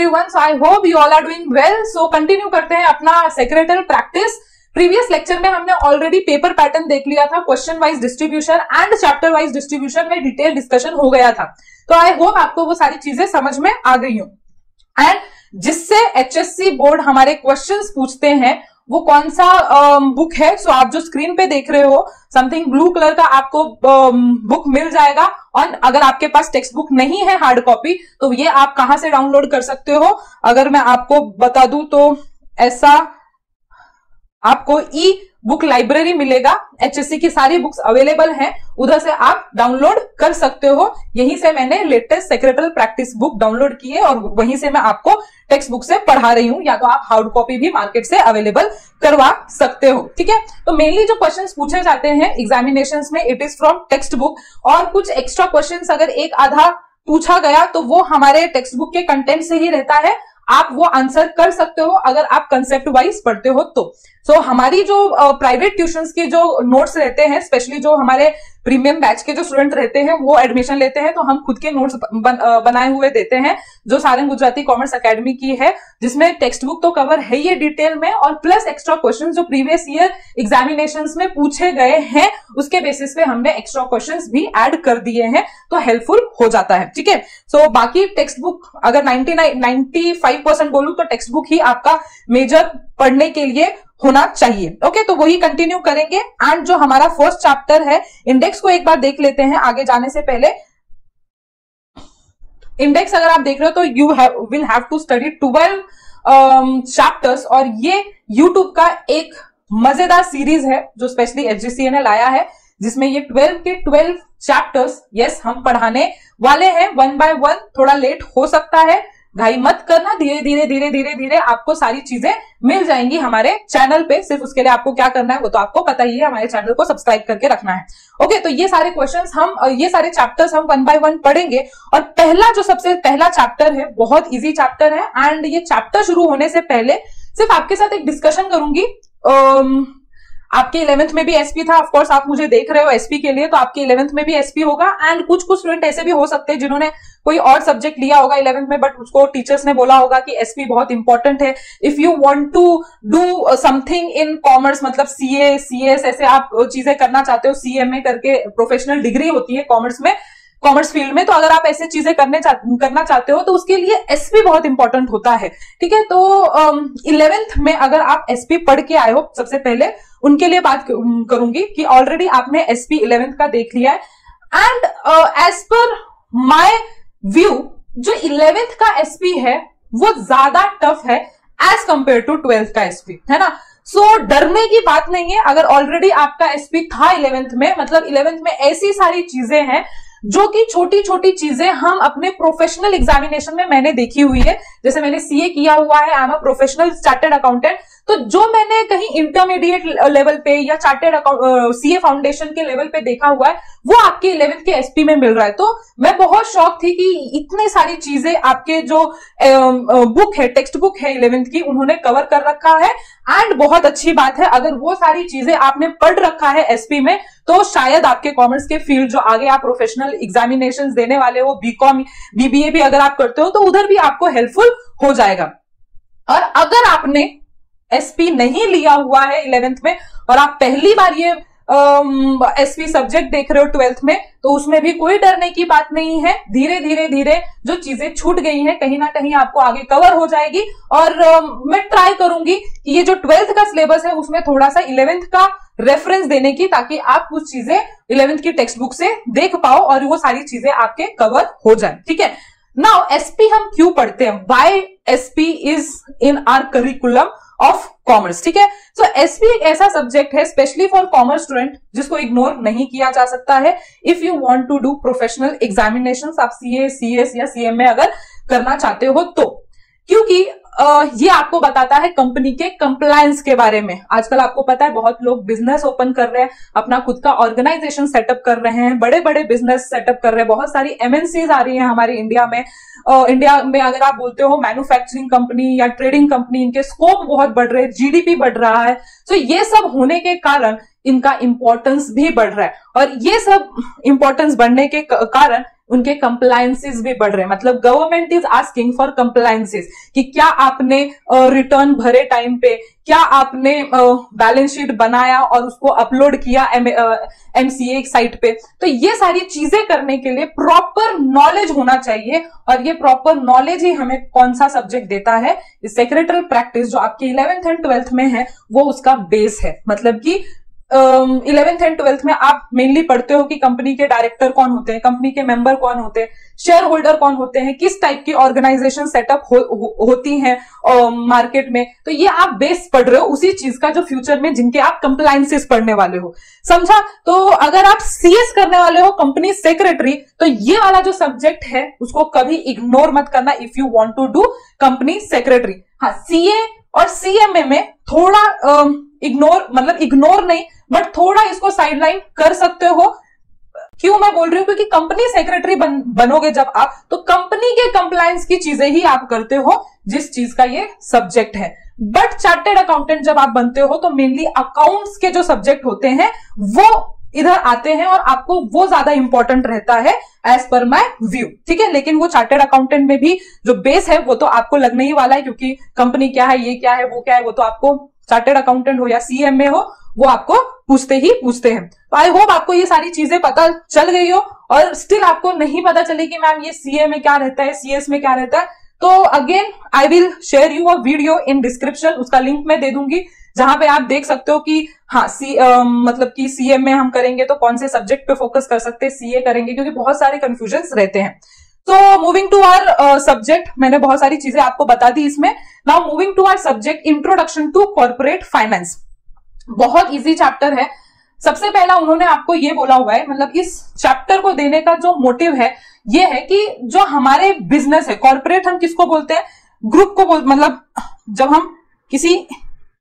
everyone. So I hope you all are doing well. So continue करते हैं अपना secretarial practice. Previous lecture में हमने ऑलरेडी पेपर पैटर्न देख लिया था, question wise distribution and chapter wise distribution में डिटेल डिस्कशन हो गया था. तो आई होप आपको वो सारी चीजें समझ में आ गई हो. एंड जिससे एचएससी बोर्ड हमारे क्वेश्चंस पूछते हैं वो कौन सा बुक है. सो आप जो स्क्रीन पे देख रहे हो समथिंग ब्लू कलर का आपको बुक मिल जाएगा. और अगर आपके पास टेक्स्ट बुक नहीं है हार्ड कॉपी तो ये आप कहां से डाउनलोड कर सकते हो. अगर मैं आपको बता दूं तो ऐसा आपको ई बुक लाइब्रेरी मिलेगा. एचएससी की सारी बुक्स अवेलेबल हैं, उधर से आप डाउनलोड कर सकते हो. यहीं से मैंने latest secretarial practice book download की है और वहीं से मैं आपको टेक्स्ट बुक से पढ़ा रही हूं, या तो आप हार्ड कॉपी भी मार्केट से अवेलेबल करवा सकते हो. ठीक है, तो मेनली जो क्वेश्चंस पूछे जाते हैं एग्जामिनेशंस में it is from text book. और कुछ एक्स्ट्रा क्वेश्चंस अगर एक आधा पूछा गया तो वो हमारे टेक्स्ट बुक के कंटेंट से ही रहता है, आप वो आंसर कर सकते हो अगर आप कंसेप्ट वाइज पढ़ते हो तो. सो हमारी जो प्राइवेट ट्यूशंस के जो नोट्स रहते हैं, स्पेशली जो हमारे प्रीमियम बैच के जो स्टूडेंट रहते हैं वो एडमिशन लेते हैं तो हम खुद के नोट्स बनाए हुए देते हैं जो सारंग गुजराती कॉमर्स एकेडमी की है, जिसमें टेक्स्ट बुक तो कवर है ये डिटेल में और प्लस एक्स्ट्रा क्वेश्चंस जो प्रीवियस ईयर एग्जामिनेशंस में पूछे गए हैं उसके बेसिस पे हमने एक्स्ट्रा क्वेश्चंस भी ऐड कर दिए हैं तो हेल्पफुल हो जाता है. ठीक है, सो बाकी टेक्स्ट बुक अगर 95% बोलूं तो टेक्स्ट बुक ही आपका मेजर पढ़ने के लिए होना चाहिए. ओके, तो वही कंटिन्यू करेंगे. एंड जो हमारा फर्स्ट चैप्टर है इंडेक्स को एक बार देख लेते हैं आगे जाने से पहले. इंडेक्स अगर आप देख रहे हो तो you will have to study 12 chapters और ये यूट्यूब का एक मजेदार सीरीज है जो स्पेशली एचजीसीए ने लाया है, जिसमें ये 12 के 12 चैप्टर्स यस हम पढ़ाने वाले हैं 1 by 1. थोड़ा लेट हो सकता है, घाई मत करना, धीरे धीरे आपको सारी चीजें मिल जाएंगी हमारे चैनल पे. सिर्फ उसके लिए आपको क्या करना है वो तो आपको पता ही है, हमारे चैनल को सब्सक्राइब करके रखना है. ओके, तो ये सारे क्वेश्चंस ये सारे चैप्टर्स हम 1 by 1 पढ़ेंगे. और पहला जो सबसे पहला चैप्टर है बहुत इजी चैप्टर है. एंड ये चैप्टर शुरू होने से पहले सिर्फ आपके साथ एक डिस्कशन करूंगी. आपके 11th में भी एसपी था, ऑफ कोर्स आप मुझे देख रहे हो एसपी के लिए, तो आपके 11th में भी एसपी होगा. एंड कुछ स्टूडेंट ऐसे भी हो सकते हैं जिन्होंने कोई और सब्जेक्ट लिया होगा 11th में, बट उसको टीचर्स ने बोला होगा कि एसपी बहुत इंपॉर्टेंट है if you want to do something in commerce, मतलब सीए सीएस ऐसे आप चीजें करना चाहते हो, सीएमए करके प्रोफेशनल डिग्री होती है कॉमर्स में, कॉमर्स फील्ड में. तो अगर आप ऐसे चीजें करना चाहते हो तो उसके लिए एसपी बहुत इंपॉर्टेंट होता है. ठीक है, तो 11th में अगर आप एसपी पढ़ के आए हो, सबसे पहले उनके लिए बात करूंगी कि ऑलरेडी आपने एसपी 11th का देख लिया है. And as per my view जो 11th का एसपी है वो ज्यादा टफ है एज कंपेयर टू 12th का एसपी, है ना. सो डरने की बात नहीं है. अगर ऑलरेडी आपका एसपी था 11th में, मतलब 11th में ऐसी सारी चीजें हैं जो कि छोटी छोटी चीजें हम अपने प्रोफेशनल एग्जामिनेशन में मैंने देखी हुई है. जैसे मैंने सीए किया हुआ है, I am a professional chartered accountant, तो जो मैंने कहीं इंटरमीडिएट लेवल पे या चार्टर्ड सीए फाउंडेशन के लेवल पे देखा हुआ है वो आपके 11th के एसपी में मिल रहा है. तो मैं बहुत शॉक थी कि इतनी सारी चीजें आपके जो बुक है, टेक्स्ट बुक है 11th की, उन्होंने कवर कर रखा है. एंड बहुत अच्छी बात है अगर वो सारी चीजें आपने पढ़ रखा है एसपी में, तो शायद आपके कॉमर्स के फील्ड जो आगे आप प्रोफेशनल एग्जामिनेशंस देने वाले हो, बीकॉम बीबीए भी अगर आप करते हो तो उधर भी आपको हेल्पफुल हो जाएगा. और अगर आपने एसपी नहीं लिया हुआ है 11th में और आप पहली बार ये एसपी सब्जेक्ट देख रहे हो 12th में, तो उसमें भी कोई डरने की बात नहीं है. धीरे धीरे जो चीजें छूट गई हैं कहीं ना कहीं आपको आगे कवर हो जाएगी. और मैं ट्राई करूंगी कि ये जो 12th का सिलेबस है उसमें थोड़ा सा 11th का रेफरेंस देने की, ताकि आप कुछ चीजें 11th की टेक्स्ट बुक से देख पाओ और वो सारी चीजें आपके कवर हो जाए. ठीक है, नाउ एसपी हम क्यों पढ़ते हैं, why SP is in our curriculum of commerce. ठीक है, सो एसपी एक ऐसा सब्जेक्ट है स्पेशली फॉर कॉमर्स स्टूडेंट जिसको इग्नोर नहीं किया जा सकता है if you want to do professional examinations. आप सीए सीएस या सीएमए अगर करना चाहते हो तो, क्योंकि ये आपको बताता है कंपनी के कंप्लायंस के बारे में. आजकल आपको पता है बहुत लोग बिजनेस ओपन कर रहे हैं, अपना खुद का ऑर्गेनाइजेशन सेटअप कर रहे हैं, बड़े बड़े बिजनेस सेटअप कर रहे हैं. बहुत सारी एमएनसीज आ रही हैं हमारे इंडिया में. इंडिया में अगर आप बोलते हो मैन्युफैक्चरिंग कंपनी या ट्रेडिंग कंपनी, इनके स्कोप बहुत बढ़ रहे हैं, जीडीपी बढ़ रहा है. तो ये सब होने के कारण इनका इंपॉर्टेंस भी बढ़ रहा है और ये सब इंपॉर्टेंस बढ़ने के कारण उनके कंप्लायंसेस भी बढ़ रहे हैं। मतलब government is asking for compliances कि क्या आपने रिटर्न भरे टाइम पे, क्या आपने बैलेंस शीट बनाया और उसको अपलोड किया एमसीए साइट पे। तो ये सारी चीजें करने के लिए प्रॉपर नॉलेज होना चाहिए, और ये प्रॉपर नॉलेज ही हमें कौन सा सब्जेक्ट देता है, सेक्रेटरियल प्रैक्टिस जो आपकी 11th एंड 12th में है वो उसका बेस है। मतलब कि 11th एंड 12th में आप मेनली पढ़ते हो कि कंपनी के डायरेक्टर कौन होते हैं, कंपनी के मेंबर कौन होते हैं, शेयर होल्डर कौन होते हैं, किस टाइप की ऑर्गेनाइजेशन सेटअप होती हैं मार्केट में। तो ये आप बेस पढ़ रहे हो उसी चीज का जो फ्यूचर में जिनके आप कंप्लायंसेस पढ़ने वाले हो, समझा। तो अगर आप सीएस करने वाले हो, कंपनी सेक्रेटरी, तो ये वाला जो सब्जेक्ट है उसको कभी इग्नोर मत करना if you want to do company secretary. हाँ, सीए और सीएमए में थोड़ा इग्नोर नहीं, बट थोड़ा इसको साइडलाइन कर सकते हो। क्यों मैं बोल रही हूं, क्योंकि कंपनी सेक्रेटरी बनोगे जब आप, तो कंपनी के कंप्लायंस की चीजें ही आप करते हो जिस चीज का ये सब्जेक्ट है। बट चार्टेड अकाउंटेंट जब आप बनते हो तो मेनली अकाउंट्स के जो सब्जेक्ट होते हैं वो इधर आते हैं और आपको वो ज्यादा इंपॉर्टेंट रहता है एज पर माय व्यू, ठीक है। लेकिन वो चार्टेड अकाउंटेंट में भी जो बेस है वो तो आपको लगने ही वाला है, क्योंकि कंपनी क्या है, ये क्या है, वो क्या है, वो तो आपको चार्टेड अकाउंटेंट हो या सीएमए हो वो आपको पूछते हैं। तो आई होप आपको ये सारी चीजें पता चल गई हो, और स्टिल आपको नहीं पता चले कि मैम ये सीए में क्या रहता है, सीएस में क्या रहता है, तो again I will share you a video in description, उसका लिंक मैं दे दूंगी, जहां पे आप देख सकते हो कि हाँ मतलब कि सीए में हम करेंगे तो कौन से सब्जेक्ट पे फोकस कर सकते हैं, सीए करेंगे, क्योंकि बहुत सारे कंफ्यूजन रहते हैं। तो मूविंग टू आवर सब्जेक्ट, मैंने बहुत सारी चीजें आपको बता दी इसमें। Now moving to our subject, introduction to corporate finance. बहुत इजी चैप्टर है। सबसे पहला उन्होंने आपको ये बोला हुआ है, मतलब इस चैप्टर को देने का जो मोटिव है ये है कि जो हमारे बिजनेस है, कॉर्पोरेट हम किसको बोलते हैं, ग्रुप को मतलब जब हम किसी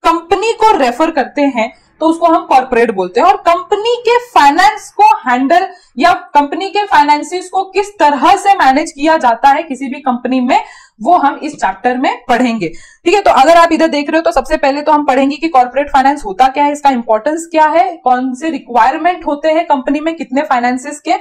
कंपनी को रेफर करते हैं तो उसको हम कॉर्पोरेट बोलते हैं। और कंपनी के फाइनेंस को हैंडल या कंपनी के फाइनेंसिस को किस तरह से मैनेज किया जाता है किसी भी कंपनी में, वो हम इस चैप्टर में पढ़ेंगे, ठीक है। तो अगर आप इधर देख रहे हो तो सबसे पहले तो हम पढ़ेंगे कि कॉर्पोरेट फाइनेंस होता क्या है, इसका इंपॉर्टेंस क्या है, कौन से रिक्वायरमेंट होते हैं कंपनी में, कितने फाइनेंसिस के,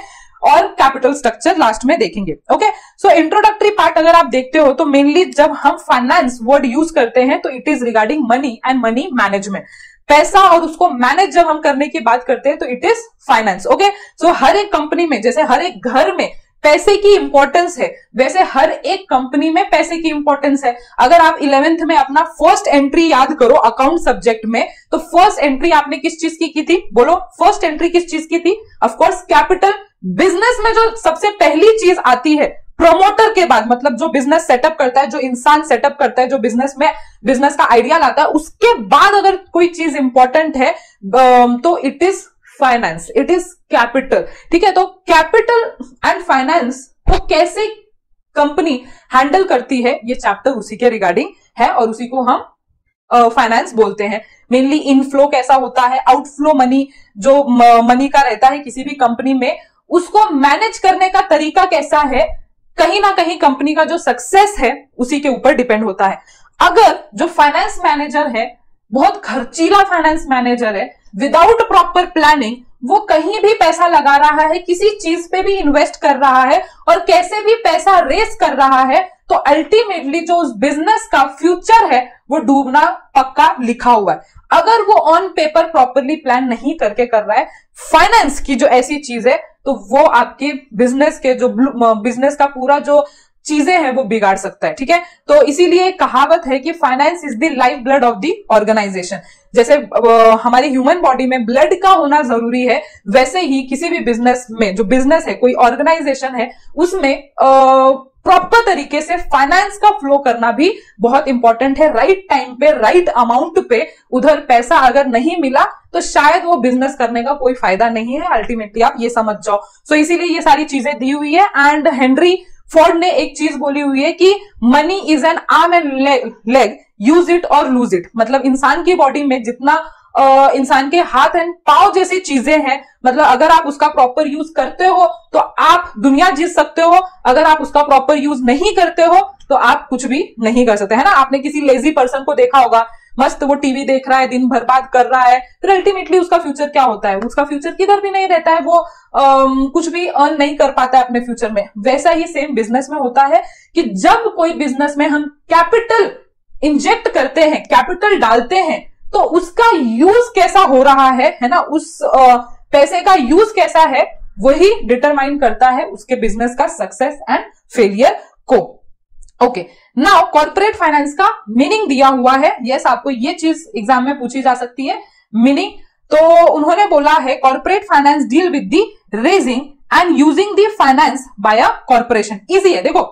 और कैपिटल स्ट्रक्चर लास्ट में देखेंगे। ओके, सो इंट्रोडक्टरी पार्ट अगर आप देखते हो तो मेनली जब हम फाइनेंस वर्ड यूज करते हैं तो it is regarding money and money management. पैसा और उसको मैनेज जब हम करने की बात करते हैं तो इट इज फाइनेंस। ओके, सो हर एक कंपनी में, जैसे हर एक घर में पैसे की इंपॉर्टेंस है, वैसे हर एक कंपनी में पैसे की इंपॉर्टेंस है। अगर आप 11th में अपना फर्स्ट एंट्री याद करो अकाउंट सब्जेक्ट में, तो फर्स्ट एंट्री आपने किस चीज की थी, बोलो, फर्स्ट एंट्री किस चीज की थी, ऑफ कोर्स कैपिटल। बिजनेस में जो सबसे पहली चीज आती है प्रमोटर के बाद, मतलब जो बिजनेस सेटअप करता है, जो इंसान सेटअप करता है, जो बिजनेस में बिजनेस का आइडिया लाता है, उसके बाद अगर कोई चीज इंपॉर्टेंट है तो it is finance, it is capital, ठीक है। तो कैपिटल एंड फाइनेंस को कैसे कंपनी हैंडल करती है, ये चैप्टर उसी के रिगार्डिंग है और उसी को हम फाइनेंस बोलते हैं। मेनली इनफ्लो कैसा होता है, आउटफ्लो मनी जो मनी का रहता है किसी भी कंपनी में, उसको मैनेज करने का तरीका कैसा है, कहीं ना कहीं कंपनी का जो सक्सेस है उसी के ऊपर डिपेंड होता है। अगर जो फाइनेंस मैनेजर है बहुत खर्चीला फाइनेंस मैनेजर है, विदाउट प्रॉपर प्लानिंग वो कहीं भी पैसा लगा रहा है, किसी चीज पे भी इन्वेस्ट कर रहा है और कैसे भी पैसा रेस कर रहा है, तो अल्टीमेटली जो उस बिजनेस का फ्यूचर है वो डूबना पक्का लिखा हुआ है। अगर वो ऑन पेपर प्रॉपरली प्लान नहीं करके कर रहा है फाइनेंस की जो ऐसी चीज है, तो वो आपके बिजनेस के जो बिजनेस का पूरा जो चीजें हैं वो बिगाड़ सकता है, ठीक है। तो इसीलिए कहावत है कि finance is the life blood of the organisation. जैसे हमारी ह्यूमन बॉडी में ब्लड का होना जरूरी है, वैसे ही किसी भी बिजनेस में, जो बिजनेस है, कोई ऑर्गेनाइजेशन है, उसमें प्रॉपर तरीके से फाइनेंस का फ्लो करना भी बहुत इंपॉर्टेंट है। राइट टाइम पे, राइट अमाउंट पे उधर पैसा अगर नहीं मिला तो शायद वो बिजनेस करने का कोई फायदा नहीं है, अल्टीमेटली आप ये समझ जाओ। सो इसीलिए ये सारी चीजें दी हुई है। एंड हेनरी फोर्ड ने एक चीज बोली हुई है कि money is an arm and leg, use it और लूज इट। मतलब इंसान की बॉडी में जितना इंसान के हाथ एंड पांव जैसी चीजें हैं, मतलब अगर आप उसका प्रॉपर यूज करते हो तो आप दुनिया जीत सकते हो, अगर आप उसका प्रॉपर यूज नहीं करते हो तो आप कुछ भी नहीं कर सकते, है ना। आपने किसी लेजी पर्सन को देखा होगा, मस्त वो टीवी देख रहा है, दिन भर बात कर रहा है, फिर अल्टीमेटली उसका फ्यूचर क्या होता है? उसका फ्यूचर किधर भी नहीं रहता है, वो कुछ भी अर्न नहीं कर पाता है अपने फ्यूचर में। वैसा ही सेम बिजनेस में होता है कि जब कोई बिजनेस में हम कैपिटल इंजेक्ट करते हैं, कैपिटल डालते हैं, तो उसका यूज कैसा हो रहा है ना, उस पैसे का यूज कैसा है, वही डिटरमाइन करता है उसके बिजनेस का सक्सेस एंड फेलियर को। ओके, नाउ कॉर्पोरेट फाइनेंस का मीनिंग दिया हुआ है। यस, आपको ये चीज एग्जाम में पूछी जा सकती है, मीनिंग। तो उन्होंने बोला है corporate finance deal with the raising and using the finance by a corporation. Easy है, देखो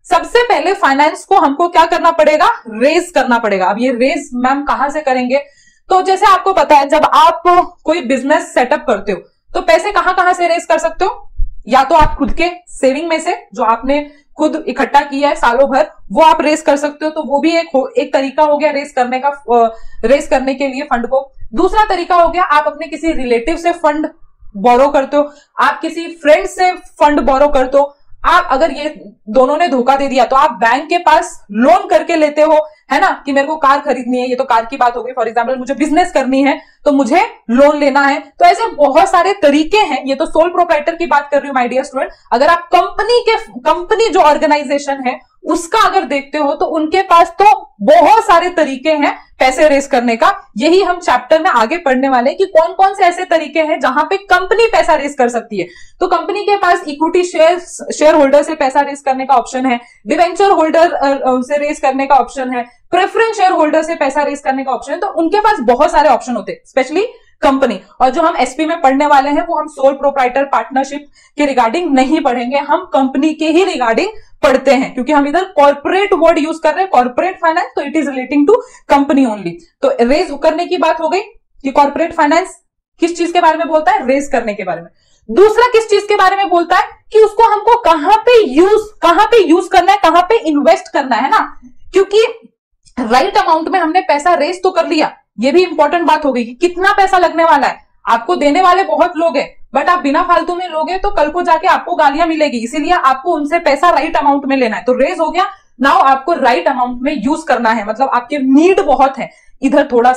सबसे पहले फाइनेंस को हमको क्या करना पड़ेगा? रेज करना पड़ेगा। अब ये रेज मैम कहां से करेंगे? तो जैसे आपको पता है, जब आप कोई बिजनेस सेटअप करते हो तो पैसे कहां कहां से रेज कर सकते हो? या तो आप खुद के सेविंग में से, जो आपने खुद इकट्ठा किया है सालों भर, वो आप रेज कर सकते हो, तो वो भी एक तरीका हो गया रेज करने का, रेज करने के लिए फंड को। दूसरा तरीका हो गया आप अपने किसी रिलेटिव से फंड बोरो करते हो, आप किसी फ्रेंड से फंड बोरो करते हो। आप अगर ये दोनों ने धोखा दे दिया तो आप बैंक के पास लोन करके लेते हो, है ना, कि मेरे को कार खरीदनी है, ये तो कार की बात हो गई। फॉर एग्जांपल मुझे बिजनेस करनी है तो मुझे लोन लेना है। तो ऐसे बहुत सारे तरीके हैं। ये तो सोल प्रोप्राइटर की बात कर रही हूं माय डियर स्टूडेंट। अगर आप कंपनी जो ऑर्गेनाइजेशन है उसका अगर देखते हो तो उनके पास तो बहुत सारे तरीके हैं पैसे रेस करने का। यही हम चैप्टर में आगे पढ़ने वाले हैं कि कौन कौन से ऐसे तरीके हैं जहां पे कंपनी पैसा रेस कर सकती है। तो कंपनी के पास इक्विटी शेयर होल्डर से पैसा रेस करने का ऑप्शन है, डिवेंचर होल्डर से रेस करने का ऑप्शन है, प्रेफरेंस शेयर होल्डर से पैसा रेस करने का ऑप्शन है। तो उनके पास बहुत सारे ऑप्शन होते हैं, स्पेशली कंपनी। और जो हम एसपी में पढ़ने वाले हैं वो हम सोल प्रोप्राइटर पार्टनरशिप के रिगार्डिंग नहीं पढ़ेंगे, हम कंपनी के ही रिगार्डिंग पढ़ते हैं, क्योंकि हम इधर कॉर्पोरेट वर्ड यूज कर रहे हैं, कॉर्पोरेट फाइनेंस, तो it is relating to company only. तो रेज करने की बात हो गई कि कॉर्पोरेट फाइनेंस किस चीज के बारे में बोलता है? रेज करने के बारे में। दूसरा किस चीज के बारे में बोलता है कि उसको हमको कहां पे यूज करना है, कहां पे इन्वेस्ट करना है ना, क्योंकि राइट अमाउंट में हमने पैसा रेज तो कर लिया, ये भी इंपॉर्टेंट बात हो गई कि कितना पैसा लगने वाला है। आपको देने वाले बहुत लोग हैं, बट आप बिना फालतू में लोगे तो कल को जाके आपको गालियां मिलेगी, इसीलिए आपको उनसे पैसा राइट अमाउंट में लेना है। तो रेज हो गया, नाउ आपको राइट अमाउंट में यूज करना है, मतलब आपके नीड बहुत है, इधर थोड़ा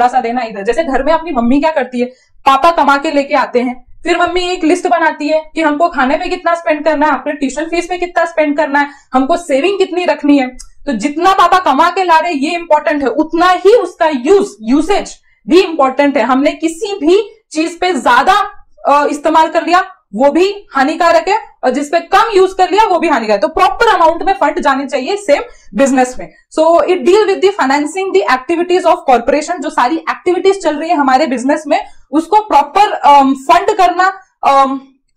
सा देना, इधर। जैसे घर में अपनी मम्मी क्या करती है, पापा कमा के लेके आते हैं, फिर मम्मी एक लिस्ट बनाती है कि हमको खाने पे कितना स्पेंड करना है, अपने ट्यूशन फीस पे कितना स्पेंड करना है, हमको सेविंग कितनी रखनी है। तो जितना पापा कमा के ला रहे ये इंपॉर्टेंट है, उतना ही उसका यूसेज भी इंपॉर्टेंट है। हमने किसी भी चीज पे ज्यादा इस्तेमाल कर लिया वो भी हानिकारक है, और जिसपे कम यूज कर लिया वो भी हानिकारक है। तो प्रॉपर अमाउंट में फंड जाने चाहिए सेम बिजनेस में। So it deal with the financing the activities of corporation. जो सारी एक्टिविटीज चल रही है हमारे बिजनेस में उसको प्रॉपर फंड करना,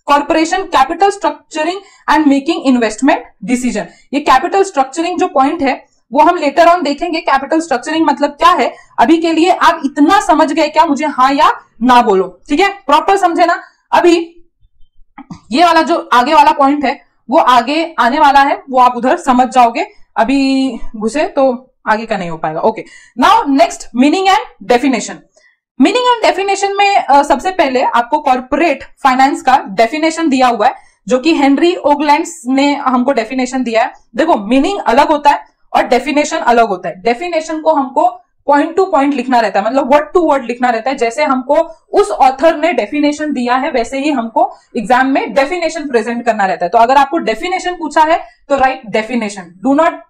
corporation capital structuring and making investment decision. ये कैपिटल स्ट्रक्चरिंग जो पॉइंट है वो हम लेटर ऑन देखेंगे। कैपिटल स्ट्रक्चरिंग मतलब क्या है, अभी के लिए आप इतना समझ गए क्या? मुझे हाँ या ना बोलो, ठीक है, प्रॉपर समझे ना। अभी ये वाला जो आगे वाला पॉइंट है वो आगे आने वाला है, वो आप उधर समझ जाओगे, अभी घुसे तो आगे का नहीं हो पाएगा। Okay, now next meaning and definition. Meaning and definition में सबसे पहले आपको कॉर्पोरेट फाइनेंस का डेफिनेशन दिया हुआ है, जो कि हेनरी ओगलैंड्स ने हमको डेफिनेशन दिया है। देखो मीनिंग अलग होता है और डेफिनेशन अलग होता है। डेफिनेशन को हमको पॉइंट टू पॉइंट लिखना रहता है, मतलब वर्ड टू वर्ड लिखना रहता है। जैसे हमको उस ऑथर ने डेफिनेशन दिया है वैसे ही हमको एग्जाम में डेफिनेशन प्रेजेंट करना रहता है। तो अगर आपको डेफिनेशन पूछा है तो right definition, do not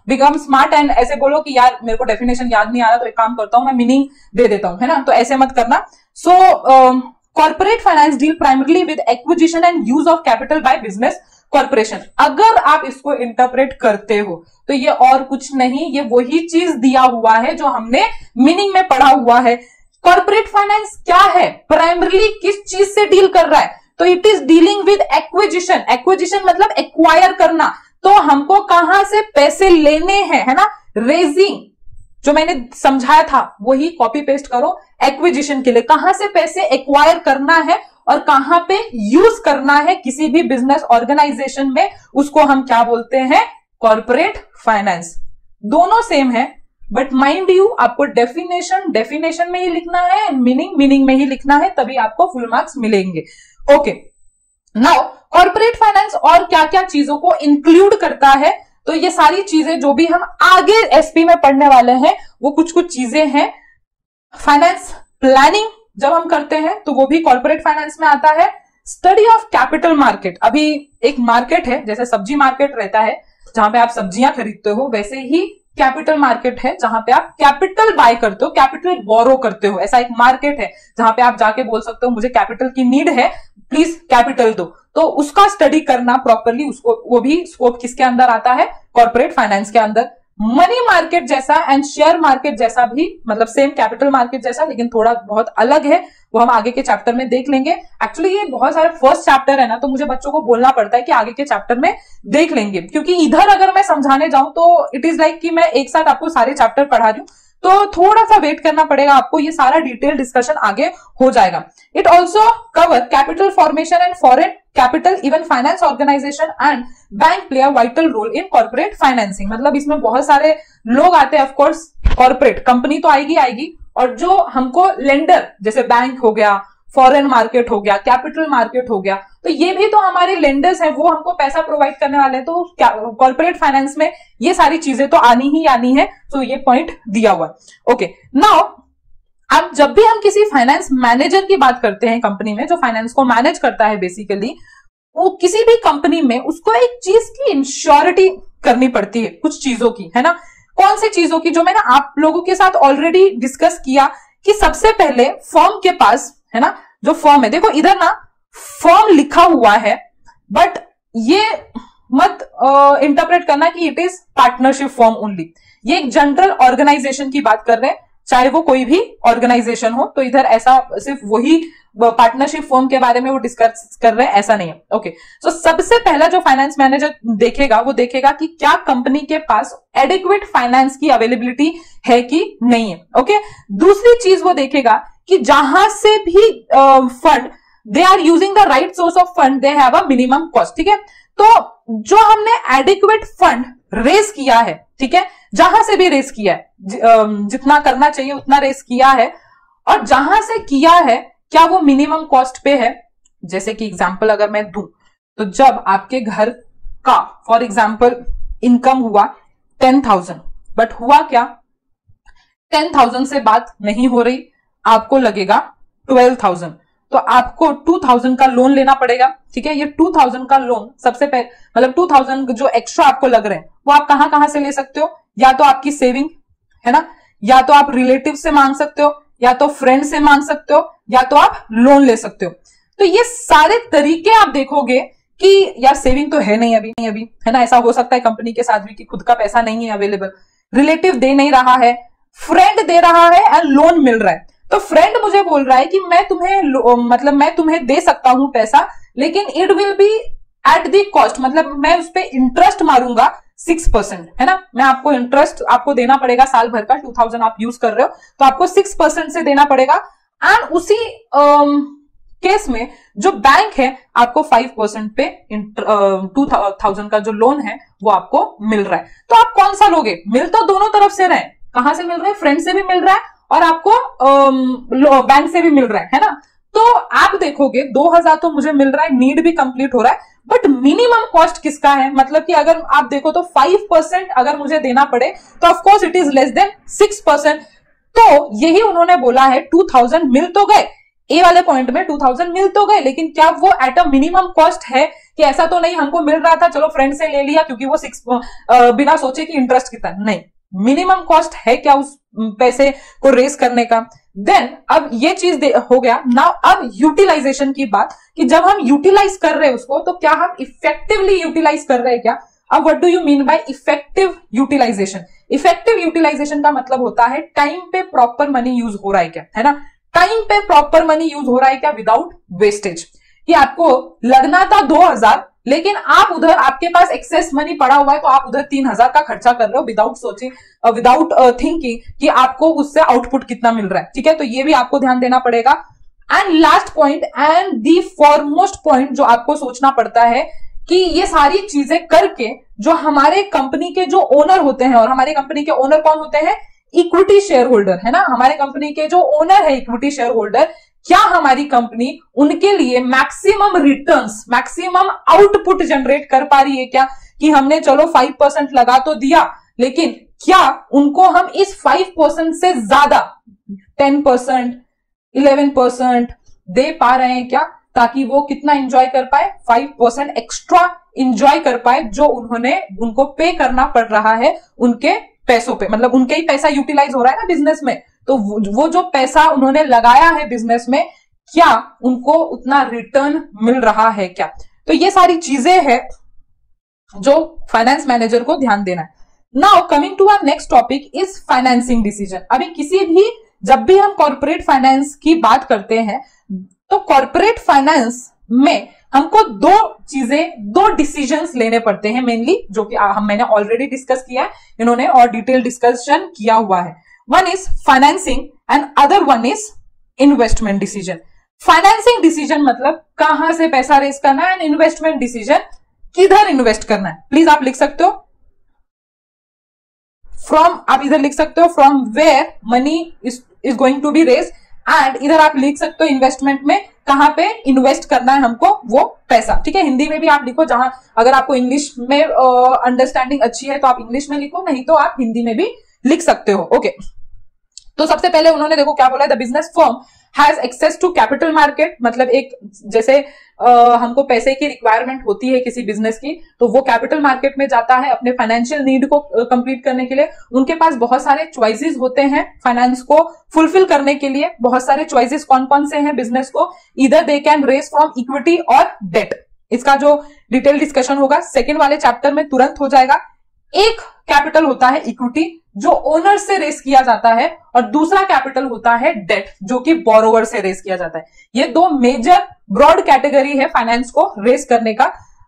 become smart and ऐसे बोलो कि यार मेरे को डेफिनेशन याद नहीं आ रहा तो एक काम करता हूं मैं मीनिंग दे देता हूं, है ना, तो ऐसे मत करना। So corporate finance deal primarily with acquisition and use of capital by business corporation. अगर आप इसको इंटरप्रेट करते हो तो ये और कुछ नहीं, ये वही चीज दिया हुआ है जो हमने मीनिंग में पढ़ा हुआ है। कॉर्पोरेट फाइनेंस क्या है, प्राइमरली किस चीज से डील कर रहा है, तो it is dealing with acquisition. Acquisition मतलब एक्वायर करना, तो हमको कहां से पैसे लेने हैं, है ना, रेजिंग जो मैंने समझाया था वही कॉपी पेस्ट करो। एक्विजिशन के लिए कहां से पैसे एक्वायर करना है और कहां पे यूज करना है किसी भी बिजनेस ऑर्गेनाइजेशन में, उसको हम क्या बोलते हैं, कॉर्पोरेट फाइनेंस। दोनों सेम है, बट माइंड यू आपको डेफिनेशन में ही लिखना है, मीनिंग में ही लिखना है, तभी आपको फुल मार्क्स मिलेंगे। ओके, नाउ कॉर्पोरेट फाइनेंस और क्या क्या चीजों को इंक्लूड करता है तो ये सारी चीजें जो भी हम आगे एसपी में पढ़ने वाले हैं वो कुछ कुछ चीजें हैं। फाइनेंस प्लानिंग जब हम करते हैं तो वो भी कॉर्पोरेट फाइनेंस में आता है। स्टडी ऑफ कैपिटल मार्केट, अभी एक मार्केट है जैसे सब्जी मार्केट रहता है जहां पे आप सब्जियां खरीदते हो, वैसे ही कैपिटल मार्केट है जहां पे आप कैपिटल बाय करते हो, कैपिटल बोरो करते हो। ऐसा एक मार्केट है जहां पे आप जाके बोल सकते हो मुझे कैपिटल की नीड है, प्लीज कैपिटल दो। तो उसका स्टडी करना प्रॉपरली, उसको वो भी स्कोप किसके अंदर आता है, कॉर्पोरेट फाइनेंस के अंदर। मनी मार्केट जैसा एंड शेयर मार्केट जैसा भी, मतलब सेम कैपिटल मार्केट जैसा लेकिन थोड़ा बहुत अलग है, वो हम आगे के चैप्टर में देख लेंगे। एक्चुअली ये बहुत सारे फर्स्ट चैप्टर है ना, तो मुझे बच्चों को बोलना पड़ता है कि आगे के चैप्टर में देख लेंगे, क्योंकि इधर अगर मैं समझाने जाऊं तो इट इज लाइक कि मैं एक साथ आपको सारे चैप्टर पढ़ा रही हूं, तो थोड़ा सा वेट करना पड़ेगा आपको, ये सारा डिटेल डिस्कशन आगे हो जाएगा। It also cover capital formation and foreign capital, even finance organisation and bank play a vital role in corporate financing. मतलब इसमें बहुत सारे लोग आते हैं, ऑफकोर्स कॉर्पोरेट कंपनी तो आएगी, और जो हमको लेंडर जैसे बैंक हो गया, फॉरेन मार्केट हो गया, कैपिटल मार्केट हो गया, तो ये भी तो हमारे लेंडर्स हैं, वो हमको पैसा प्रोवाइड करने वाले हैं। तो कॉर्पोरेट फाइनेंस में ये सारी चीजें तो आनी ही आनी है, तो ये पॉइंट दिया हुआ। ओके, नाउ अब जब भी हम किसी फाइनेंस मैनेजर की बात करते हैं कंपनी में, जो फाइनेंस को मैनेज करता है बेसिकली, वो किसी भी कंपनी में उसको एक चीज की इंश्योरिटी करनी पड़ती है, कुछ चीजों की, है ना। कौन सी चीजों की, जो मैंने आप लोगों के साथ ऑलरेडी डिस्कस किया कि सबसे पहले फर्म के पास, है ना, जो फर्म है, देखो इधर ना फर्म लिखा हुआ है, बट ये मत इंटरप्रेट करना कि it is partnership firm only. ये एक जनरल ऑर्गेनाइजेशन की बात कर रहे हैं, चाहे वो कोई भी ऑर्गेनाइजेशन हो, तो इधर ऐसा सिर्फ वही पार्टनरशिप फर्म के बारे में वो डिस्कस कर रहे हैं ऐसा नहीं है। ओके, तो सबसे पहला जो फाइनेंस मैनेजर देखेगा वो देखेगा कि क्या कंपनी के पास एडिक्वेट फाइनेंस की अवेलेबिलिटी है कि नहीं है। ओके, दूसरी चीज वो देखेगा कि जहां से भी fund they are using the right source of fund, they have a minimum cost. ठीक है, तो जो हमने एडिक्वेट फंड रेस किया है, ठीक है, जहां से भी रेस किया है, जितना करना चाहिए उतना रेस किया है, और जहां से किया है क्या वो मिनिमम कॉस्ट पे है। जैसे कि एग्जांपल अगर मैं दूं, तो जब आपके घर का फॉर एग्जांपल इनकम हुआ 10,000, बट हुआ क्या, 10,000 से बात नहीं हो रही, आपको लगेगा 12,000, तो आपको 2,000 का लोन लेना पड़ेगा। ठीक है, ये 2,000 का लोन सबसे पहले, मतलब 2,000 जो एक्स्ट्रा आपको लग रहे हैं वो आप कहां से ले सकते हो, या तो आपकी सेविंग, है ना, या तो आप रिलेटिव से मांग सकते हो, या तो फ्रेंड से मांग सकते हो, या तो आप लोन ले सकते हो। तो ये सारे तरीके आप देखोगे कि यार सेविंग तो है नहीं अभी, है ना, ऐसा हो सकता है कंपनी के साथ भी कि खुद का पैसा नहीं है अवेलेबल, रिलेटिव दे नहीं रहा है, फ्रेंड दे रहा है एंड लोन मिल रहा है। तो फ्रेंड मुझे बोल रहा है कि मैं तुम्हें दे सकता हूं पैसा, लेकिन it will be at the cost, मतलब मैं उस पर इंटरेस्ट मारूंगा 6%, है ना, मैं आपको इंटरेस्ट आपको देना पड़ेगा साल भर का, 2,000 आप यूज कर रहे हो तो आपको 6% से देना पड़ेगा। एंड उसी केस में जो बैंक है आपको 5% पे 2,000 का जो लोन है वो आपको मिल रहा है। तो आप कौन सा लोगे, मिल तो दोनों तरफ से रहे हैं, कहां से मिल रहा है, फ्रेंड से भी मिल रहा है और आपको बैंक से भी मिल रहा है ना। तो आप देखोगे 2,000 तो मुझे मिल रहा है, नीड भी कंप्लीट हो रहा है, बट मिनिमम कॉस्ट किसका है, मतलब कि अगर आप देखो तो 5% अगर मुझे देना पड़े तो of course it is less than 6%। तो यही उन्होंने बोला है 2,000 मिल तो गए, ए वाले पॉइंट में 2,000 मिल तो गए, लेकिन क्या वो एट अ मिनिमम कॉस्ट है, कि ऐसा तो नहीं हमको मिल रहा था चलो फ्रेंड से ले लिया क्योंकि वो 6 बिना सोचे कि इंटरेस्ट कितना, नहीं, मिनिमम कॉस्ट है क्या उस पैसे को रेस करने का। देन अब ये चीज हो गया। नाउ अब यूटिलाइजेशन की बात, कि जब हम यूटिलाइज कर रहे हैं उसको तो क्या हम इफेक्टिवली यूटिलाइज कर रहे हैं क्या। अब what do you mean by effective utilisation. Effective utilisation का मतलब होता है टाइम पे प्रॉपर मनी यूज हो रहा है क्या, है ना, टाइम पे प्रॉपर मनी यूज हो रहा है क्या विदाउट वेस्टेज। कि आपको लगना था 2,000, लेकिन आप उधर आपके पास एक्सेस मनी पड़ा हुआ है तो आप उधर 3,000 का खर्चा कर रहे हो विदाउट सोचिंग, विदाउट थिंकिंग कि आपको उससे आउटपुट कितना मिल रहा है। ठीक है, तो ये भी आपको ध्यान देना पड़ेगा। And last point and the foremost point जो आपको सोचना पड़ता है कि ये सारी चीजें करके जो हमारे कंपनी के जो ओनर होते हैं, और हमारे कंपनी के ओनर कौन होते हैं, इक्विटी शेयर होल्डर, है ना, हमारे कंपनी के जो ओनर है इक्विटी शेयर होल्डर, क्या हमारी कंपनी उनके लिए maximum returns, maximum output generate कर पा रही है क्या, कि हमने चलो 5% लगा तो दिया, लेकिन क्या उनको हम इस 5% से ज्यादा 10%, 11% दे पा रहे हैं क्या, ताकि वो कितना एंजॉय कर पाए, 5% एक्स्ट्रा एंजॉय कर पाए जो उनको पे करना पड़ रहा है उनके पैसों पे, मतलब उनके ही पैसा यूटिलाइज हो रहा है ना बिजनेस में, तो वो जो पैसा उन्होंने लगाया है बिजनेस में, क्या उनको उतना रिटर्न मिल रहा है क्या। तो ये सारी चीजें हैं जो फाइनेंस मैनेजर को ध्यान देना है। Now coming to our next topic is financing decision. अभी जब भी हम कॉर्पोरेट फाइनेंस की बात करते हैं तो कॉर्पोरेट फाइनेंस में हमको दो डिसीजंस लेने पड़ते हैं मेनली, जो कि मैंने ऑलरेडी डिस्कस किया है, इन्होंने और डिटेल डिस्कशन किया हुआ है। One is financing and other one is investment decision. Financing decision मतलब कहां से पैसा रेज करना है, एंड इन्वेस्टमेंट डिसीजन किधर इन्वेस्ट करना है। प्लीज आप लिख सकते हो आप इधर लिख सकते हो from where money is going to be raise, and इधर आप लिख सकते हो इन्वेस्टमेंट में कहां पे इन्वेस्ट करना है हमको वो पैसा। ठीक है, हिंदी में भी आप लिखो, जहां अगर आपको इंग्लिश में अंडरस्टैंडिंग अच्छी है तो आप इंग्लिश में लिखो, नहीं तो आप हिंदी में भी लिख सकते हो। ओके, तो सबसे पहले उन्होंने देखो क्या बोला है, the business firm has access to capital market, मतलब एक जैसे हमको पैसे की रिक्वायरमेंट होती है किसी बिजनेस की, तो वो कैपिटल मार्केट में जाता है अपने फाइनेंशियल नीड को कंप्लीट करने के लिए। उनके पास बहुत सारे चॉइसेस होते हैं फाइनेंस को फुलफिल करने के लिए। बहुत सारे चॉइसेस कौन कौन से हैं बिजनेस को, इधर they can raise from equity और डेट। इसका जो डिटेल डिस्कशन होगा सेकेंड वाले चैप्टर में तुरंत हो जाएगा। एक कैपिटल होता है इक्विटी जो ओनर से रेस किया जाता है, और दूसरा कैपिटल होता है डेट जो कि बोरोवर से रेस किया जाता है। ये दो मेजर ब्रॉड कैटेगरी है फाइनेंस को रेस करने का।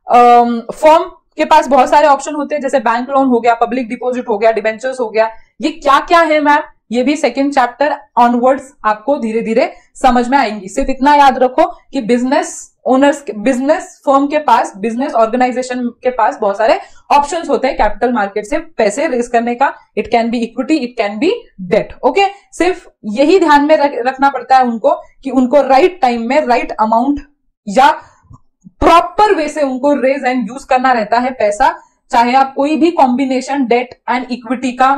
फर्म के पास बहुत सारे ऑप्शन होते हैं, जैसे बैंक लोन हो गया, पब्लिक डिपॉजिट हो गया, डिबेंचर्स हो गया। ये क्या क्या है मैम, ये भी सेकेंड चैप्टर ऑनवर्ड्स आपको धीरे धीरे समझ में आएंगी। सिर्फ इतना याद रखो कि बिजनेस फर्म के पास, बिजनेस ऑर्गेनाइजेशन के पास बहुत सारे ऑप्शंस होते हैं कैपिटल मार्केट से पैसे रेज करने का। It can be equity, it can be debt. Okay, सिर्फ यही ध्यान में रखना पड़ता है उनको कि उनको राइट टाइम में राइट अमाउंट या प्रॉपर वे से उनको रेज एंड यूज करना रहता है पैसा। चाहे आप कोई भी कॉम्बिनेशन डेट एंड इक्विटी का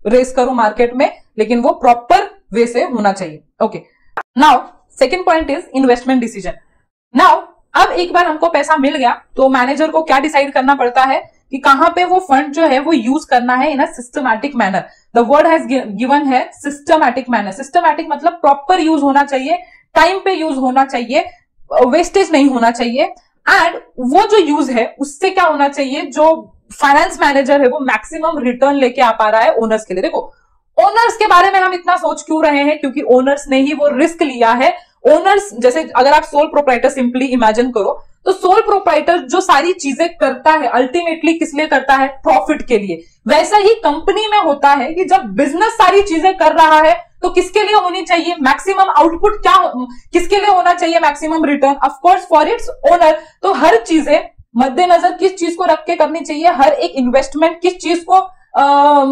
रेज करो मार्केट में, लेकिन वो प्रॉपर वे से होना चाहिए। Okay, now second point is investment decision. Now अब एक बार हमको पैसा मिल गया तो मैनेजर को क्या डिसाइड करना पड़ता है कि कहां पे वो फंड जो है वो यूज करना है in a systematic manner. The word has given है सिस्टमैटिक मैनर। सिस्टमैटिक मतलब प्रॉपर यूज होना चाहिए, टाइम पे यूज होना चाहिए, वेस्टेज नहीं होना चाहिए। एंड वो जो यूज है उससे क्या होना चाहिए, जो फाइनेंस मैनेजर है वो मैक्सिमम रिटर्न लेके आ पा रहा है ओनर्स के लिए। देखो ओनर्स के बारे में हम इतना सोच क्यों रहे हैं, क्योंकि ओनर्स ने ही वो रिस्क लिया है। ओनर्स जैसे अगर आप सोल प्रोप्राइटर सिंपली इमेजिन करो, तो सोल प्रोप्राइटर जो सारी चीजें करता है अल्टीमेटली किस लिए करता है, प्रॉफिट के लिए। वैसा ही कंपनी में होता है कि जब बिजनेस सारी चीजें कर रहा है तो किसके लिए होनी चाहिए मैक्सिमम आउटपुट, क्या किसके लिए होना चाहिए maximum return, of course for its owner. तो हर चीजें मद्देनजर किस चीज को रख के करनी चाहिए, हर एक इन्वेस्टमेंट किस चीज को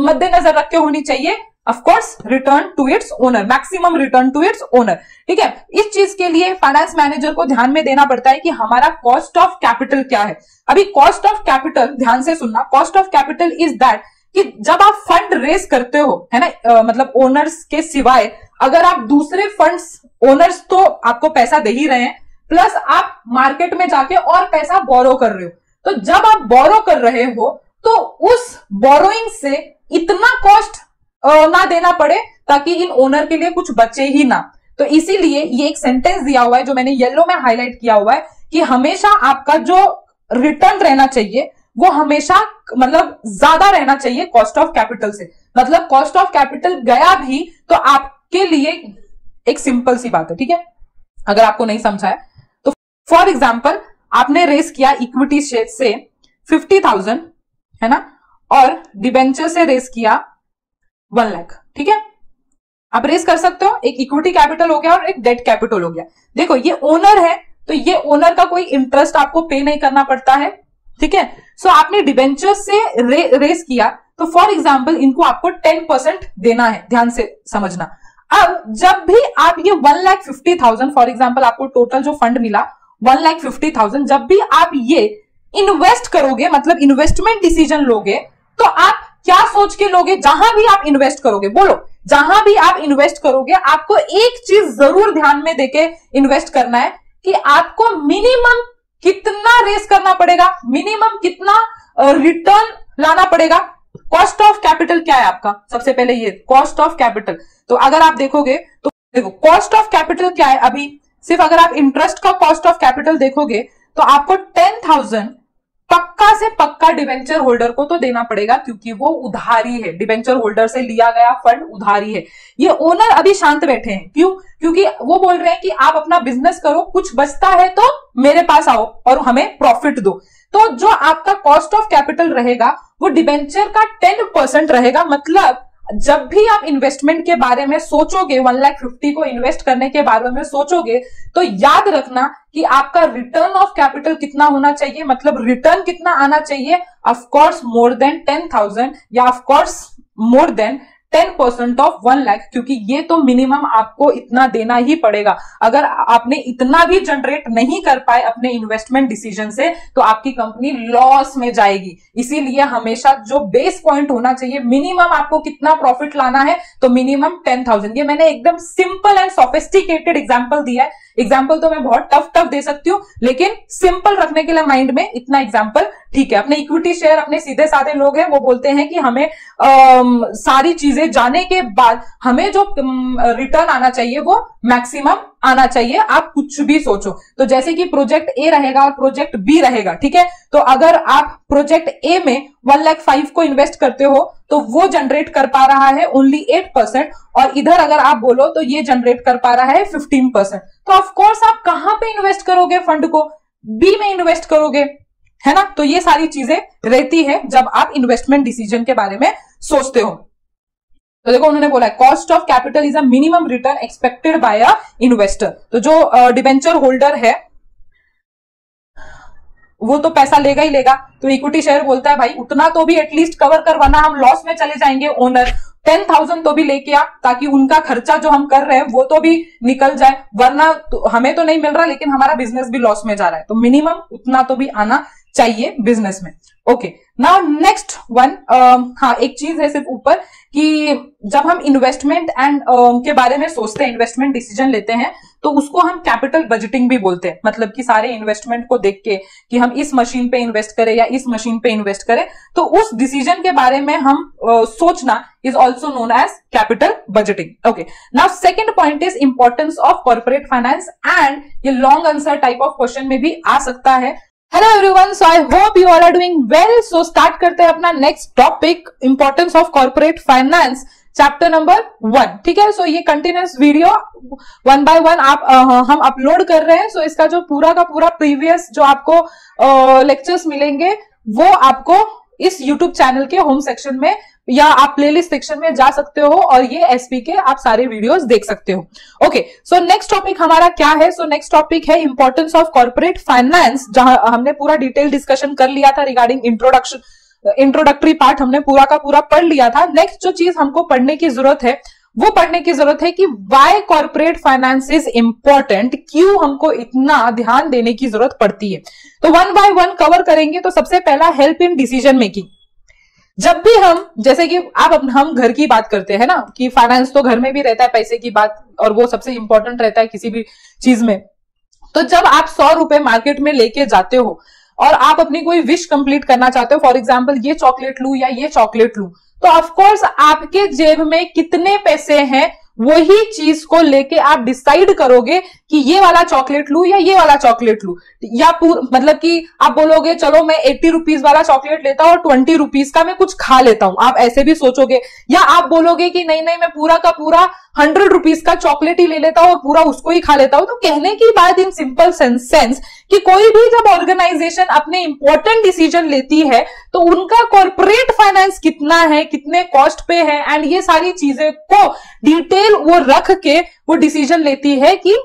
मद्देनजर रख के होनी चाहिए, of course return to its owner, maximum return to its owner. ठीक है, इस चीज के लिए फाइनेंस मैनेजर को ध्यान में देना पड़ता है कि हमारा कॉस्ट ऑफ कैपिटल क्या है। अभी कॉस्ट ऑफ कैपिटल ध्यान से सुनना, cost of capital is that कि जब आप फंड रेज करते हो, है ना, मतलब ओनर्स के सिवाय अगर आप दूसरे फंड्स, ओनर्स तो आपको पैसा दे ही रहे हैं, प्लस आप मार्केट में जाके और पैसा बोरो कर रहे हो, तो जब आप बोरो कर रहे हो तो उस बोरोइंग से इतना कॉस्ट ना देना पड़े ताकि इन ओनर के लिए कुछ बचे ही ना। तो इसीलिए ये एक सेंटेंस दिया हुआ है जो मैंने येलो में हाईलाइट किया हुआ है कि हमेशा आपका जो रिटर्न रहना चाहिए वो हमेशा मतलब ज्यादा रहना चाहिए कॉस्ट ऑफ कैपिटल से। मतलब कॉस्ट ऑफ कैपिटल गया भी तो आपके लिए एक सिंपल सी बात है, ठीक है, अगर आपको नहीं समझा है तो फॉर एग्जाम्पल आपने रेस किया इक्विटी शेयर से 50,000, है ना, और डिबेंचर से रेस किया 1 लाख। ठीक है, आप रेस कर सकते हो, एक इक्विटी कैपिटल हो गया और एक डेट कैपिटल हो गया। देखो ये ओनर है तो ये ओनर का कोई इंटरेस्ट आपको पे नहीं करना पड़ता है। ठीक है, सो आपने डिबेंचर से रेस किया तो फॉर एग्जाम्पल इनको आपको 10% देना है, ध्यान से समझना। अब जब भी आप ये 1,50,000 फॉर एग्जाम्पल आपको टोटल जो फंड मिला 1,50,000, जब भी आप ये इन्वेस्ट करोगे, मतलब इन्वेस्टमेंट डिसीजन लोगे, तो आप क्या सोच के लोगे? जहां भी आप इन्वेस्ट करोगे, बोलो, जहां भी आप इन्वेस्ट करोगे, आपको एक चीज जरूर ध्यान में देके इन्वेस्ट करना है कि आपको मिनिमम कितना रेस करना पड़ेगा, मिनिमम कितना रिटर्न लाना पड़ेगा। कॉस्ट ऑफ कैपिटल क्या है आपका? सबसे पहले ये कॉस्ट ऑफ कैपिटल। तो अगर आप देखोगे तो देखो कॉस्ट ऑफ कैपिटल क्या है, अभी सिर्फ अगर आप इंटरेस्ट का कॉस्ट ऑफ कैपिटल देखोगे तो आपको 10,000 पक्का से पक्का डिवेंचर होल्डर को तो देना पड़ेगा, क्योंकि वो उधारी है, डिवेंचर होल्डर से लिया गया फंड उधारी है। ये ओनर अभी शांत बैठे हैं, क्यों? क्योंकि वो बोल रहे हैं कि आप अपना बिजनेस करो, कुछ बचता है तो मेरे पास आओ और हमें प्रॉफिट दो। तो जो आपका कॉस्ट ऑफ कैपिटल रहेगा वो डिवेंचर का 10% रहेगा। मतलब जब भी आप इन्वेस्टमेंट के बारे में सोचोगे, 1,50,000 को इन्वेस्ट करने के बारे में सोचोगे, तो याद रखना कि आपका रिटर्न ऑफ कैपिटल कितना होना चाहिए, मतलब रिटर्न कितना आना चाहिए। ऑफ कोर्स मोर देन 10,000 या of course more than 10% of 1,00,000, क्योंकि ये तो मिनिमम आपको इतना देना ही पड़ेगा। अगर आपने इतना भी जनरेट नहीं कर पाए अपने इन्वेस्टमेंट डिसीजन से, तो आपकी कंपनी लॉस में जाएगी। इसीलिए हमेशा जो बेस पॉइंट होना चाहिए, मिनिमम आपको कितना प्रॉफिट लाना है, तो मिनिमम 10,000। ये मैंने एकदम सिंपल एंड सोफिस्टिकेटेड एग्जाम्पल दिया है। एग्जाम्पल तो मैं बहुत टफ दे सकती हूँ, लेकिन सिंपल रखने के लिए माइंड में इतना एग्जाम्पल ठीक है। अपने इक्विटी शेयर, अपने सीधे साधे लोग हैं, वो बोलते हैं कि हमें सारी चीजें जाने के बाद हमें जो रिटर्न आना चाहिए वो मैक्सिमम आना चाहिए। आप कुछ भी सोचो, तो जैसे कि प्रोजेक्ट ए रहेगा और प्रोजेक्ट बी रहेगा, ठीक है। तो अगर आप प्रोजेक्ट ए में 1,05,000 को इन्वेस्ट करते हो तो वो जनरेट कर पा रहा है ओनली 8%, और इधर अगर आप बोलो तो ये जनरेट कर पा रहा है 15%। तो ऑफकोर्स आप कहां पे इन्वेस्ट करोगे? फंड को बी में इन्वेस्ट करोगे, है ना। तो ये सारी चीजें रहती है जब आप इन्वेस्टमेंट डिसीजन के बारे में सोचते हो। तो देखो उन्होंने बोला cost of capital is a minimum return expected bye a investor. तो जो डिवेंचर होल्डर है वो तो पैसा लेगा ही लेगा। तो इक्विटी शेयर बोलता है भाई उतना तो भी एटलीस्ट कवर कर, वरना हम लॉस में चले जाएंगे। ओनर 10,000 तो भी लेके आ, ताकि उनका खर्चा जो हम कर रहे हैं वो तो भी निकल जाए, वरना तो हमें तो नहीं मिल रहा लेकिन हमारा बिजनेस भी लॉस में जा रहा है। तो मिनिमम उतना तो भी आना चाहिए बिजनेस में। ओके, नाउ नेक्स्ट वन, हाँ एक चीज है सिर्फ ऊपर कि जब हम इन्वेस्टमेंट एंड के बारे में सोचते हैं, इन्वेस्टमेंट डिसीजन लेते हैं, तो उसको हम कैपिटल बजटिंग भी बोलते हैं। मतलब कि सारे इन्वेस्टमेंट को देख के कि हम इस मशीन पे इन्वेस्ट करें या इस मशीन पे इन्वेस्ट करें, तो उस डिसीजन के बारे में हम सोचना is also known as capital budgeting. Okay, now second point is importance of corporate finance, and ये long answer type of question में भी आ सकता है। Hello everyone, so I hope you all are doing well. So start करते हैं अपना next topic, importance of corporate finance, chapter number 1। ठीक है, सो ये कंटिन्यूस वीडियो 1 by 1 हम अपलोड कर रहे हैं। सो इसका जो पूरा का पूरा प्रीवियस जो आपको लेक्चर्स मिलेंगे वो आपको इस यूट्यूब चैनल के होम सेक्शन में या आप प्लेलिस्ट सेक्शन में जा सकते हो और ये एसपी के आप सारे वीडियोस देख सकते हो। ओके, सो नेक्स्ट टॉपिक हमारा क्या है? सो नेक्स्ट टॉपिक है इंपॉर्टेंस ऑफ कॉर्पोरेट फाइनेंस, जहां हमने पूरा डिटेल डिस्कशन कर लिया था रिगार्डिंग इंट्रोडक्टरी पार्ट हमने पूरा का पूरा पढ़ लिया था। नेक्स्ट जो चीज हमको पढ़ने की जरूरत है वो पढ़ने की जरूरत है कि why corporate finance is important, क्यों हमको इतना ध्यान देने की जरूरत पड़ती है। तो 1 by 1 कवर करेंगे। तो सबसे पहला हेल्प इन डिसीजन मेकिंग। जब भी हम, जैसे कि हम घर की बात करते हैं ना, कि फाइनेंस तो घर में भी रहता है, पैसे की बात, और वो सबसे इंपॉर्टेंट रहता है किसी भी चीज में। तो जब आप 100 रुपए मार्केट में लेके जाते हो और आप अपनी कोई विश कंप्लीट करना चाहते हो, फॉर एग्जाम्पल ये चॉकलेट लू या ये चॉकलेट लू, तो ऑफकोर्स आपके जेब में कितने पैसे हैं वही चीज को लेके आप डिसाइड करोगे कि ये वाला चॉकलेट लू या ये वाला चॉकलेट लू, या मतलब कि आप बोलोगे चलो मैं 80 रुपीज वाला चॉकलेट लेता हूं और 20 रुपीज का मैं कुछ खा लेता हूं, आप ऐसे भी सोचोगे। या आप बोलोगे कि नहीं मैं पूरा का पूरा 100 रुपीज का चॉकलेट ही ले लेता हूं और पूरा उसको ही खा लेता हूं। तो कहने की बात इन सिंपल सेंस कि कोई भी जब ऑर्गेनाइजेशन अपने इंपॉर्टेंट डिसीजन लेती है तो उनका कॉर्पोरेट फाइनेंस कितना है, कितने कॉस्ट पे है, एंड ये सारी चीजें को डिटेल वो रख के वो डिसीजन लेती है कि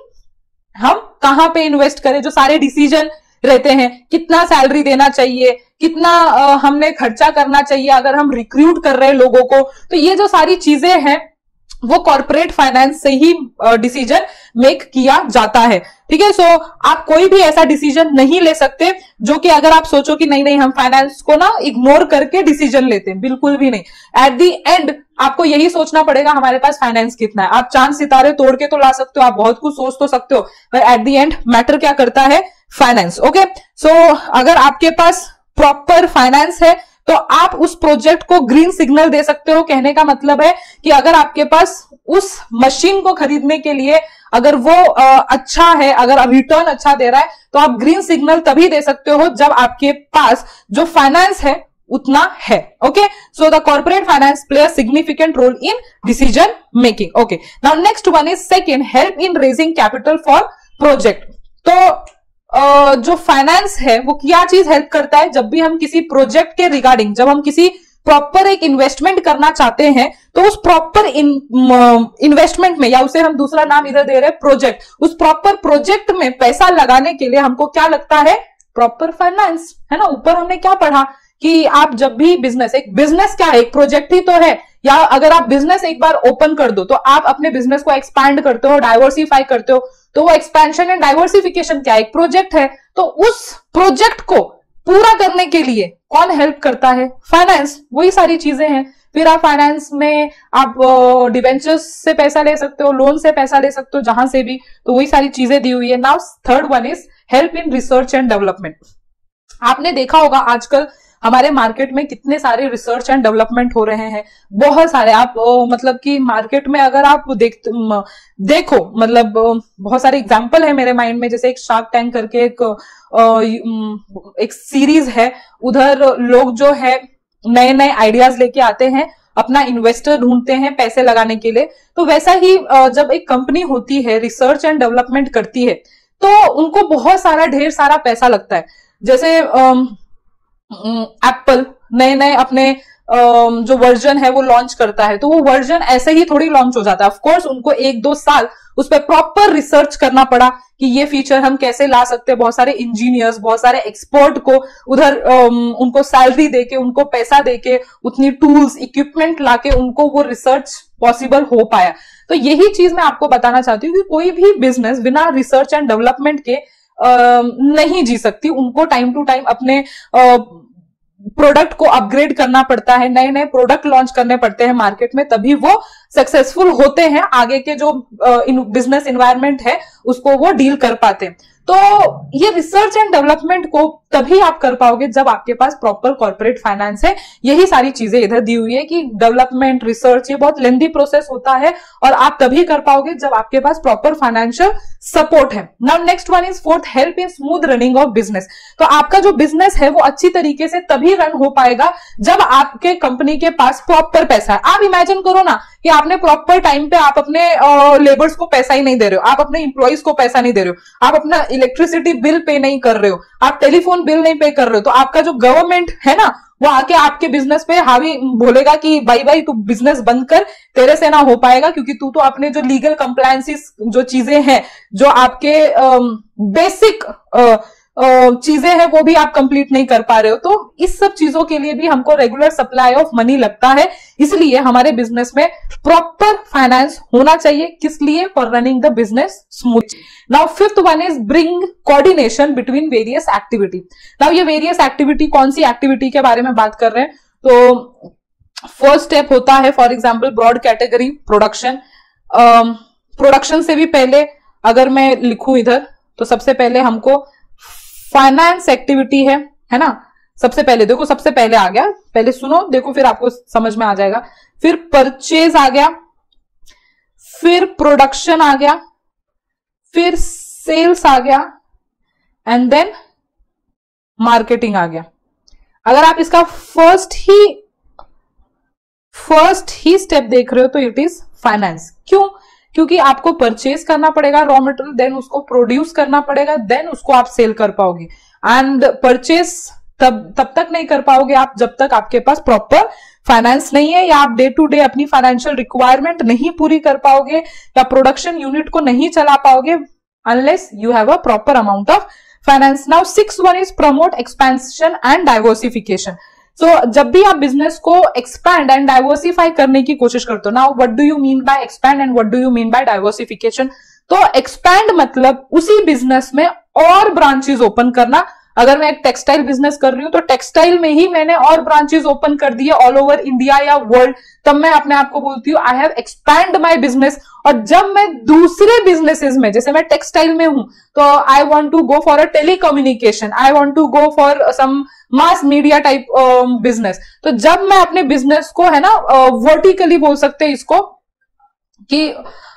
हम कहां पे इन्वेस्ट करें। जो सारे डिसीजन रहते हैं, कितना सैलरी देना चाहिए, कितना हमने खर्चा करना चाहिए अगर हम रिक्रूट कर रहे हैं लोगों को, तो ये जो सारी चीजें हैं वो कॉर्पोरेट फाइनेंस से ही डिसीजन मेक किया जाता है। ठीक है, सो आप कोई भी ऐसा डिसीजन नहीं ले सकते जो कि अगर आप सोचो कि नहीं हम फाइनेंस को ना इग्नोर करके डिसीजन लेते हैं, बिल्कुल भी नहीं। एट द एंड आपको यही सोचना पड़ेगा हमारे पास फाइनेंस कितना है। आप चांद सितारे तोड़ के तो ला सकते हो, आप बहुत कुछ सोच तो सकते हो, पर एट द एंड मैटर क्या करता है, फाइनेंस। ओके, सो अगर आपके पास प्रॉपर फाइनेंस है तो आप उस प्रोजेक्ट को ग्रीन सिग्नल दे सकते हो। कहने का मतलब है कि अगर आपके पास उस मशीन को खरीदने के लिए अगर वो अच्छा है, अगर रिटर्न अच्छा दे रहा है, तो आप ग्रीन सिग्नल तभी दे सकते हो जब आपके पास जो फाइनेंस है उतना है। Okay, so the corporate finance play a significant role in decision making. Okay, now next one is second, help in raising capital for project. तो जो फाइनेंस है वो क्या चीज हेल्प करता है, जब भी हम किसी प्रोजेक्ट के रिगार्डिंग, जब हम किसी प्रॉपर एक इन्वेस्टमेंट करना चाहते हैं, तो उस प्रॉपर इन्वेस्टमेंट में, या उसे हम दूसरा नाम इधर दे रहे हैं प्रोजेक्ट, उस प्रॉपर प्रोजेक्ट में पैसा लगाने के लिए हमको क्या लगता है, प्रॉपर फाइनेंस, है ना। ऊपर हमने क्या पढ़ा कि आप जब भी बिजनेस, एक बिजनेस क्या है, एक प्रोजेक्ट ही तो है, या अगर आप बिजनेस एक बार ओपन कर दो तो आप अपने बिजनेस को एक्सपैंड करते हो, डाइवर्सिफाई करते हो, तो वो एक्सपेंशन एंड डाइवर्सिफिकेशन क्या है, एक प्रोजेक्ट है। तो उस प्रोजेक्ट को पूरा करने के लिए कौन हेल्प करता है, फाइनेंस। वही सारी चीजें हैं। फिर आप फाइनेंस में आप डिबेंचर्स से पैसा ले सकते हो, लोन से पैसा ले सकते हो, जहां से भी, तो वही सारी चीजें दी हुई है। Now third one is help in research and development. आपने देखा होगा आजकल हमारे मार्केट में कितने सारे रिसर्च एंड डेवलपमेंट हो रहे हैं, बहुत सारे। आप मतलब कि मार्केट में अगर आप देखो मतलब बहुत सारे एग्जांपल है मेरे माइंड में, जैसे एक शार्क टैंक करके एक सीरीज है, उधर लोग जो है नए नए आइडियाज लेके आते हैं, अपना इन्वेस्टर ढूंढते हैं पैसे लगाने के लिए। तो वैसा ही जब एक कंपनी होती है रिसर्च एंड डेवलपमेंट करती है, तो उनको बहुत सारा ढेर सारा पैसा लगता है। जैसे एप्पल नए नए अपने जो वर्जन है वो लॉन्च करता है, तो वो वर्जन ऐसे ही थोड़ी लॉन्च हो जाता है। ऑफ कोर्स उनको 1-2 साल उस पर प्रॉपर रिसर्च करना पड़ा कि ये फीचर हम कैसे ला सकते हैं। बहुत सारे इंजीनियर्स, बहुत सारे एक्सपर्ट को उधर उनको सैलरी देके, उनको पैसा देके, उतनी टूल्स इक्विपमेंट लाके उनको वो रिसर्च पॉसिबल हो पाया। तो यही चीज मैं आपको बताना चाहती हूँ कि कोई भी बिजनेस बिना रिसर्च एंड डेवलपमेंट के नहीं जी सकती। उनको टाइम टू टाइम अपने प्रोडक्ट को अपग्रेड करना पड़ता है, नए नए प्रोडक्ट लॉन्च करने पड़ते हैं मार्केट में, तभी वो सक्सेसफुल होते हैं, आगे के जो बिजनेस एनवायरनमेंट है उसको वो डील कर पाते हैं। तो ये रिसर्च एंड डेवलपमेंट को तभी आप कर पाओगे जब आपके पास प्रॉपर कॉर्पोरेट फाइनेंस है। यही सारी चीजें इधर दी हुई है कि डेवलपमेंट, रिसर्च, ये बहुत लेंथी प्रोसेस होता है और आप तभी कर पाओगे जब आपके पास प्रॉपर फाइनेंशियल सपोर्ट है। Now next one is fourth, help in smooth running of business. तो आपका जो बिजनेस है वो अच्छी तरीके से तभी रन हो पाएगा जब आपके कंपनी के पास प्रॉपर पैसा है। आप इमेजिन करो ना कि आपने प्रॉपर टाइम पे आप अपने लेबर्स को पैसा ही नहीं दे रहे हो, आप अपने इंप्लॉइज को पैसा नहीं दे रहे हो, आप अपना इलेक्ट्रिसिटी बिल पे नहीं कर रहे हो, आप टेलीफोन बिल नहीं पे कर रहे हो, तो आपका जो गवर्नमेंट है ना वो आके आपके बिजनेस पे हावी बोलेगा कि भाई तू बिजनेस बंद कर, तेरे से ना हो पाएगा, क्योंकि तू तो अपने जो लीगल कंप्लायंसेस जो चीजें हैं, जो आपके बेसिक चीजें हैं वो भी आप कंप्लीट नहीं कर पा रहे हो। तो इस सब चीजों के लिए भी हमको रेगुलर सप्लाई ऑफ मनी लगता है, इसलिए हमारे बिजनेस में प्रॉपर फाइनेंस होना चाहिए। किस लिए? For running the business smooth. Now fifth one is bring coordination between various activity. Now ये वेरियस एक्टिविटी, कौन सी एक्टिविटी के बारे में बात कर रहे हैं? तो फर्स्ट स्टेप होता है for example broad category production. Production से भी पहले अगर मैं लिखूं इधर, तो सबसे पहले हमको फाइनेंस एक्टिविटी है ना। सबसे पहले देखो, सबसे पहले आ गया, पहले सुनो देखो फिर आपको समझ में आ जाएगा। फिर परचेज आ गया, फिर प्रोडक्शन आ गया, फिर सेल्स आ गया, एंड देन मार्केटिंग आ गया। अगर आप इसका फर्स्ट ही स्टेप देख रहे हो तो इट इज फाइनेंस। क्यों? क्योंकि आपको परचेज करना पड़ेगा रॉ मटेरियल, देन उसको प्रोड्यूस करना पड़ेगा, देन उसको आप सेल कर पाओगे। एंड परचेज तब तक नहीं कर पाओगे आप जब तक आपके पास प्रॉपर फाइनेंस नहीं है, या आप डे टू डे अपनी फाइनेंशियल रिक्वायरमेंट नहीं पूरी कर पाओगे, या प्रोडक्शन यूनिट को नहीं चला पाओगे unless you have a proper amount of finance. Now six one is promote expansion and diversification. So जब भी आप बिजनेस को एक्सपैंड एंड डाइवर्सिफाई करने की कोशिश करते हो, now what do you mean bye expand and what do you mean bye diversification? तो एक्सपैंड मतलब उसी बिजनेस में और ब्रांचेस ओपन करना। अगर मैं एक टेक्सटाइल बिजनेस कर रही हूं तो टेक्सटाइल में ही मैंने और ब्रांचेस ओपन कर दी है ऑल ओवर इंडिया या वर्ल्ड, तब मैं अपने आप को बोलती हूँ I have expand my business. और जब मैं दूसरे बिजनेसेस में, जैसे मैं टेक्सटाइल में हूं तो I want to go for a telecommunication, I want to go for some mass media type business, तो जब मैं अपने बिजनेस को है ना वर्टिकली बोल सकते हैं इसको कि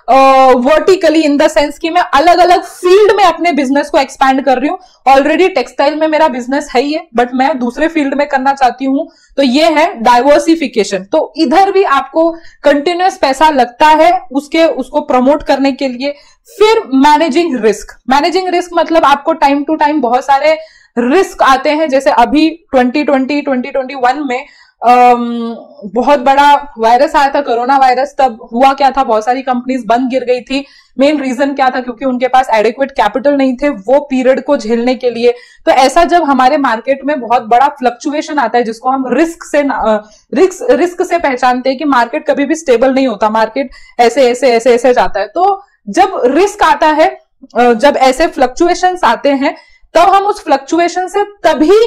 वर्टिकली इन द सेंस कि मैं अलग अलग फील्ड में अपने बिजनेस को एक्सपैंड कर रही हूं। ऑलरेडी टेक्सटाइल में मेरा बिजनेस है ही है, बट मैं दूसरे फील्ड में करना चाहती हूं, तो ये है डाइवर्सिफिकेशन। तो इधर भी आपको कंटिन्यूअस पैसा लगता है उसको प्रमोट करने के लिए। फिर मैनेजिंग रिस्क मतलब आपको टाइम टू टाइम बहुत सारे रिस्क आते हैं। जैसे अभी 2021 में बहुत बड़ा वायरस आया था, कोरोना वायरस। तब हुआ क्या था, बहुत सारी कंपनीज बंद गिर गई थी। मेन रीजन क्या था, क्योंकि उनके पास एडिक्वेट कैपिटल नहीं थे वो पीरियड को झेलने के लिए। तो ऐसा जब हमारे मार्केट में बहुत बड़ा फ्लक्चुएशन आता है, जिसको हम रिस्क से पहचानते हैं कि मार्केट कभी भी स्टेबल नहीं होता, मार्केट ऐसे ऐसे ऐसे ऐसे जाता है। तो जब रिस्क आता है, जब ऐसे फ्लक्चुएशंस आते हैं, तब हम उस फ्लक्चुएशन से तभी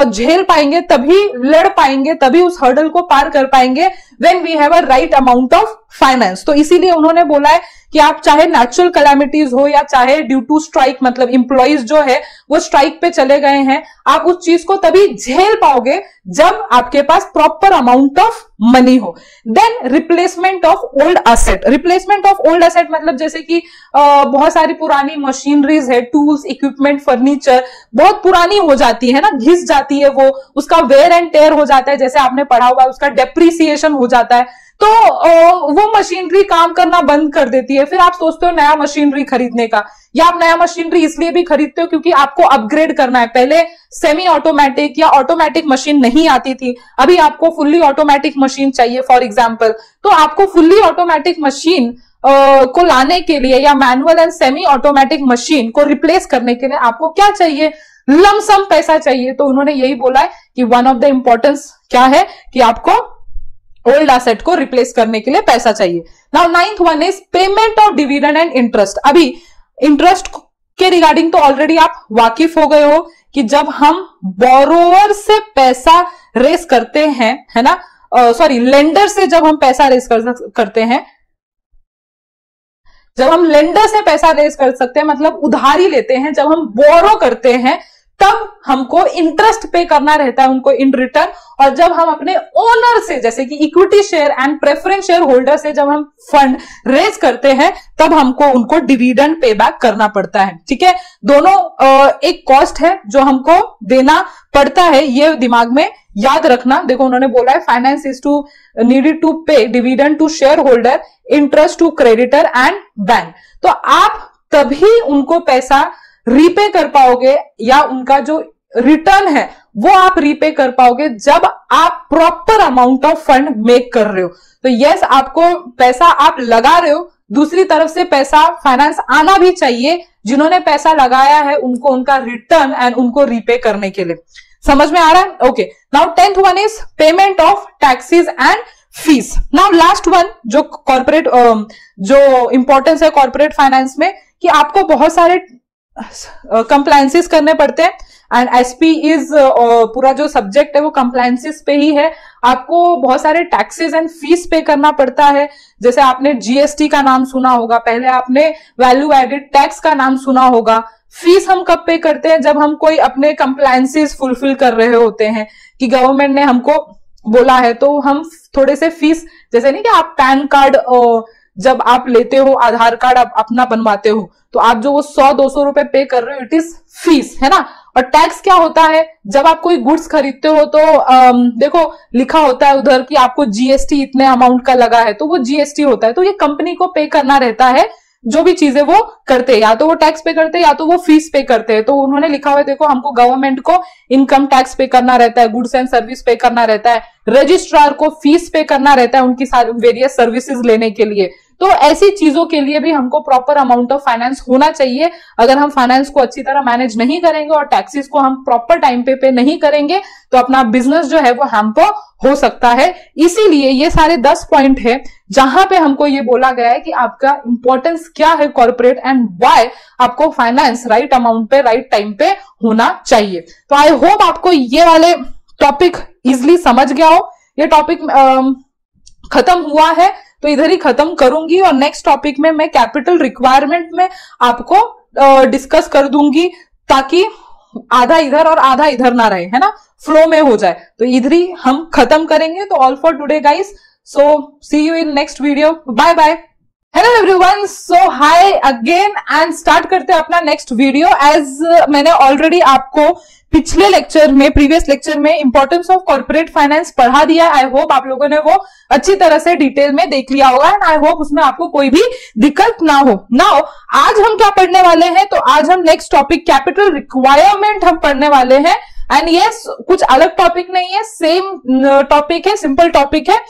झेल पाएंगे, तभी लड़ पाएंगे, तभी उस हर्डल को पार कर पाएंगे when we have a right amount of finance. तो इसीलिए उन्होंने बोला है कि आप चाहे नेचुरल कैलामिटीज हो या चाहे ड्यू टू स्ट्राइक, मतलब इंप्लॉइज जो है वो स्ट्राइक पे चले गए हैं, आप उस चीज को तभी झेल पाओगे जब आपके पास प्रॉपर अमाउंट ऑफ मनी हो। Then replacement of old asset. Replacement of old asset मतलब जैसे कि बहुत सारी पुरानी मशीनरीज है, टूल्स, इक्विपमेंट, फर्नीचर बहुत पुरानी हो जाती है ना, घिस जाती है वो, उसका वेयर एंड टेयर हो जाता है, जैसे आपने पढ़ा हुआ है, उसका डेप्रिसिएशन हो जाता है, तो वो मशीनरी काम करना बंद कर देती है। फिर आप सोचते हो नया मशीनरी खरीदने का, या आप नया मशीनरी इसलिए भी खरीदते हो क्योंकि आपको अपग्रेड करना है। पहले सेमी ऑटोमेटिक या ऑटोमेटिक मशीन नहीं आती थी, अभी आपको फुल्ली ऑटोमेटिक मशीन चाहिए फॉर एग्जांपल। तो आपको फुल्ली ऑटोमेटिक मशीन को लाने के लिए या manual and semi automatic machine को रिप्लेस करने के लिए आपको क्या चाहिए, लमसम पैसा चाहिए। तो उन्होंने यही बोला है कि वन ऑफ द इंपॉर्टेंस क्या है कि आपको ओल्ड एसेट को रिप्लेस करने के लिए पैसा चाहिए। Now 9th one is payment of dividend and interest. अभी इंटरेस्ट के रिगार्डिंग तो ऑलरेडी आप वाकिफ हो गए हो कि जब हम बोरोवर से पैसा रेस करते हैं, है ना, सॉरी लेंडर से जब हम पैसा रेस करते हैं, जब हम लेंडर से पैसा रेस कर सकते हैं मतलब उधारी लेते हैं, जब हम बोरो करते हैं तब हमको इंटरेस्ट पे करना रहता है उनको इन रिटर्न। और जब हम अपने ओनर से, जैसे कि equity share and preference share holder से जब हम फंड रेज करते हैं, तब हमको उनको डिविडेंड पे बैक करना पड़ता है। ठीक है, दोनों एक कॉस्ट है जो हमको देना पड़ता है, ये दिमाग में याद रखना। देखो उन्होंने बोला है finance is to needed to pay dividend to share holder, interest to creditor and bank. तो आप तभी उनको पैसा रीपे कर पाओगे या उनका जो रिटर्न है वो आप रीपे कर पाओगे जब आप proper amount of fund make कर रहे हो। तो यस, आपको पैसा आप लगा रहे हो, दूसरी तरफ से पैसा फाइनेंस आना भी चाहिए, जिन्होंने पैसा लगाया है उनको उनका रिटर्न एंड उनको रीपे करने के लिए। समझ में आ रहा है? Okay, now 10th one is payment of taxes and fees. Now last one जो कॉर्पोरेट जो इंपॉर्टेंस है कॉर्पोरेट फाइनेंस में, कि आपको बहुत सारे कंप्लायंसेस करने पड़ते हैं एंड एसपी इज पूरा जो सब्जेक्ट है वो कंप्लायंसेस पे ही है। आपको बहुत सारे टैक्सेस एंड फीस पे करना पड़ता है। जैसे आपने जीएसटी का नाम सुना होगा, पहले आपने वैल्यू एडेड टैक्स का नाम सुना होगा। फीस हम कब पे करते हैं, जब हम कोई अपने कंप्लायंसेस फुलफिल कर रहे होते हैं कि गवर्नमेंट ने हमको बोला है, तो हम थोड़े से फीस, जैसे नहीं कि आप पैन कार्ड जब आप लेते हो, आधार कार्ड आप अपना बनवाते हो, तो आप जो वो 100-200 रुपए पे कर रहे हो, इट इज फीस, है ना। और टैक्स क्या होता है, जब आप कोई गुड्स खरीदते हो तो देखो लिखा होता है उधर कि आपको जीएसटी इतने अमाउंट का लगा है, तो वो जीएसटी होता है। तो ये कंपनी को पे करना रहता है, जो भी चीजें वो करते हैं, या तो वो टैक्स पे करते हैं या तो वो फीस पे करते हैं। तो उन्होंने लिखा हुआ है, देखो हमको गवर्नमेंट को इनकम टैक्स पे करना रहता है, गुड्स एंड सर्विस पे करना रहता है, रजिस्ट्रार को फीस पे करना रहता है उनकी वेरियस सर्विसेज लेने के लिए। तो ऐसी चीजों के लिए भी हमको प्रॉपर अमाउंट ऑफ फाइनेंस होना चाहिए। अगर हम फाइनेंस को अच्छी तरह मैनेज नहीं करेंगे और टैक्सेस को हम प्रॉपर टाइम पे नहीं करेंगे तो अपना बिजनेस जो है वो हैम्पर हो सकता है। इसीलिए ये सारे 10 पॉइंट है जहां पे हमको ये बोला गया है कि आपका इंपॉर्टेंस क्या है कॉर्पोरेट एंड व्हाई आपको फाइनेंस राइट अमाउंट पे राइट टाइम पे होना चाहिए। तो आई होप आपको ये वाले टॉपिक इजिली समझ गया हो। ये टॉपिक खत्म हुआ है तो इधर ही खत्म करूंगी और नेक्स्ट टॉपिक में मैं कैपिटल रिक्वायरमेंट में आपको डिस्कस कर दूंगी ताकि आधा इधर और आधा इधर ना रहे, है ना, फ्लो में हो जाए। तो इधर ही हम खत्म करेंगे। तो all for today guys, so see you in next video, bye bye. Hello everyone, so hi again and start करते हैं अपना नेक्स्ट वीडियो। एज मैंने ऑलरेडी आपको पिछले लेक्चर में, प्रीवियस लेक्चर में इंपॉर्टेंस ऑफ कॉर्पोरेट फाइनेंस पढ़ा दिया। आई होप आप लोगों ने वो अच्छी तरह से डिटेल में देख लिया होगा एंड आई होप उसमें आपको कोई भी दिक्कत ना हो। नाउ आज हम क्या पढ़ने वाले हैं, तो आज हम नेक्स्ट टॉपिक कैपिटल रिक्वायरमेंट हम पढ़ने वाले हैं। एंड यस, कुछ अलग टॉपिक नहीं है, सेम टॉपिक है, सिंपल टॉपिक है।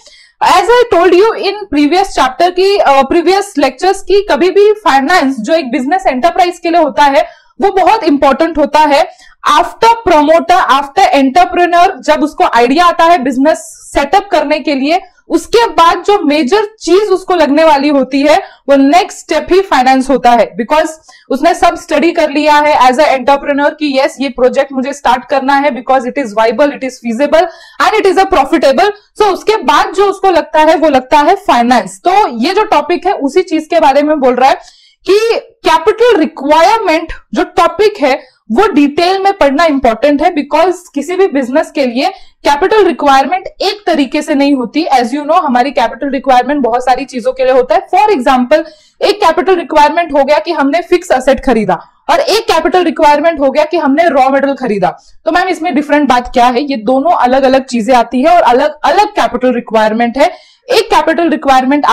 As I told you in previous chapter की, प्रीवियस लेक्चर्स की, कभी भी फाइनेंस जो एक बिजनेस एंटरप्राइज के लिए होता है वो बहुत इंपॉर्टेंट होता है। आफ्टर प्रमोटर, आफ्टर एंटरप्रेन्योर, जब उसको आइडिया आता है बिजनेस सेटअप करने के लिए, उसके बाद जो मेजर चीज उसको लगने वाली होती है वो नेक्स्ट स्टेप ही फाइनेंस होता है। बिकॉज उसने सब स्टडी कर लिया है एज अ एंटरप्रेन्योर कि यस, ये प्रोजेक्ट मुझे स्टार्ट करना है because it is viable, it is feasible and it is a profitable. So उसके बाद जो उसको लगता है वो लगता है फाइनेंस। तो ये जो टॉपिक है उसी चीज के बारे में बोल रहा है कि कैपिटल रिक्वायरमेंट जो टॉपिक है वो डिटेल में पढ़ना इंपॉर्टेंट है। बिकॉज किसी भी बिजनेस के लिए कैपिटल रिक्वायरमेंट एक तरीके से नहीं होती। एज यू नो, हमारी कैपिटल रिक्वायरमेंट बहुत सारी चीजों के लिए होता है। फॉर एग्जाम्पल, एक कैपिटल रिक्वायरमेंट हो गया कि हमने फिक्स असेट खरीदा और एक कैपिटल रिक्वायरमेंट हो गया कि हमने रॉ मटेरियल खरीदा। तो मैम इसमें डिफरेंट बात क्या है? ये दोनों अलग अलग चीजें आती है और अलग अलग कैपिटल रिक्वायरमेंट है। एक कैपिटल रिक्वायरमेंट,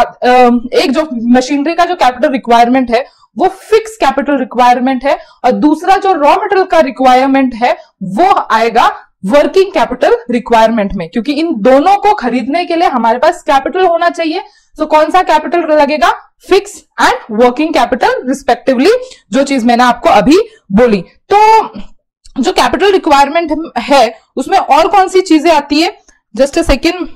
एक जो मशीनरी का जो कैपिटल रिक्वायरमेंट है वो फिक्स कैपिटल रिक्वायरमेंट है और दूसरा जो रॉ मटेरियल का रिक्वायरमेंट है वो आएगा वर्किंग कैपिटल रिक्वायरमेंट में। क्योंकि इन दोनों को खरीदने के लिए हमारे पास कैपिटल होना चाहिए। तो कौन सा कैपिटल लगेगा? Fix and working capital respectively, जो चीज मैंने आपको अभी बोली। तो जो कैपिटल रिक्वायरमेंट है उसमें और कौन सी चीजें आती है? Just a second.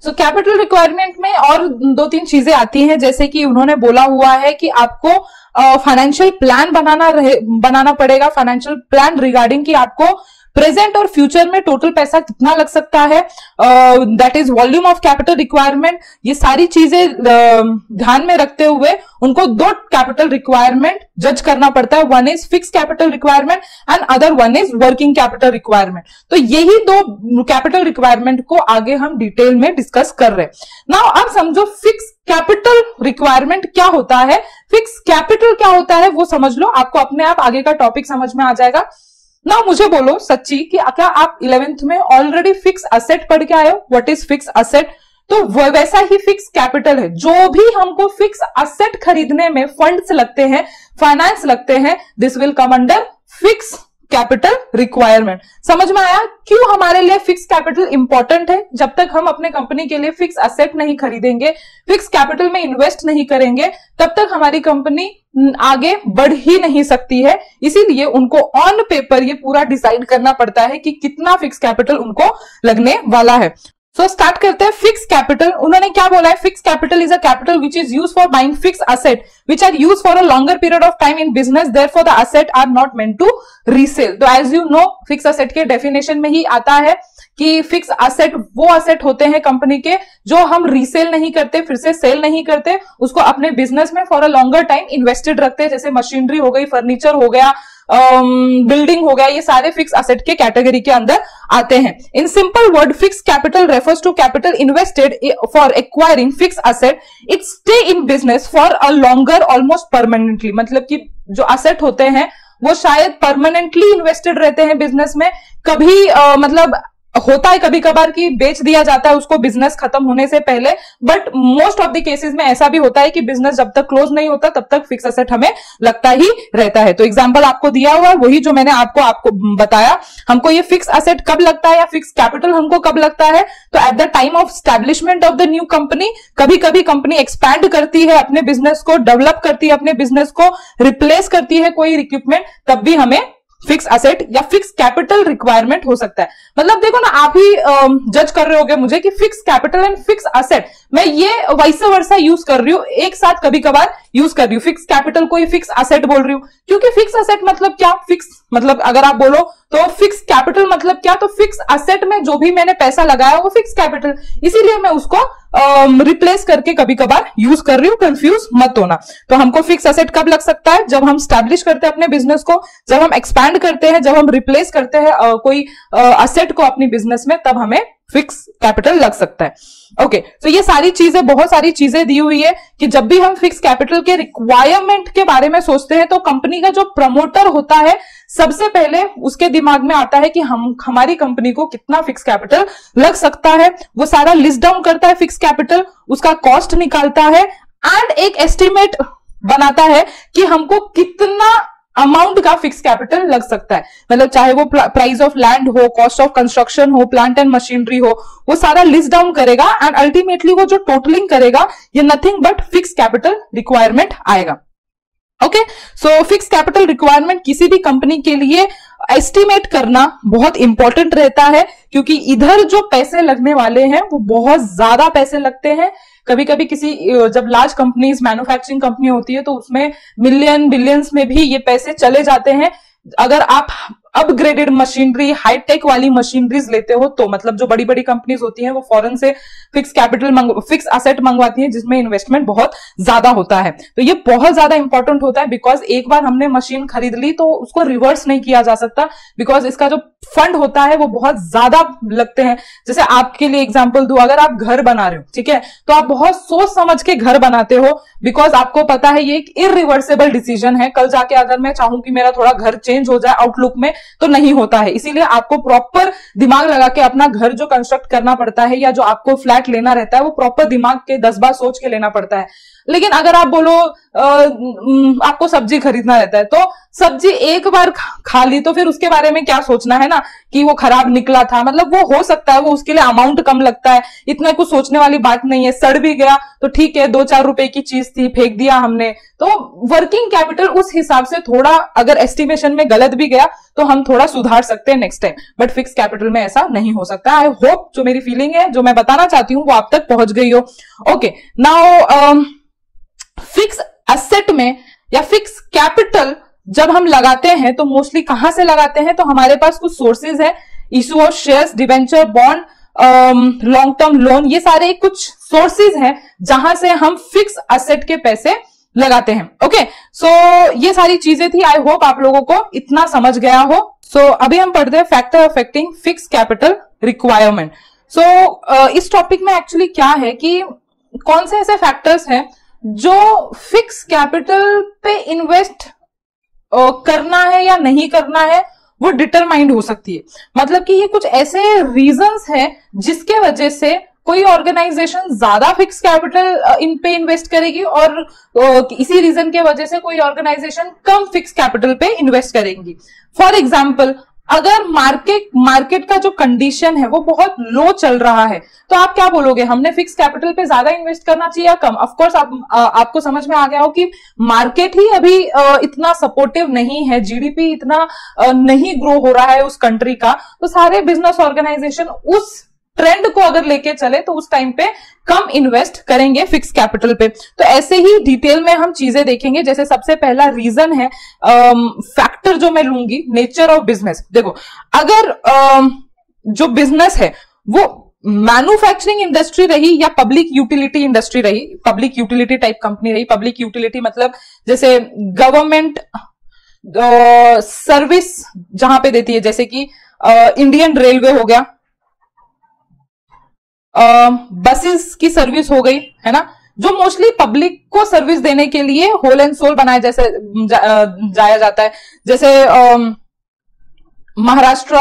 So capital requirement में और 2-3 चीजें आती हैं, जैसे कि उन्होंने बोला हुआ है कि आपको फाइनेंशियल प्लान बनाना पड़ेगा। फाइनेंशियल प्लान रिगार्डिंग कि आपको प्रेजेंट और फ्यूचर में टोटल पैसा कितना लग सकता है, that is volume of capital requirement. ये सारी चीजें ध्यान में रखते हुए उनको 2 कैपिटल रिक्वायरमेंट जज करना पड़ता है। One is fix capital requirement and other one is working capital requirement. तो यही 2 कैपिटल रिक्वायरमेंट को आगे हम डिटेल में डिस्कस कर रहे हैं। नाउ अब समझो फिक्स कैपिटल रिक्वायरमेंट क्या होता है, फिक्स कैपिटल क्या होता है वो समझ लो, आपको अपने आप आगे का टॉपिक समझ में आ जाएगा। ना मुझे बोलो सच्ची कि क्या आप 11th में ऑलरेडी फिक्स असेट पढ़ के आए हो? What is fix asset? तो वैसा ही फिक्स कैपिटल है। जो भी हमको फिक्स असेट खरीदने में फंड्स लगते हैं, फाइनेंस लगते हैं, this will come under fix capital requirement. समझ में आया क्यों हमारे लिए फिक्स कैपिटल इंपॉर्टेंट है? जब तक हम अपने कंपनी के लिए फिक्स असेट नहीं खरीदेंगे, फिक्स कैपिटल में इन्वेस्ट नहीं करेंगे, तब तक हमारी कंपनी आगे बढ़ ही नहीं सकती है। इसीलिए उनको ऑन पेपर ये पूरा डिसाइड करना पड़ता है कि कितना फिक्स कैपिटल उनको लगने वाला है। सो स्टार्ट करते हैं फिक्स कैपिटल। उन्होंने क्या बोला है? Fix capital is a capital which is use for buying fix asset which are use for a longer period of time in business, therefore the asset are not meant to resell. तो as you know, fix asset के definition में ही आता है कि fix asset वो asset होते हैं कंपनी के जो हम रीसेल नहीं करते, फिर से सेल नहीं करते, उसको अपने बिजनेस में for a longer time invested रखते हैं। जैसे मशीनरी हो गई, फर्नीचर हो गया, बिल्डिंग हो गया, ये सारे फिक्स असेट के कैटेगरी के अंदर आते हैं। In simple word, fix capital refers to capital invested for acquiring fix asset, it stay in business for a longer, almost permanently. मतलब कि जो असेट होते हैं वो शायद परमानेंटली इन्वेस्टेड रहते हैं बिजनेस में, कभी मतलब होता है कभी कभार कि बेच दिया जाता है उसको बिजनेस खत्म होने से पहले, but most of the cases में ऐसा भी होता है कि बिजनेस जब तक क्लोज नहीं होता तब तक फिक्स एसेट हमें लगता ही रहता है। तो एग्जांपल आपको दिया हुआ है वही जो मैंने आपको बताया। हमको ये फिक्स एसेट कब लगता है या फिक्स कैपिटल हमको कब लगता है, तो at the time of establishment of the new company. कभी कभी कंपनी एक्सपैंड करती है अपने बिजनेस को, डेवलप करती है अपने बिजनेस को, रिप्लेस करती है कोई इक्विपमेंट, तब भी हमें फिक्स एसेट या फिक्स कैपिटल रिक्वायरमेंट हो सकता है। मतलब देखो ना, आप ही जज कर रहे होगे मुझे कि fix capital and fix asset, मैं ये वाइस वर्सा यूज कर रही हूँ, एक साथ कभी कभार यूज कर रही हूँ। फिक्स कैपिटल को फिक्स एसेट बोल रही हूँ, क्योंकि फिक्स एसेट मतलब क्या, फिक्स मतलब अगर आप बोलो तो फिक्स कैपिटल मतलब क्या, तो फिक्स एसेट में जो भी मैंने पैसा लगाया वो फिक्स कैपिटल, इसीलिए मैं उसको रिप्लेस करके कभी कभार यूज कर रही हूँ, कंफ्यूज मत होना। तो हमको फिक्स एसेट कब लग सकता है, जब हम स्टैब्लिश करते हैं अपने बिजनेस को, जब हम एक्सपैंड करते हैं, जब हम रिप्लेस करते हैं कोई एसेट को अपनी बिजनेस में, तब हमें फिक्स कैपिटल लग सकता है। ओके, तो ये सारी चीजें, बहुत सारी चीजें दी हुई है कि जब भी हम फिक्स कैपिटल के रिक्वायरमेंट के बारे में सोचते हैं तो कंपनी का जो प्रमोटर होता है सबसे पहले उसके दिमाग में आता है कि हमारी कंपनी को कितना फिक्स कैपिटल लग सकता है। वो सारा लिस्ट डाउन करता है फिक्स कैपिटल, उसका कॉस्ट निकालता है एंड एक एस्टिमेट बनाता है कि हमको कितना अमाउंट का फिक्स कैपिटल लग सकता है। मतलब चाहे वो प्राइस ऑफ लैंड हो, कॉस्ट ऑफ कंस्ट्रक्शन हो, प्लांट एंड मशीनरी हो, वो सारा लिस्ट डाउन करेगा एंड अल्टीमेटली वो जो टोटलिंग करेगा ये nothing but fix capital requirement आएगा। Okay, so fix capital requirement किसी भी कंपनी के लिए एस्टिमेट करना बहुत इंपॉर्टेंट रहता है, क्योंकि इधर जो पैसे लगने वाले हैं वो बहुत ज्यादा पैसे लगते हैं। कभी कभी किसी जब लार्ज कंपनीज, मैन्युफैक्चरिंग कंपनी होती है तो उसमें मिलियन बिलियंस में भी ये पैसे चले जाते हैं। अगर आप अपग्रेडेड मशीनरी, हाईटेक वाली मशीनरीज लेते हो तो, मतलब जो बड़ी बड़ी कंपनीज होती हैं वो फॉरेन से फिक्स एसेट मंगवाती हैं जिसमें इन्वेस्टमेंट बहुत ज्यादा होता है। तो ये बहुत ज्यादा इंपॉर्टेंट होता है, बिकॉज एक बार हमने मशीन खरीद ली तो उसको रिवर्स नहीं किया जा सकता, बिकॉज इसका जो फंड होता है वो बहुत ज्यादा लगते हैं। जैसे आपके लिए एग्जांपल दूं, अगर आप घर बना रहे हो, ठीक है, तो आप बहुत सोच समझ के घर बनाते हो, बिकॉज आपको पता है ये एक इरिवर्सिबल डिसीजन है। कल जाके अगर मैं चाहूं कि मेरा थोड़ा घर चेंज हो जाए आउटलुक में तो नहीं होता है, इसीलिए आपको प्रॉपर दिमाग लगा के अपना घर जो कंस्ट्रक्ट करना पड़ता है या जो आपको फ्लैट लेना रहता है वो प्रॉपर दिमाग के 10 बार सोच के लेना पड़ता है। लेकिन अगर आप बोलो आपको सब्जी खरीदना रहता है तो सब्जी एक बार खा ली तो फिर उसके बारे में क्या सोचना है ना कि वो खराब निकला था, मतलब वो हो सकता है, वो उसके लिए अमाउंट कम लगता है, इतना कुछ सोचने वाली बात नहीं है। सड़ भी गया तो ठीक है, 2-4 रुपए की चीज थी, फेंक दिया हमने। तो वर्किंग कैपिटल उस हिसाब से थोड़ा अगर एस्टिमेशन में गलत भी गया तो हम थोड़ा सुधार सकते हैं next time, but fix capital में ऐसा नहीं हो सकता। आई होप जो मेरी फीलिंग है, जो मैं बताना चाहती हूँ वो आप तक पहुंच गई हो। ओके, नाउ फिक्स एसेट में या फिक्स कैपिटल जब हम लगाते हैं तो मोस्टली कहां से लगाते हैं, तो हमारे पास कुछ सोर्सेज है, issue of shares, debenture, bond, long term loan, ये सारे कुछ सोर्सेज हैं जहां से हम फिक्स एसेट के पैसे लगाते हैं। ओके, सो ये सारी चीजें थी, आई होप आप लोगों को इतना समझ गया हो। सो अभी हम पढ़ते हैं factor affecting fix capital requirement. So इस टॉपिक में एक्चुअली क्या है कि कौन से ऐसे फैक्टर्स हैं जो फिक्स कैपिटल पे इन्वेस्ट करना है या नहीं करना है वो डिटरमाइंड हो सकती है। मतलब कि ये कुछ ऐसे रीजंस हैं जिसके वजह से कोई ऑर्गेनाइजेशन ज्यादा फिक्स कैपिटल इन पे इन्वेस्ट करेगी और इसी रीजन के वजह से कोई ऑर्गेनाइजेशन कम फिक्स कैपिटल पे इन्वेस्ट करेगी। फॉर एग्जाम्पल, अगर मार्केट का जो कंडीशन है वो बहुत लो चल रहा है तो आप क्या बोलोगे, हमने फिक्स कैपिटल पे ज्यादा इन्वेस्ट करना चाहिए या कम? ऑफ कोर्स आपको समझ में आ गया हो कि मार्केट ही अभी इतना सपोर्टिव नहीं है, जीडीपी इतना नहीं ग्रो हो रहा है उस कंट्री का, तो सारे बिजनेस ऑर्गेनाइजेशन उस ट्रेंड को अगर लेके चले तो उस टाइम पे कम इन्वेस्ट करेंगे फिक्स कैपिटल पे। तो ऐसे ही डिटेल में हम चीजें देखेंगे। जैसे सबसे पहला रीजन है, फैक्टर जो मैं लूंगी, नेचर ऑफ बिजनेस। देखो, अगर जो बिजनेस है वो मैन्युफैक्चरिंग इंडस्ट्री रही या पब्लिक यूटिलिटी इंडस्ट्री रही, पब्लिक यूटिलिटी टाइप कंपनी रही, पब्लिक यूटिलिटी मतलब जैसे गवर्नमेंट सर्विस जहां पे देती है, जैसे कि इंडियन रेलवे हो गया, बसेस की सर्विस हो गई, है ना, जो मोस्टली पब्लिक को सर्विस देने के लिए होल एंड सोल बनाए जाया जाता है। जैसे महाराष्ट्र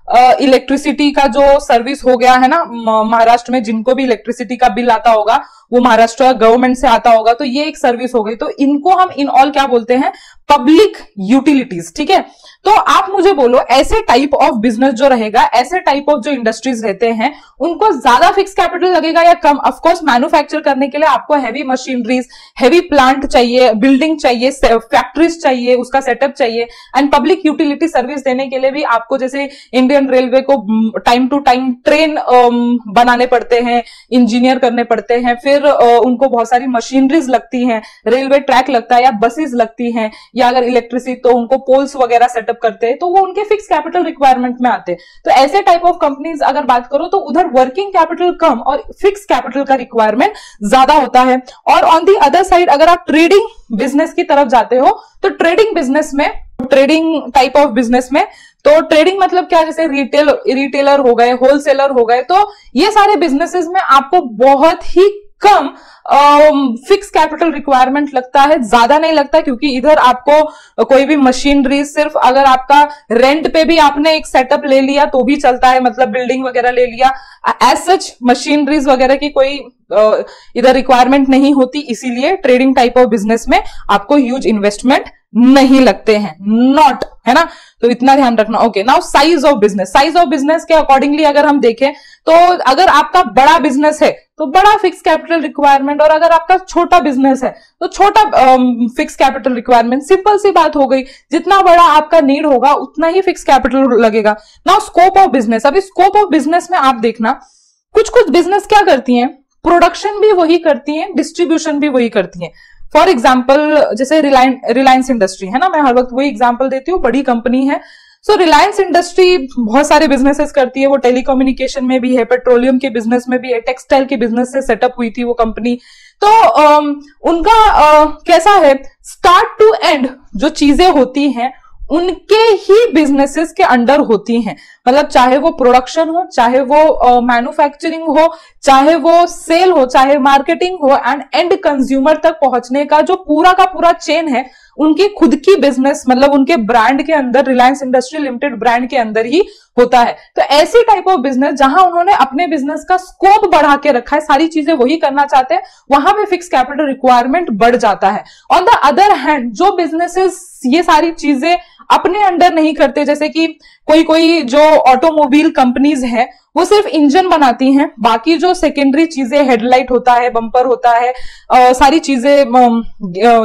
इलेक्ट्रिसिटी का जो सर्विस हो गया है ना, महाराष्ट्र में जिनको भी इलेक्ट्रिसिटी का बिल आता होगा वो महाराष्ट्र गवर्नमेंट से आता होगा, तो ये एक सर्विस हो गई। तो इनको हम इन ऑल क्या बोलते हैं, पब्लिक यूटिलिटीज। ठीक है, तो आप मुझे बोलो ऐसे टाइप ऑफ बिजनेस जो रहेगा, ऐसे टाइप ऑफ जो इंडस्ट्रीज रहते हैं, उनको ज्यादा फिक्स कैपिटल लगेगा या कम? ऑफ कोर्स मैन्युफैक्चर करने के लिए आपको हैवी मशीनरीज, हैवी प्लांट चाहिए, बिल्डिंग चाहिए, फैक्ट्रीज चाहिए, उसका सेटअप चाहिए। एंड पब्लिक यूटिलिटी सर्विस देने के लिए भी आपको जैसे इंडियन रेलवे को टाइम टू टाइम ट्रेन बनाने पड़ते हैं, इंजीनियर करने पड़ते हैं, फिर उनको बहुत सारी मशीनरीज लगती हैं, रेलवे ट्रैक लगता है या बसेस लगती हैं, या अगर इलेक्ट्रिसिटी तो उनको पोल्स वगैरह सेटअप करते हैं, तो वो उनके फिक्स कैपिटल रिक्वायरमेंट में आते हैं। तो ऐसे टाइप ऑफ कंपनीज अगर बात करो तो उधर वर्किंग कैपिटल कम और फिक्स कैपिटल का रिक्वायरमेंट ज्यादा होता है। और ऑन दी अदर साइड अगर आप ट्रेडिंग बिजनेस की तरफ जाते हो तो ट्रेडिंग बिजनेस में, ट्रेडिंग टाइप ऑफ बिजनेस में, तो ट्रेडिंग मतलब क्या, जैसे रिटेलर हो गए, होलसेलर हो गए, तो ये सारे बिजनेसेस में आपको बहुत ही कम फिक्स कैपिटल रिक्वायरमेंट लगता है, ज्यादा नहीं लगता, क्योंकि इधर आपको कोई भी मशीनरी सिर्फ अगर आपका रेंट पे भी आपने एक सेटअप ले लिया तो भी चलता है, मतलब बिल्डिंग वगैरह ले लिया, एज सच मशीनरीज वगैरह की कोई इधर रिक्वायरमेंट नहीं होती। इसीलिए ट्रेडिंग टाइप ऑफ बिजनेस में आपको ह्यूज इन्वेस्टमेंट नहीं लगते हैं, नॉट, है ना, तो इतना ध्यान रखना। Okay, now size of business, size of business के अकॉर्डिंगली अगर हम देखें तो अगर आपका बड़ा बिजनेस है तो बड़ा फिक्स कैपिटल रिक्वायरमेंट, और अगर आपका छोटा बिजनेस है तो छोटा फिक्स कैपिटल रिक्वायरमेंट। सिंपल सी बात हो गई, जितना बड़ा आपका नीड होगा उतना ही फिक्स कैपिटल लगेगा। नाउ स्कोप ऑफ बिजनेस, अभी स्कोप ऑफ बिजनेस में आप देखना कुछ कुछ बिजनेस क्या करती हैं, प्रोडक्शन भी वही करती हैं, डिस्ट्रीब्यूशन भी वही करती हैं। फॉर एग्जाम्पल जैसे रिलायंस इंडस्ट्री है ना, मैं हर वक्त वही एग्जाम्पल देती हूँ, बड़ी कंपनी है। सो रिलायंस इंडस्ट्री बहुत सारे बिजनेसेस करती है, वो टेलीकम्युनिकेशन में भी है, पेट्रोलियम के बिजनेस में भी है, टेक्सटाइल के बिजनेस से सेटअप हुई थी वो कंपनी। तो उनका कैसा है, स्टार्ट टू एंड जो चीजें होती हैं उनके ही बिजनेसेस के अंडर होती हैं, मतलब चाहे वो प्रोडक्शन हो, चाहे वो मैन्युफैक्चरिंग हो, चाहे वो सेल हो, चाहे मार्केटिंग हो, एंड एंड कंज्यूमर तक पहुंचने का जो पूरा का पूरा चेन है उनकी खुद की बिजनेस, मतलब उनके ब्रांड के अंदर, रिलायंस इंडस्ट्री लिमिटेड ब्रांड के अंदर ही होता है। तो ऐसी टाइप ऑफ बिजनेस जहां उन्होंने अपने बिजनेस का स्कोप बढ़ा के रखा है, सारी चीजें वही करना चाहते हैं, वहां पे फिक्स कैपिटल रिक्वायरमेंट बढ़ जाता है। ऑन द अदर हैंड जो बिजनेसेस ये सारी चीजें अपने अंडर नहीं करते, जैसे कि कोई जो ऑटोमोबाइल कंपनीज हैं वो सिर्फ इंजन बनाती हैं, बाकी जो सेकेंडरी चीजें, हेडलाइट होता है, बम्पर होता है, सारी चीजें,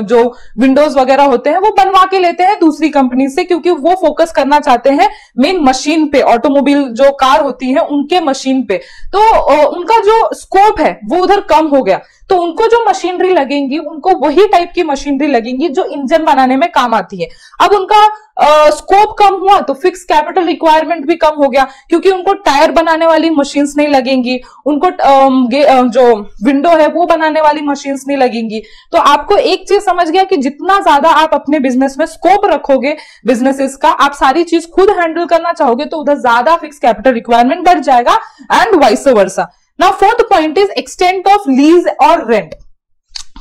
जो विंडोज वगैरह होते हैं वो बनवा के लेते हैं दूसरी कंपनी से, क्योंकि वो फोकस करना चाहते हैं मेन मशीन पे, ऑटोमोबाइल जो कार होती है उनके मशीन पे। तो उनका जो स्कोप है वो उधर कम हो गया, तो उनको जो मशीनरी लगेंगी उनको वही टाइप की मशीनरी लगेंगी जो इंजन बनाने में काम आती है। अब उनका स्कोप कम हुआ तो फिक्स कैपिटल रिक्वायरमेंट भी कम हो गया, क्योंकि उनको टायर बनाने वाली मशीन्स नहीं लगेंगी, उनको जो विंडो है वो बनाने वाली मशीन्स नहीं लगेंगी। तो आपको एक चीज समझ गया कि जितना ज्यादा आप अपने बिजनेस में स्कोप रखोगे बिजनेसेस का, आप सारी चीज खुद हैंडल करना चाहोगे, तो उधर ज्यादा फिक्स कैपिटल रिक्वायरमेंट बढ़ जाएगा, and vice versa. Now fourth point is extent of lease और रेंट।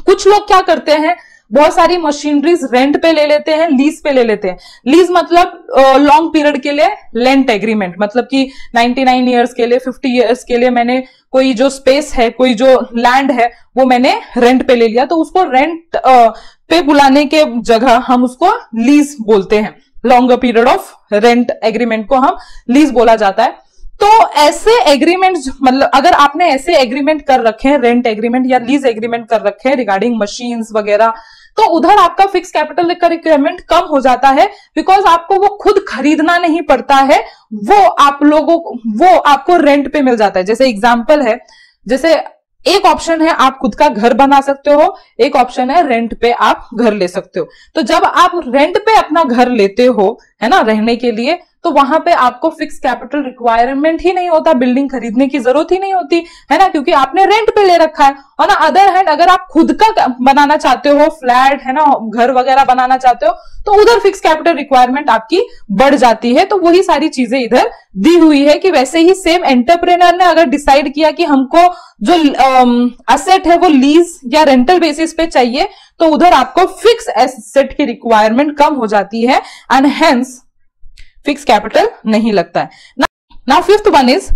कुछ लोग क्या करते हैं, बहुत सारी मशीनरीज रेंट पे ले लेते हैं, लीज पे ले लेते हैं। लीज मतलब लॉन्ग पीरियड के लिए लेंट एग्रीमेंट, मतलब कि 99 ईयर्स के लिए, 50 ईयर्स के लिए मैंने कोई जो स्पेस है, कोई जो लैंड है वो मैंने रेंट पे ले लिया, तो उसको रेंट पे बुलाने के जगह हम उसको लीज बोलते हैं। Longer period of rent agreement को हम लीज बोला जाता है। तो ऐसे एग्रीमेंट, मतलब अगर आपने ऐसे एग्रीमेंट कर रखे हैं, रेंट एग्रीमेंट या लीज एग्रीमेंट कर रखे हैं रिगार्डिंग मशीन्स वगैरह, तो उधर आपका फिक्स कैपिटल का रिक्वायरमेंट कम हो जाता है, बिकॉज आपको वो खुद खरीदना नहीं पड़ता है, वो आपको रेंट पे मिल जाता है। जैसे एग्जांपल है, जैसे एक ऑप्शन है आप खुद का घर बना सकते हो, एक ऑप्शन है रेंट पे आप घर ले सकते हो। तो जब आप रेंट पे अपना घर लेते हो, है ना, रहने के लिए, तो वहां पे आपको फिक्स कैपिटल रिक्वायरमेंट ही नहीं होता, बिल्डिंग खरीदने की जरूरत ही नहीं होती, है ना, क्योंकि आपने रेंट पे ले रखा है। और ना अदर हैंड अगर आप खुद का बनाना चाहते हो, फ्लैट, है ना, घर वगैरह बनाना चाहते हो, तो उधर फिक्स कैपिटल रिक्वायरमेंट आपकी बढ़ जाती है। तो वही सारी चीजें इधर दी हुई है कि वैसे ही सेम एंटरप्रेन्योर ने अगर डिसाइड किया कि हमको जो असेट है वो लीज या रेंटल बेसिस पे चाहिए, तो उधर आपको फिक्स एसेट की रिक्वायरमेंट कम हो जाती है, एंड हेंस फिक्स कैपिटल नहीं लगता है। Now fifth one is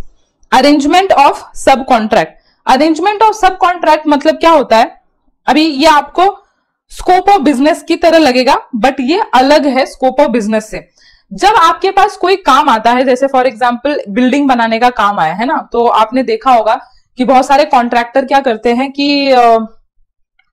arrangement of सब कॉन्ट्रैक्ट। अरेंजमेंट ऑफ सब कॉन्ट्रैक्ट मतलब क्या होता है, अभी ये आपको स्कोप ऑफ बिजनेस की तरह लगेगा बट ये अलग है स्कोप ऑफ बिजनेस से। जब आपके पास कोई काम आता है, जैसे फॉर एग्जांपल बिल्डिंग बनाने का काम आया है ना, तो आपने देखा होगा कि बहुत सारे कॉन्ट्रैक्टर क्या करते हैं कि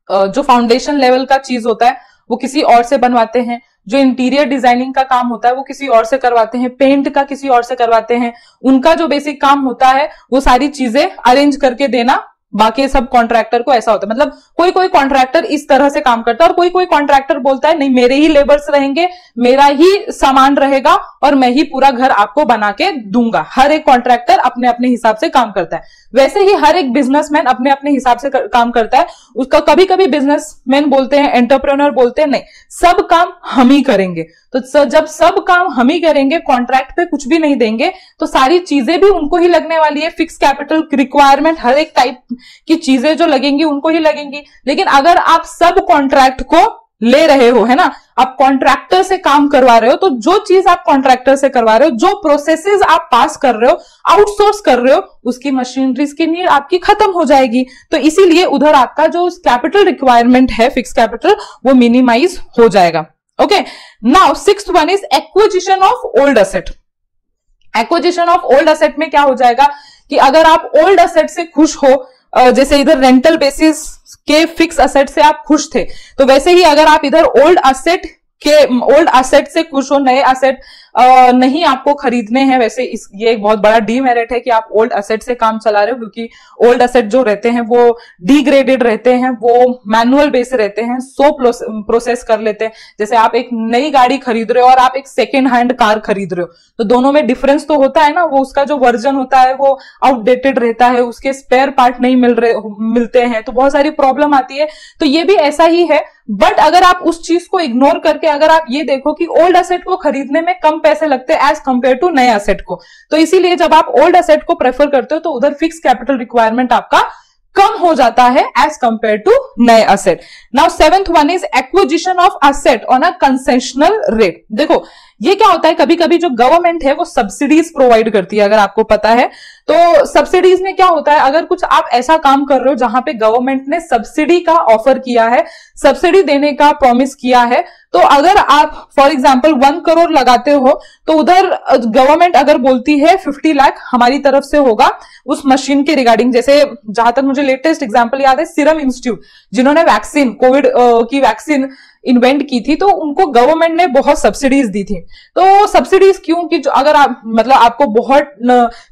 जो फाउंडेशन लेवल का चीज होता है वो किसी और से बनवाते हैं, जो इंटीरियर डिजाइनिंग का काम होता है वो किसी और से करवाते हैं, पेंट का किसी और से करवाते हैं। उनका जो बेसिक काम होता है वो सारी चीजें अरेंज करके देना बाकी सब कॉन्ट्रैक्टर को ऐसा होता है। मतलब कोई कोई कॉन्ट्रैक्टर इस तरह से काम करता है और कोई कोई कॉन्ट्रैक्टर बोलता है नहीं मेरे ही लेबर्स रहेंगे, मेरा ही सामान रहेगा और मैं ही पूरा घर आपको बना के दूंगा। हर एक कॉन्ट्रैक्टर अपने अपने हिसाब से काम करता है। वैसे ही हर एक बिजनेसमैन अपने अपने हिसाब से काम करता है। उसका कभी कभी बिजनेसमैन बोलते हैं, एंटरप्रेन्योर बोलते हैं नहीं सब काम हम ही करेंगे। तो जब सब काम हम ही करेंगे, कॉन्ट्रैक्ट पे कुछ भी नहीं देंगे, तो सारी चीजें भी उनको ही लगने वाली है। फिक्स कैपिटल रिक्वायरमेंट हर एक टाइप की चीजें जो लगेंगी उनको ही लगेंगी। लेकिन अगर आप सब कॉन्ट्रैक्ट को ले रहे हो, है ना, आप कॉन्ट्रैक्टर से काम करवा रहे हो, तो जो चीज आप कॉन्ट्रैक्टर से करवा रहे हो, जो प्रोसेसेस आप पास कर रहे हो, आउटसोर्स कर रहे हो, उसकी मशीनरीज की नीड आपकी खत्म हो जाएगी। तो इसीलिए उधर आपका जो कैपिटल रिक्वायरमेंट है फिक्स कैपिटल वो मिनिमाइज हो जाएगा। Okay, now sixth one is acquisition of old asset. Acquisition of old asset में क्या हो जाएगा कि अगर आप ओल्ड असेट से खुश हो, जैसे इधर रेंटल बेसिस के फिक्स असेट से आप खुश थे, तो वैसे ही अगर आप इधर ओल्ड असेट से खुश हो, नए असेट नहीं आपको खरीदने हैं, वैसे ये एक बहुत बड़ा डीमेरिट है कि आप ओल्ड असेट से काम चला रहे हो, क्योंकि ओल्ड असेट जो रहते हैं वो डिग्रेडेड रहते हैं, वो मैनुअल बेस रहते हैं, सो प्रोसेस कर लेते हैं। जैसे आप एक नई गाड़ी खरीद रहे हो और आप एक सेकेंड हैंड कार खरीद रहे हो, तो दोनों में डिफरेंस तो होता है ना। वो उसका जो वर्जन होता है वो आउटडेटेड रहता है, उसके स्पेयर पार्ट नहीं मिलते हैं, तो बहुत सारी प्रॉब्लम आती है। तो ये भी ऐसा ही है। बट अगर आप उस चीज को इग्नोर करके अगर आप ये देखो कि ओल्ड असेट को खरीदने में कम पैसे लगते हैं एज कंपेयर टू नए असेट को, तो इसीलिए जब आप ओल्ड असेट को प्रेफर करते हो तो उधर फिक्स कैपिटल रिक्वायरमेंट आपका कम हो जाता है एज कंपेयर टू नए asset. Now seventh one is acquisition of asset on a concessional rate. देखो ये क्या होता है, कभी कभी जो गवर्नमेंट है वो सब्सिडीज प्रोवाइड करती है, अगर आपको पता है तो सब्सिडीज में क्या होता है, अगर कुछ आप ऐसा काम कर रहे हो जहां पे गवर्नमेंट ने सब्सिडी का ऑफर किया है, सब्सिडी देने का प्रॉमिस किया है, तो अगर आप फॉर एग्जांपल 1 करोड़ लगाते हो तो उधर गवर्नमेंट अगर बोलती है 50 लाख हमारी तरफ से होगा उस मशीन के रिगार्डिंग। जैसे जहां तक मुझे लेटेस्ट एग्जांपल याद है, सीरम इंस्टीट्यूट जिन्होंने वैक्सीन कोविड की वैक्सीन इन्वेंट की थी, तो उनको गवर्नमेंट ने बहुत सब्सिडीज दी थी। तो सब्सिडीज क्यों कि अगर आप मतलब आपको बहुत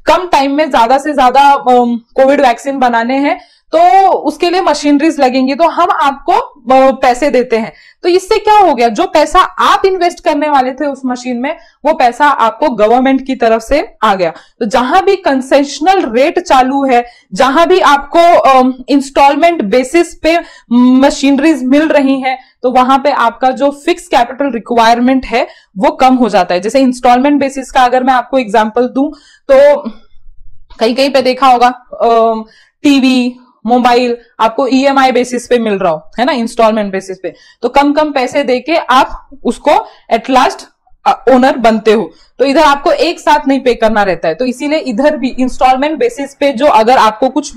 कम टाइम में ज्यादा से ज्यादा कोविड वैक्सीन बनाने हैं तो उसके लिए मशीनरीज लगेंगी, तो हम आपको पैसे देते हैं। तो इससे क्या हो गया, जो पैसा आप इन्वेस्ट करने वाले थे उस मशीन में वो पैसा आपको गवर्नमेंट की तरफ से आ गया। तो जहां भी कंसेशनल रेट चालू है, जहां भी आपको इंस्टॉलमेंट बेसिस पे मशीनरीज मिल रही हैं, तो वहां पे आपका जो फिक्स कैपिटल रिक्वायरमेंट है वो कम हो जाता है। जैसे इंस्टॉलमेंट बेसिस का अगर मैं आपको एग्जांपल दूं तो कहीं कहीं पे देखा होगा टीवी मोबाइल आपको ईएमआई बेसिस पे मिल रहा हो, है ना, इंस्टॉलमेंट बेसिस पे, तो कम कम पैसे देके आप उसको एट लास्ट ओनर बनते हो। तो इधर आपको एक साथ नहीं पे करना रहता है, तो इसीलिए इधर भी इंस्टॉलमेंट बेसिस पे जो अगर आपको कुछ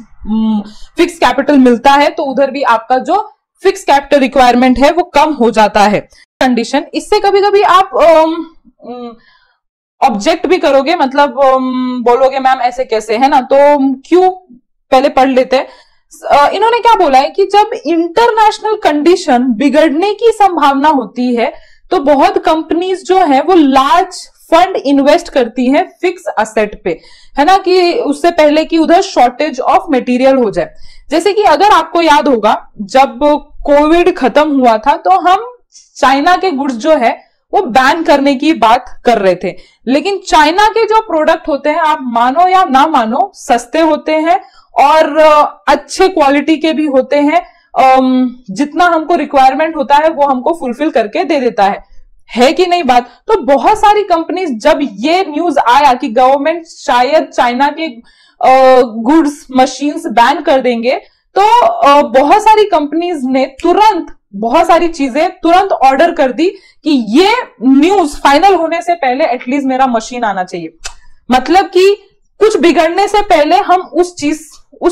फिक्स कैपिटल मिलता है तो उधर भी आपका जो फिक्स कैपिटल रिक्वायरमेंट है वो कम हो जाता है। कंडीशन इससे कभी कभी आप ऑब्जेक्ट भी करोगे, मतलब बोलोगे मैम ऐसे कैसे, है ना, तो क्यों पहले पढ़ लेते हैं। इन्होंने क्या बोला है कि जब इंटरनेशनल कंडीशन बिगड़ने की संभावना होती है तो बहुत कंपनीज जो है वो लार्ज फंड इन्वेस्ट करती हैं फिक्स असेट पे, है ना, कि उससे पहले कि उधर शॉर्टेज ऑफ मटेरियल हो जाए। जैसे कि अगर आपको याद होगा जब कोविड खत्म हुआ था तो हम चाइना के गुड्स जो है वो बैन करने की बात कर रहे थे, लेकिन चाइना के जो प्रोडक्ट होते हैं आप मानो या ना मानो सस्ते होते हैं और अच्छे क्वालिटी के भी होते हैं। जितना हमको रिक्वायरमेंट होता है वो हमको फुलफिल करके दे देता है कि नहीं बात। तो बहुत सारी कंपनीज, जब ये न्यूज आया कि गवर्नमेंट शायद चाइना के गुड्स मशीन्स बैन कर देंगे, तो बहुत सारी कंपनीज ने तुरंत बहुत सारी चीजें तुरंत ऑर्डर कर दी कि ये न्यूज फाइनल होने से पहले एटलीस्ट मेरा मशीन आना चाहिए। मतलब कि कुछ बिगड़ने से पहले हम उस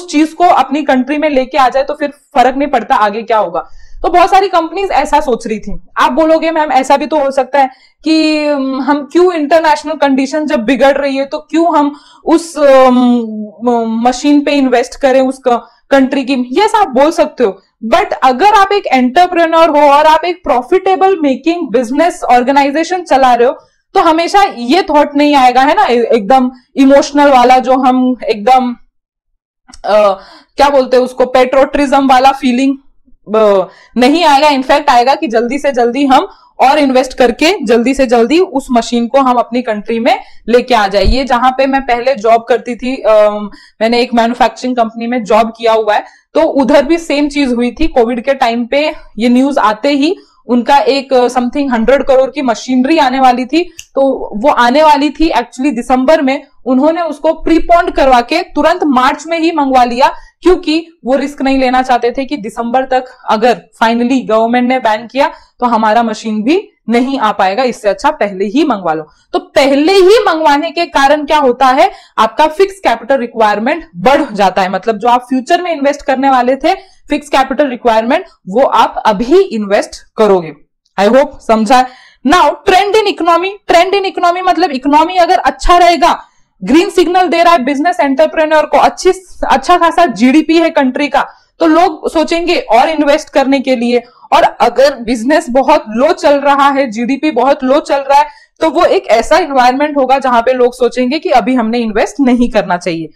चीज को अपनी कंट्री में लेके आ जाए तो फिर फर्क नहीं पड़ता आगे क्या होगा। तो बहुत सारी कंपनीज ऐसा सोच रही थी। आप बोलोगे मैम ऐसा भी तो हो सकता है कि हम क्यों इंटरनेशनल कंडीशन जब बिगड़ रही है तो क्यों हम उस मशीन पे इन्वेस्ट करें उस कंट्री की। यस आप बोल सकते हो, बट अगर आप एक एंटरप्रेन्योर हो और आप एक प्रॉफिटेबल मेकिंग बिजनेस ऑर्गेनाइजेशन चला रहे हो तो हमेशा ये थॉट नहीं आएगा, है ना, एकदम इमोशनल वाला, जो हम एकदम क्या बोलते हैं उसको, पेट्रोट्रिज्म वाला फीलिंग नहीं आएगा। इनफैक्ट आएगा कि जल्दी से जल्दी हम और इन्वेस्ट करके जल्दी से जल्दी उस मशीन को हम अपनी कंट्री में लेके आ जाए। ये जहां पे मैं पहले जॉब करती थी, मैंने एक मैन्युफैक्चरिंग कंपनी में जॉब किया हुआ है, तो उधर भी सेम चीज हुई थी। कोविड के टाइम पे ये न्यूज आते ही उनका एक समथिंग 100 करोड़ की मशीनरी आने वाली थी, तो वो आने वाली थी एक्चुअली दिसंबर में, उन्होंने उसको प्रीपोन्ड करवा के तुरंत मार्च में ही मंगवा लिया, क्योंकि वो रिस्क नहीं लेना चाहते थे कि दिसंबर तक अगर फाइनली गवर्नमेंट ने बैन किया तो हमारा मशीन भी नहीं आ पाएगा, इससे अच्छा पहले ही मंगवा लो। तो पहले ही मंगवाने के कारण क्या होता है, आपका फिक्स कैपिटल रिक्वायरमेंट बढ़ जाता है। मतलब जो आप फ्यूचर में इन्वेस्ट करने वाले थे फिक्स कैपिटल रिक्वायरमेंट, वो आप अभी इन्वेस्ट करोगे। आई होप समझा। Now trend in economy. Trend in economy मतलब इकोनॉमी अगर अच्छा रहेगा, ग्रीन सिग्नल दे रहा है बिजनेस एंटरप्रेन्योर को, अच्छा खासा जीडीपी है कंट्री का, तो लोग सोचेंगे और इन्वेस्ट करने के लिए। और अगर बिजनेस बहुत लो चल रहा है, जीडीपी बहुत लो चल रहा है, तो वो एक ऐसा इन्वायरमेंट होगा जहां पे लोग सोचेंगे कि अभी हमने इन्वेस्ट नहीं करना चाहिए।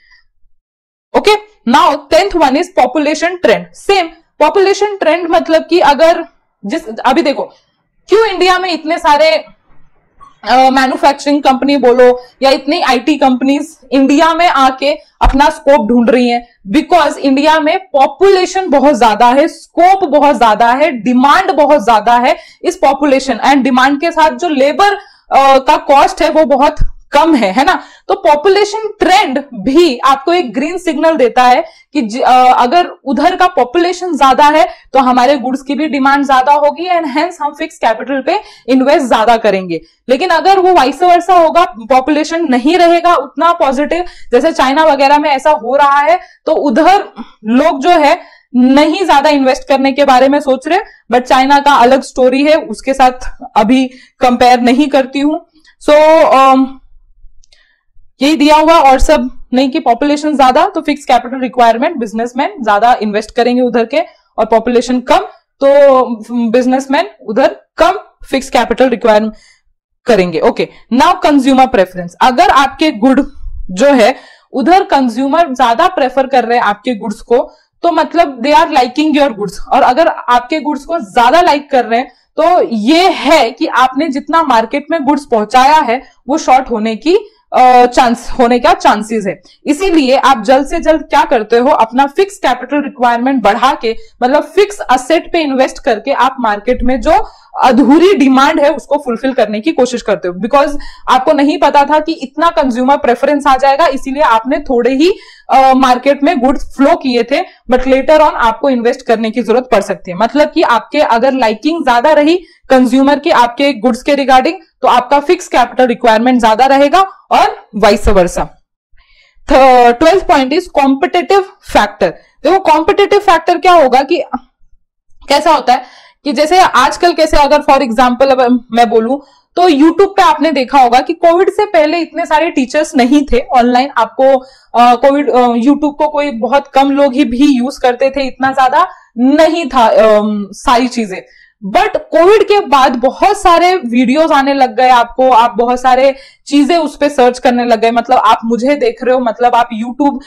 Okay, now 10th one is population trend. Same population trend मतलब कि अगर अभी देखो क्यों इंडिया में इतने सारे मैन्युफैक्चरिंग कंपनी बोलो या इतनी आईटी कंपनीज इंडिया में आके अपना स्कोप ढूंढ रही हैं, बिकॉज इंडिया में पॉपुलेशन बहुत ज्यादा है, स्कोप बहुत ज्यादा है, डिमांड बहुत ज्यादा है। इस पॉपुलेशन एंड डिमांड के साथ जो लेबर का कॉस्ट है वो बहुत कम है ना। तो पॉपुलेशन ट्रेंड भी आपको एक ग्रीन सिग्नल देता है कि अगर उधर का पॉपुलेशन ज्यादा है तो हमारे गुड्स की भी डिमांड ज्यादा होगी एंड हेंस हम फिक्स कैपिटल पे इन्वेस्ट ज्यादा करेंगे। लेकिन अगर वो वाइस वर्सा होगा, पॉपुलेशन नहीं रहेगा उतना पॉजिटिव, जैसे चाइना वगैरह में ऐसा हो रहा है, तो उधर लोग जो है नहीं ज्यादा इन्वेस्ट करने के बारे में सोच रहे। बट चाइना का अलग स्टोरी है, उसके साथ अभी कंपेयर नहीं करती हूं। सो यही दिया हुआ और सब नहीं कि पॉपुलेशन ज्यादा तो फिक्स कैपिटल रिक्वायरमेंट, बिजनेसमैन ज्यादा इन्वेस्ट करेंगे उधर के, और पॉपुलेशन कम तो बिजनेसमैन उधर कम फिक्स कैपिटल रिक्वायरमेंट करेंगे। Okay, now consumer preference. अगर आपके गुड जो है उधर कंज्यूमर ज्यादा प्रेफर कर रहे हैं आपके गुड्स को, तो मतलब they are liking your goods. और अगर आपके गुड्स को ज्यादा लाइक कर रहे हैं तो ये है कि आपने जितना मार्केट में गुड्स पहुंचाया है वो शॉर्ट होने की होने का चांसेस है। इसीलिए आप जल्द से जल्द क्या करते हो, अपना फिक्स कैपिटल रिक्वायरमेंट बढ़ा के, मतलब फिक्स असेट पे इन्वेस्ट करके आप मार्केट में जो अधूरी डिमांड है उसको फुलफिल करने की कोशिश करते हो। बिकॉज आपको नहीं पता था कि इतना कंज्यूमर प्रेफरेंस आ जाएगा, इसीलिए आपने थोड़े ही मार्केट में गुड्स फ्लो किए थे, बट लेटर ऑन आपको इन्वेस्ट करने की जरूरत पड़ सकती है। मतलब कि आपके अगर लाइकिंग ज्यादा रही कंज्यूमर की आपके गुड्स के रिगार्डिंग, तो आपका फिक्स कैपिटल रिक्वायरमेंट ज्यादा रहेगा और vice versa. 12th point is competitive factor. देखो कॉम्पिटिटिव फैक्टर क्या होगा कि कैसा होता है कि जैसे आजकल कैसे, अगर फॉर एग्जांपल अब मैं बोलूं तो यूट्यूब पे आपने देखा होगा कि कोविड से पहले इतने सारे टीचर्स नहीं थे ऑनलाइन। आपको कोविड यूट्यूब को कोई बहुत कम लोग ही भी यूज करते थे, इतना ज्यादा नहीं था सारी चीजें। बट कोविड के बाद बहुत सारे वीडियोस आने लग गए आपको, आप बहुत सारे चीजें उस पे सर्च करने लग गए। मतलब आप मुझे देख रहे हो, मतलब आप यूट्यूब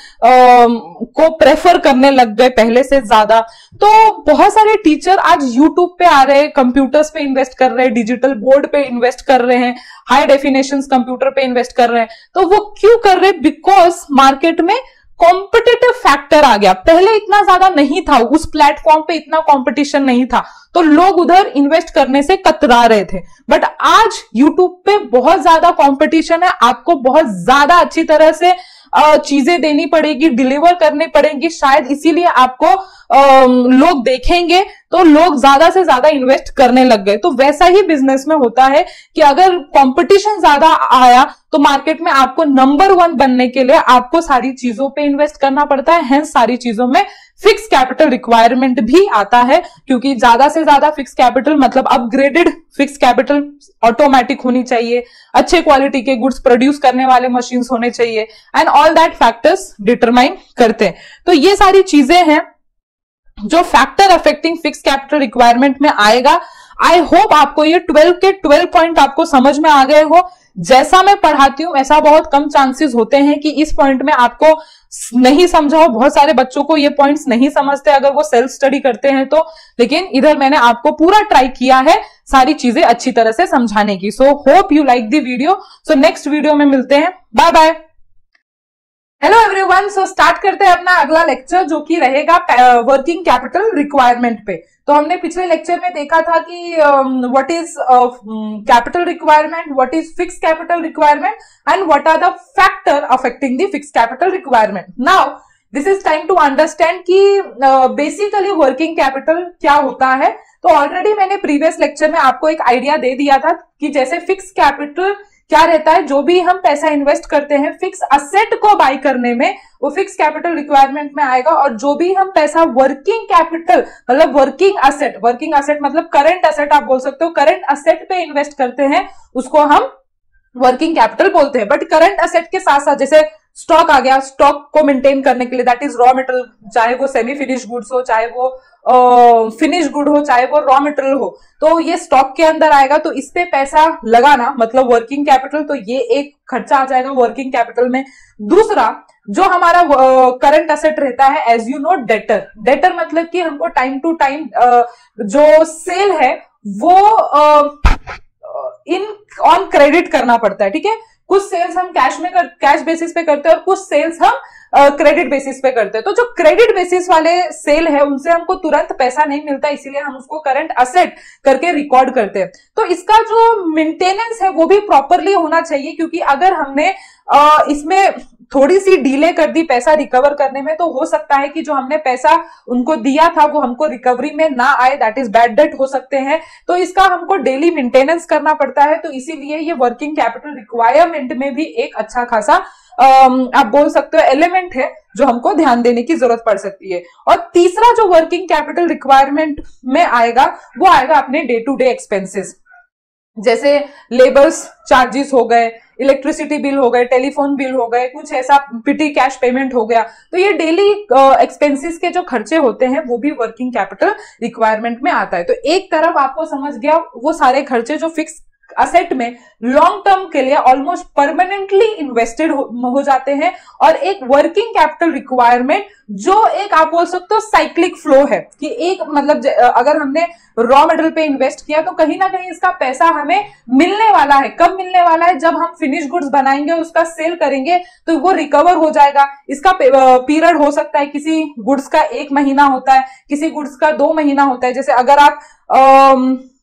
को प्रेफर करने लग गए पहले से ज्यादा। तो बहुत सारे टीचर आज यूट्यूब पे आ रहे हैं, कंप्यूटर्स पे इन्वेस्ट कर रहे हैं, डिजिटल बोर्ड पे इन्वेस्ट कर रहे हैं, हाई डेफिनेशन कंप्यूटर पे इन्वेस्ट कर रहे हैं। तो वो क्यों कर रहे हैं? बिकॉज मार्केट में कॉम्पिटिटिव फैक्टर आ गया। पहले इतना ज्यादा नहीं था, उस प्लेटफॉर्म पे इतना कंपटीशन नहीं था, तो लोग उधर इन्वेस्ट करने से कतरा रहे थे। बट आज यूट्यूब पे बहुत ज्यादा कंपटीशन है, आपको बहुत ज्यादा अच्छी तरह से चीजें देनी पड़ेगी, डिलीवर करने पड़ेंगी, शायद इसीलिए आपको लोग देखेंगे तो लोग ज्यादा से ज्यादा इन्वेस्ट करने लग गए। तो वैसा ही बिजनेस में होता है कि अगर कंपटीशन ज्यादा आया तो मार्केट में आपको नंबर 1 बनने के लिए आपको सारी चीजों पे इन्वेस्ट करना पड़ता है। हेंस सारी चीजों में फिक्स कैपिटल रिक्वायरमेंट भी आता है, क्योंकि ज्यादा से ज्यादा फिक्स कैपिटल मतलब अपग्रेडेड फिक्स कैपिटल ऑटोमेटिक होनी चाहिए, अच्छे क्वालिटी के गुड्स प्रोड्यूस करने वाले मशीन होने चाहिए, and all that factors determine करते हैं। तो ये सारी चीजें हैं जो factor affecting fix capital requirement में आएगा। आई होप आपको ये 12 के 12 पॉइंट आपको समझ में आ गए हो। जैसा मैं पढ़ाती हूं ऐसा बहुत कम चांसेस होते हैं कि इस पॉइंट में आपको नहीं समझा हो। बहुत सारे बच्चों को ये पॉइंट्स नहीं समझते अगर वो सेल्फ स्टडी करते हैं तो, लेकिन इधर मैंने आपको पूरा ट्राई किया है सारी चीजें अच्छी तरह से समझाने की। So hope you like the video. So next video में मिलते हैं, bye bye. Hello everyone, so start करते हैं अपना अगला लेक्चर जो कि रहेगा वर्किंग कैपिटल रिक्वायरमेंट पे। तो हमने पिछले लेक्चर में देखा था कि what is capital requirement, what is fix capital requirement and what are the factor affecting the fix capital requirement. Now this is time to understand कि बेसिकली वर्किंग कैपिटल क्या होता है। तो ऑलरेडी मैंने प्रीवियस लेक्चर में आपको एक idea दे दिया था कि जैसे फिक्स कैपिटल क्या रहता है, जो भी हम पैसा इन्वेस्ट करते हैं फिक्स असेट को बाय करने में वो फिक्स कैपिटल रिक्वायरमेंट में आएगा, और जो भी हम पैसा वर्किंग कैपिटल मतलब वर्किंग असेट मतलब करंट असेट आप बोल सकते हो, करंट असेट पे इन्वेस्ट करते हैं उसको हम वर्किंग कैपिटल बोलते हैं। बट करंट असेट के साथ साथ जैसे स्टॉक आ गया, स्टॉक को मेंटेन करने के लिए दैट इज रॉ मटेरियल, चाहे वो सेमी फिनिश गुड्स हो, चाहे वो फिनिश गुड हो, चाहे वो रॉ मटेरियल हो, तो ये स्टॉक के अंदर आएगा। तो इस पे पैसा लगाना मतलब वर्किंग कैपिटल, तो ये एक खर्चा आ जाएगा वर्किंग कैपिटल में। दूसरा जो हमारा करंट असेट रहता है, एज यू नो डेटर मतलब कि हमको टाइम टू टाइम जो सेल है वो इन ऑन क्रेडिट करना पड़ता है, ठीक है। कुछ सेल्स हम कैश बेसिस पे करते हैं और कुछ सेल्स हम क्रेडिट बेसिस पे करते हैं। तो जो क्रेडिट बेसिस वाले सेल है उनसे हमको तुरंत पैसा नहीं मिलता, इसीलिए हम उसको करंट असेट करके रिकॉर्ड करते हैं। तो इसका जो मेंटेनेंस है वो भी प्रॉपरली होना चाहिए, क्योंकि अगर हमने इसमें थोड़ी सी डिले कर दी पैसा रिकवर करने में, तो हो सकता है कि जो हमने पैसा उनको दिया था वो हमको रिकवरी में ना आए, दैट इज बैड डेट हो सकते हैं। तो इसका हमको डेली मेंटेनेंस करना पड़ता है। तो इसीलिए ये वर्किंग कैपिटल रिक्वायरमेंट में भी एक अच्छा खासा आप बोल सकते हो एलिमेंट है जो हमको ध्यान देने की जरूरत पड़ सकती है। और तीसरा जो वर्किंग कैपिटल रिक्वायरमेंट में आएगा वो आएगा अपने डे टू डे एक्सपेंसेस, जैसे लेबर्स चार्जेस हो गए, इलेक्ट्रिसिटी बिल हो गए, टेलीफोन बिल हो गए, कुछ ऐसा पिटी कैश पेमेंट हो गया। तो ये डेली एक्सपेंसेस के जो खर्चे होते हैं वो भी वर्किंग कैपिटल रिक्वायरमेंट में आता है। तो एक तरफ आपको समझ गया वो सारे खर्चे जो फिक्स असेट में लॉन्ग टर्म के लिए ऑलमोस्ट परमानेंटली इन्वेस्टेड हो जाते हैं, और एक वर्किंग कैपिटल रिक्वायरमेंट जो एक आप बोल सकते हो साइक्लिक फ्लो है कि एक मतलब अगर हमने रॉ मटेरियल पे इन्वेस्ट किया तो कहीं ना कहीं इसका पैसा हमें मिलने वाला है। कब मिलने वाला है? जब हम फिनिश गुड्स बनाएंगे, उसका सेल करेंगे तो वो रिकवर हो जाएगा। इसका पीरियड हो सकता है, किसी गुड्स का 1 महीना होता है, किसी गुड्स का 2 महीना होता है। जैसे अगर आप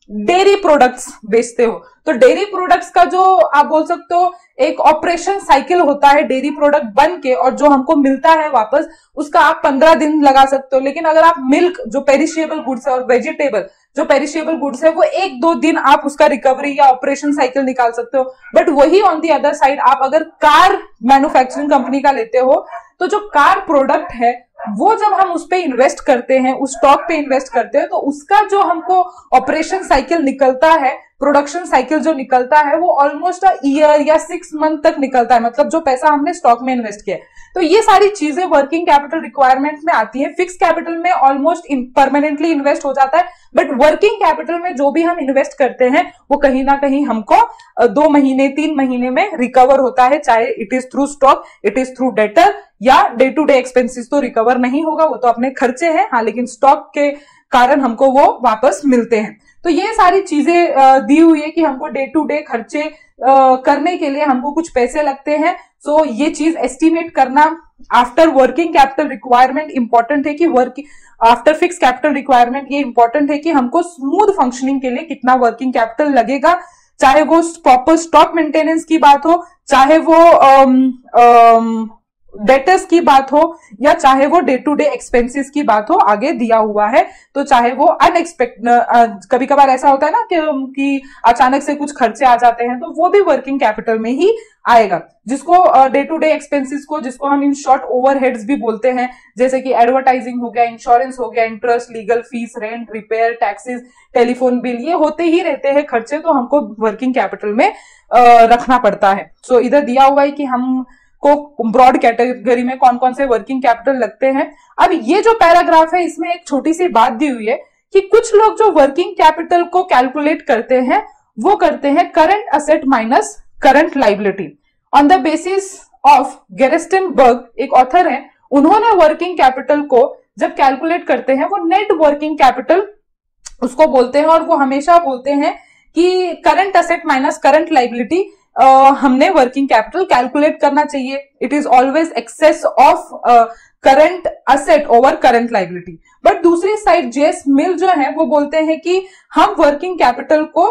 डेयरी प्रोडक्ट्स बेचते हो तो डेयरी प्रोडक्ट्स का जो आप बोल सकते हो एक ऑपरेशन साइकिल होता है डेयरी प्रोडक्ट बन के, और जो हमको मिलता है वापस उसका आप 15 दिन लगा सकते हो। लेकिन अगर आप मिल्क जो पेरिशेबल गुड्स है और वेजिटेबल जो पेरिशेबल गुड्स है वो 1-2 दिन आप उसका रिकवरी या ऑपरेशन साइकिल निकाल सकते हो। बट वही ऑन दी अदर साइड आप अगर कार मैन्युफैक्चरिंग कंपनी का लेते हो तो जो कार प्रोडक्ट है वो जब हम उस पे इन्वेस्ट करते हैं, उस स्टॉक पे इन्वेस्ट करते हैं, तो उसका जो हमको ऑपरेशन साइकिल निकलता है, प्रोडक्शन साइकिल जो निकलता है वो ऑलमोस्ट ईयर या 6 मंथ तक निकलता है, मतलब जो पैसा हमने स्टॉक में इन्वेस्ट किया। तो ये सारी चीजें वर्किंग कैपिटल रिक्वायरमेंट में आती है। फिक्स कैपिटल में ऑलमोस्ट परमानेंटली इन्वेस्ट हो जाता है, बट वर्किंग कैपिटल में जो भी हम इन्वेस्ट करते हैं वो कहीं ना कहीं हमको 2 महीने 3 महीने में रिकवर होता है, चाहे it is through stock, it is through debtor या डे टू डे एक्सपेंसेस तो रिकवर नहीं होगा, वो तो अपने खर्चे हैं। हाँ, लेकिन स्टॉक के कारण हमको वो वापस मिलते हैं। तो ये सारी चीजें दी हुई है कि हमको डे टू डे खर्चे करने के लिए हमको कुछ पैसे लगते हैं। सो ये चीज एस्टिमेट करना after working capital requirement important है कि आफ्टर फिक्स कैपिटल रिक्वायरमेंट ये इंपॉर्टेंट है कि हमको स्मूथ फंक्शनिंग के लिए कितना वर्किंग कैपिटल लगेगा, चाहे वो प्रॉपर स्टॉक मेंटेनेंस की बात हो, चाहे वो डेटर्स की बात हो या चाहे वो डे टू डे एक्सपेंसेस की बात हो, आगे दिया हुआ है। तो चाहे वो कभी कभार ऐसा होता है ना कि अचानक से कुछ खर्चे आ जाते हैं, तो वो भी वर्किंग कैपिटल में ही आएगा, जिसको डे टू डे एक्सपेंसेस को, जिसको हम इन शॉर्ट ओवरहेड्स भी बोलते हैं, जैसे कि एडवर्टाइजिंग हो गया, इंश्योरेंस हो गया, interest, legal fees, rent, repair, taxes, telephone bill, ये होते ही रहते हैं खर्चे, तो हमको वर्किंग कैपिटल में रखना पड़ता है। सो इधर दिया हुआ है कि हम को ब्रॉड कैटेगरी में कौन कौन से वर्किंग कैपिटल लगते हैं। अब ये जो पैराग्राफ है, इसमें एक छोटी सी बात दी हुई है कि कुछ लोग जो वर्किंग कैपिटल को कैलकुलेट करते हैं, वो करते हैं current asset minus current liability on the basis of Gerstenberg, एक ऑथर है, उन्होंने वर्किंग कैपिटल को जब कैलकुलेट करते हैं, वो नेट वर्किंग कैपिटल उसको बोलते हैं, और वो हमेशा बोलते हैं कि current asset minus current liability हमने वर्किंग कैपिटल कैलकुलेट करना चाहिए। It is always excess of current asset over current liability. But दूसरी साइड जेएस मिल जो है वो बोलते हैं कि हम वर्किंग कैपिटल को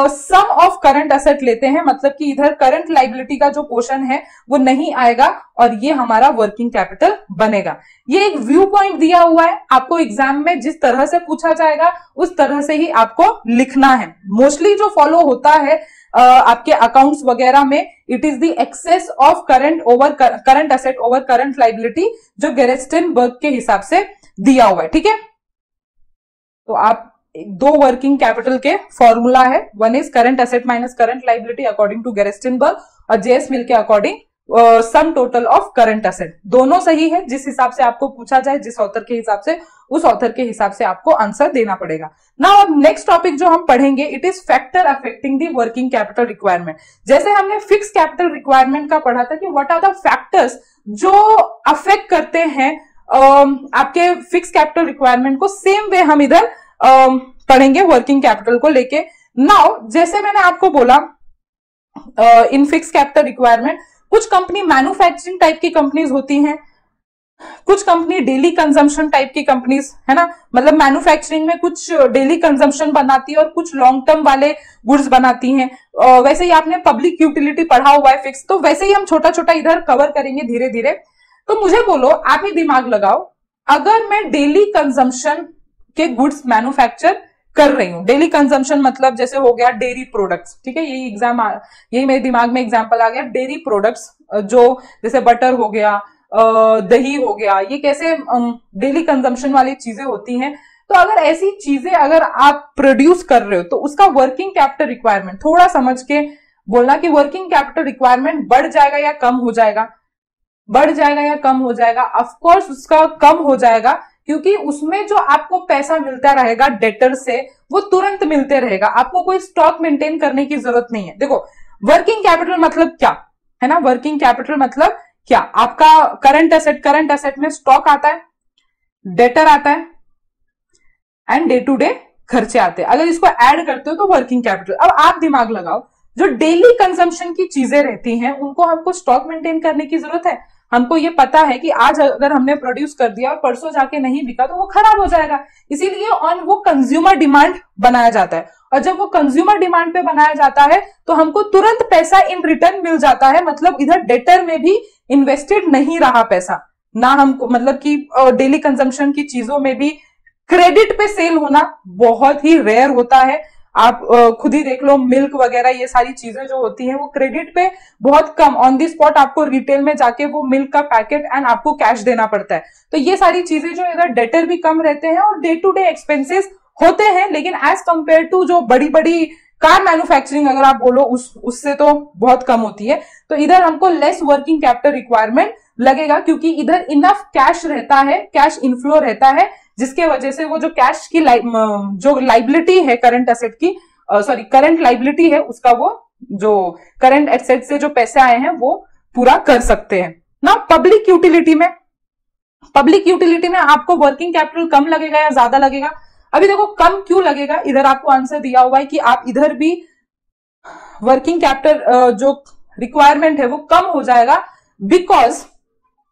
सम ऑफ करंट असेट लेते हैं, मतलब कि इधर करंट लाइबिलिटी का जो पोर्शन है वो नहीं आएगा और ये हमारा वर्किंग कैपिटल बनेगा। ये एक व्यू पॉइंट दिया हुआ है, आपको एग्जाम में जिस तरह से पूछा जाएगा उस तरह से ही आपको लिखना है। मोस्टली जो फॉलो होता है आपके अकाउंट्स वगैरह में, it is the excess of current asset over current liability, जो गेरेस्टेनबर्ग के हिसाब से दिया हुआ है। ठीक है, तो आप दो वर्किंग कैपिटल के फॉर्मूला है, one is current asset minus current liability according to Gerstenberg, और जेएस मिल के according sum total of current asset. दोनों सही है, जिस हिसाब से आपको पूछा जाए, जिस ऑथर के हिसाब से, उस ऑथर के हिसाब से आपको आंसर देना पड़ेगा। नाउ अब नेक्स्ट टॉपिक जो हम पढ़ेंगे, it is factor affecting the working capital requirement. जैसे हमने फिक्स कैपिटल रिक्वायरमेंट का पढ़ा था कि व्हाट आर द फैक्टर्स जो अफेक्ट करते हैं आपके फिक्स कैपिटल रिक्वायरमेंट को, सेम वे हम इधर पढ़ेंगे वर्किंग कैपिटल को लेके। नाउ जैसे मैंने आपको बोला इन फिक्स कैपिटल रिक्वायरमेंट, कुछ कंपनी मैन्युफैक्चरिंग टाइप की कंपनीज होती हैं, कुछ कंपनी डेली कंजम्पशन टाइप की कंपनीज है ना, मतलब मैन्युफैक्चरिंग में कुछ डेली कंजम्पशन बनाती है और कुछ लॉन्ग टर्म वाले गुड्स बनाती हैं। वैसे ही आपने पब्लिक यूटिलिटी पढ़ा हुआ है फिक्स, तो वैसे ही हम छोटा छोटा इधर कवर करेंगे धीरे धीरे। तो मुझे बोलो, आप ही दिमाग लगाओ, अगर मैं डेली कंजम्पशन के गुड्स मैन्युफैक्चर कर रही हूँ, डेली कंजम्पशन मतलब जैसे हो गया डेयरी प्रोडक्ट्स, ठीक है, यही मेरे दिमाग में एग्जांपल आ गया, डेयरी प्रोडक्ट्स जो जैसे बटर हो गया, दही हो गया, ये कैसे डेली कंजम्पशन वाली चीजें होती हैं। तो अगर ऐसी चीजें अगर आप प्रोड्यूस कर रहे हो, तो उसका वर्किंग कैपिटल रिक्वायरमेंट थोड़ा समझ के बोलना कि वर्किंग कैपिटल रिक्वायरमेंट बढ़ जाएगा या कम हो जाएगा, बढ़ जाएगा या कम हो जाएगा। ऑफकोर्स उसका कम हो जाएगा, क्योंकि उसमें जो आपको पैसा मिलता रहेगा डेटर से, वो तुरंत मिलते रहेगा, आपको कोई स्टॉक मेंटेन करने की जरूरत नहीं है। देखो वर्किंग कैपिटल मतलब क्या है ना, वर्किंग कैपिटल मतलब क्या, आपका करंट असेट में स्टॉक आता है, डेटर आता है एंड डे टू डे खर्चे आते हैं। अगर इसको ऐड करते हो तो वर्किंग कैपिटल। अब आप दिमाग लगाओ, जो डेली कंजम्पशन की चीजें रहती हैं उनको हमको स्टॉक मेंटेन करने की जरूरत है। हमको ये पता है कि आज अगर हमने प्रोड्यूस कर दिया और परसों जाके नहीं बिका तो वो खराब हो जाएगा, इसीलिए ऑन वो कंज्यूमर डिमांड बनाया जाता है। और जब वो कंज्यूमर डिमांड पे बनाया जाता है तो हमको तुरंत पैसा इन रिटर्न मिल जाता है, मतलब इधर डेटर में भी इन्वेस्टेड नहीं रहा पैसा ना हमको, मतलब कि डेली कंजम्पशन की चीजों में भी क्रेडिट पे सेल होना बहुत ही रेयर होता है। आप खुद ही देख लो, मिल्क वगैरह ये सारी चीजें जो होती हैं वो क्रेडिट पे बहुत कम, ऑन दी स्पॉट आपको रिटेल में जाके वो मिल्क का पैकेट एंड आपको कैश देना पड़ता है। तो ये सारी चीजें जो इधर डेटर भी कम रहते हैं और डे टू डे एक्सपेंसेस होते हैं, लेकिन एज कंपेयर टू जो बड़ी बड़ी कार मैन्युफैक्चरिंग अगर आप बोलो उससे तो बहुत कम होती है। तो इधर हमको लेस वर्किंग कैपिटल रिक्वायरमेंट लगेगा, क्योंकि इधर इनफ कैश रहता है, कैश इनफ्लो रहता है, जिसके वजह से वो जो कैश की जो लाइबिलिटी है करंट एसेट की, सॉरी करंट लाइबिलिटी है उसका, वो जो करंट एसेट से जो पैसे आए हैं वो पूरा कर सकते हैं ना। पब्लिक यूटिलिटी में आपको वर्किंग कैपिटल कम लगेगा या ज्यादा लगेगा? अभी देखो कम क्यों लगेगा, इधर आपको आंसर दिया हुआ है कि आप इधर भी वर्किंग कैपिटल जो रिक्वायरमेंट है वो कम हो जाएगा, बिकॉज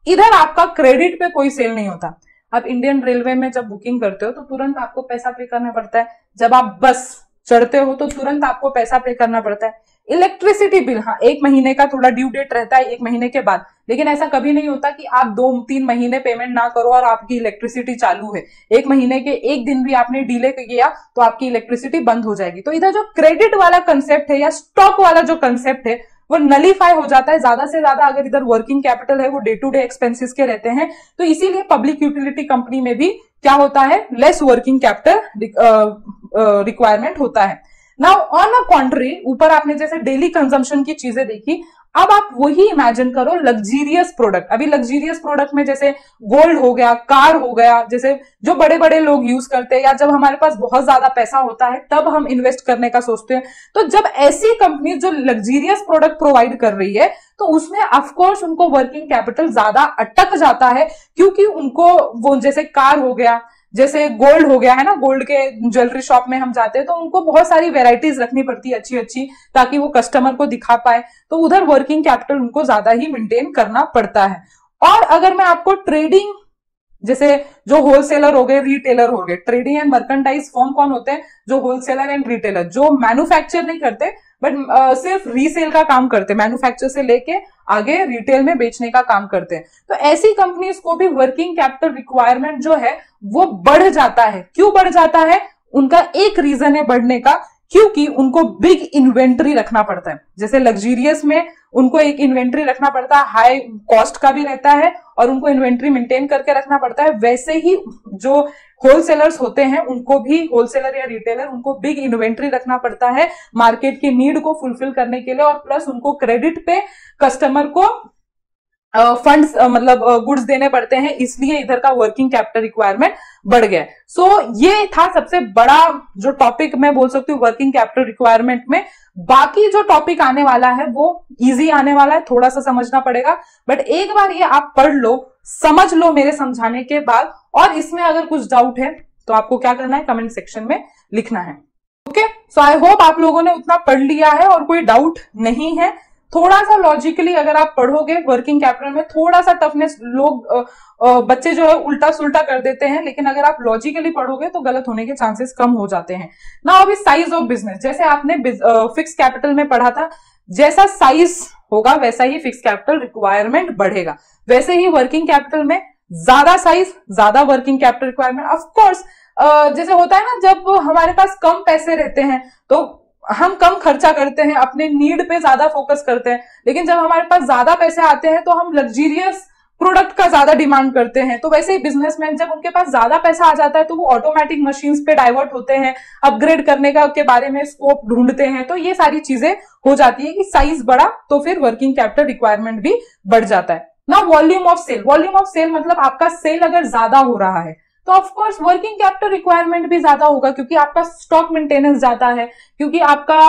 इधर आपका क्रेडिट पे कोई सेल नहीं होता। आप इंडियन रेलवे में जब बुकिंग करते हो तो तुरंत आपको पैसा पे करना पड़ता है, जब आप बस चढ़ते हो तो तुरंत आपको पैसा पे करना पड़ता है। इलेक्ट्रिसिटी बिल, हाँ 1 महीने का थोड़ा ड्यू डेट रहता है 1 महीने के बाद, लेकिन ऐसा कभी नहीं होता कि आप 2-3 महीने पेमेंट ना करो और आपकी इलेक्ट्रिसिटी चालू है। 1 महीने के 1 दिन भी आपने डिले किया तो आपकी इलेक्ट्रिसिटी बंद हो जाएगी। तो इधर जो क्रेडिट वाला कंसेप्ट है या स्टॉक वाला जो कंसेप्ट है वो नलीफाई हो जाता है। ज्यादा से ज्यादा अगर इधर वर्किंग कैपिटल है वो डे टू डे एक्सपेंसेस के रहते हैं, तो इसीलिए पब्लिक यूटिलिटी कंपनी में भी क्या होता है, लेस वर्किंग कैपिटल रिक्वायरमेंट होता है। नाउ ऑन अ कॉन्ट्री, ऊपर आपने जैसे डेली कंजम्पशन की चीजें देखी, अब आप वही इमेजिन करो लग्जीरियस प्रोडक्ट। अभी लग्जीरियस प्रोडक्ट में जैसे गोल्ड हो गया, कार हो गया, जैसे जो बड़े बड़े लोग यूज करते हैं, या जब हमारे पास बहुत ज्यादा पैसा होता है तब हम इन्वेस्ट करने का सोचते हैं। तो जब ऐसी कंपनी जो लग्जीरियस प्रोडक्ट प्रोवाइड कर रही है तो उसमें ऑफकोर्स उनको वर्किंग कैपिटल ज्यादा अटक जाता है, क्योंकि उनको वो जैसे कार हो गया, जैसे गोल्ड हो गया है ना, गोल्ड के ज्वेलरी शॉप में हम जाते हैं तो उनको बहुत सारी वेराइटीज रखनी पड़ती है अच्छी अच्छी, ताकि वो कस्टमर को दिखा पाए, तो उधर वर्किंग कैपिटल उनको ज्यादा ही मेंटेन करना पड़ता है। और अगर मैं आपको ट्रेडिंग, जैसे जो होलसेलर हो गए, रिटेलर हो गए, ट्रेडिंग एंड मर्केंटाइज फर्म कौन होते हैं, जो होलसेलर एंड रिटेलर, जो मैन्युफैक्चर नहीं करते बट सिर्फ रीसेल का काम करते, मैन्युफैक्चर से लेके आगे रिटेल में बेचने का काम करते हैं। तो ऐसी कंपनीज को भी वर्किंग कैपिटल रिक्वायरमेंट जो है वो बढ़ जाता है। क्यों बढ़ जाता है? उनका एक रीजन है बढ़ने का, क्योंकि उनको बिग इन्वेंट्री रखना पड़ता है। जैसे लग्जीरियस में उनको एक इन्वेंट्री रखना पड़ता है, हाई कॉस्ट का भी रहता है और उनको इन्वेंट्री मेंटेन करके रखना पड़ता है। वैसे ही जो होलसेलर्स होते हैं उनको भी, होलसेलर या रिटेलर, उनको बिग इन्वेंट्री रखना पड़ता है मार्केट की नीड को फुलफिल करने के लिए, और प्लस उनको क्रेडिट पे कस्टमर को फंड्स मतलब गुड्स देने पड़ते हैं, इसलिए इधर का वर्किंग कैपिटल रिक्वायरमेंट बढ़ गया। सो ये था सबसे बड़ा जो टॉपिक मैं बोल सकती हूँ वर्किंग कैपिटल रिक्वायरमेंट में। बाकी जो टॉपिक आने वाला है वो इजी आने वाला है, थोड़ा सा समझना पड़ेगा, बट एक बार ये आप पढ़ लो, समझ लो मेरे समझाने के बाद, और इसमें अगर कुछ डाउट है तो आपको क्या करना है, कमेंट सेक्शन में लिखना है। ओके, सो आई होप आप लोगों ने उतना पढ़ लिया है और कोई डाउट नहीं है। थोड़ा सा लॉजिकली अगर आप पढ़ोगे वर्किंग कैपिटल में, थोड़ा सा टफनेस लोग बच्चे जो है उल्टा सुल्टा कर देते हैं, लेकिन अगर आप लॉजिकली पढ़ोगे तो गलत होने के चांसेस कम हो जाते हैं ना। अभी साइज ऑफ बिजनेस, जैसे आपने फिक्स कैपिटल में पढ़ा था, जैसा साइज होगा वैसा ही फिक्स कैपिटल रिक्वायरमेंट बढ़ेगा। वैसे ही वर्किंग कैपिटल में ज्यादा साइज ज्यादा वर्किंग कैपिटल रिक्वायरमेंट। ऑफकोर्स जैसे होता है ना, जब हमारे पास कम पैसे रहते हैं तो हम कम खर्चा करते हैं, अपने नीड पे ज्यादा फोकस करते हैं, लेकिन जब हमारे पास ज्यादा पैसे आते हैं तो हम लग्जीरियस प्रोडक्ट का ज्यादा डिमांड करते हैं। तो वैसे ही बिजनेसमैन जब उनके पास ज्यादा पैसा आ जाता है तो वो ऑटोमेटिक मशीन्स पे डाइवर्ट होते हैं, अपग्रेड करने का के बारे में स्कोप ढूंढते हैं। तो ये सारी चीजें हो जाती है कि साइज बढ़ा तो फिर वर्किंग कैपिटल रिक्वायरमेंट भी बढ़ जाता है ना। Volume of sale, volume of sale मतलब आपका सेल अगर ज्यादा हो रहा है तो ऑफकोर्स वर्किंग कैपिटल रिक्वायरमेंट भी ज्यादा होगा, क्योंकि आपका स्टॉक मेंटेनेंस ज्यादा है, क्योंकि आपका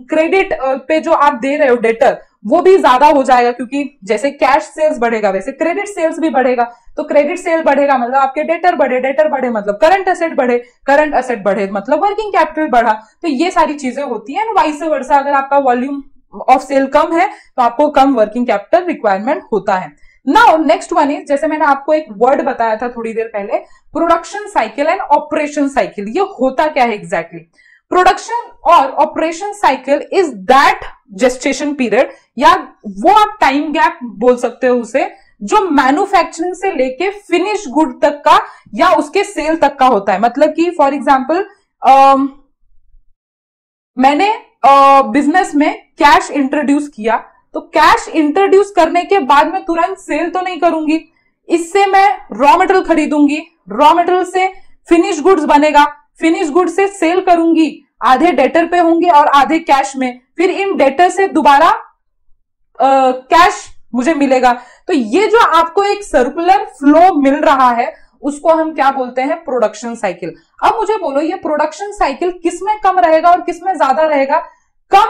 क्रेडिट पे जो आप दे रहे हो डेटर वो भी ज्यादा हो जाएगा, क्योंकि जैसे कैश सेल्स बढ़ेगा वैसे क्रेडिट सेल्स भी बढ़ेगा। तो क्रेडिट सेल बढ़ेगा मतलब आपके डेटर बढ़े, डेटर बढ़े मतलब करंट एसेट बढ़े, करंट एसेट बढ़े मतलब वर्किंग कैपिटल बढ़ा। तो ये सारी चीजें होती है, वाइस वर्सा। अगर आपका वॉल्यूम ऑफ सेल कम है तो आपको कम वर्किंग कैपिटल रिक्वायरमेंट होता है। नाउ नेक्स्ट वन इज, जैसे मैंने आपको एक वर्ड बताया था थोड़ी देर पहले, production cycle and operation cycle. ये होता क्या है एग्जैक्टली? प्रोडक्शन और operation cycle is that gestation period, या वो आप टाइम गैप बोल सकते हो उसे, जो मैन्युफैक्चरिंग से लेके फिनिश गुड तक का या उसके सेल तक का होता है। मतलब कि फॉर एग्जाम्पल मैंने बिजनेस में कैश इंट्रोड्यूस किया, तो कैश इंट्रोड्यूस करने के बाद मैं तुरंत सेल तो नहीं करूंगी, इससे मैं रॉ मटेरियल खरीदूंगी, रॉ मटेरियल से फिनिश गुड्स बनेगा, फिनिश गुड्स से सेल करूंगी, आधे डेटर पे होंगे और आधे कैश में, फिर इन डेटर से दोबारा कैश मुझे मिलेगा। तो ये जो आपको एक सर्कुलर फ्लो मिल रहा है उसको हम क्या बोलते हैं? Production cycle. अब मुझे बोलो ये प्रोडक्शन साइकिल किस में कम रहेगा और किस में ज्यादा रहेगा? कम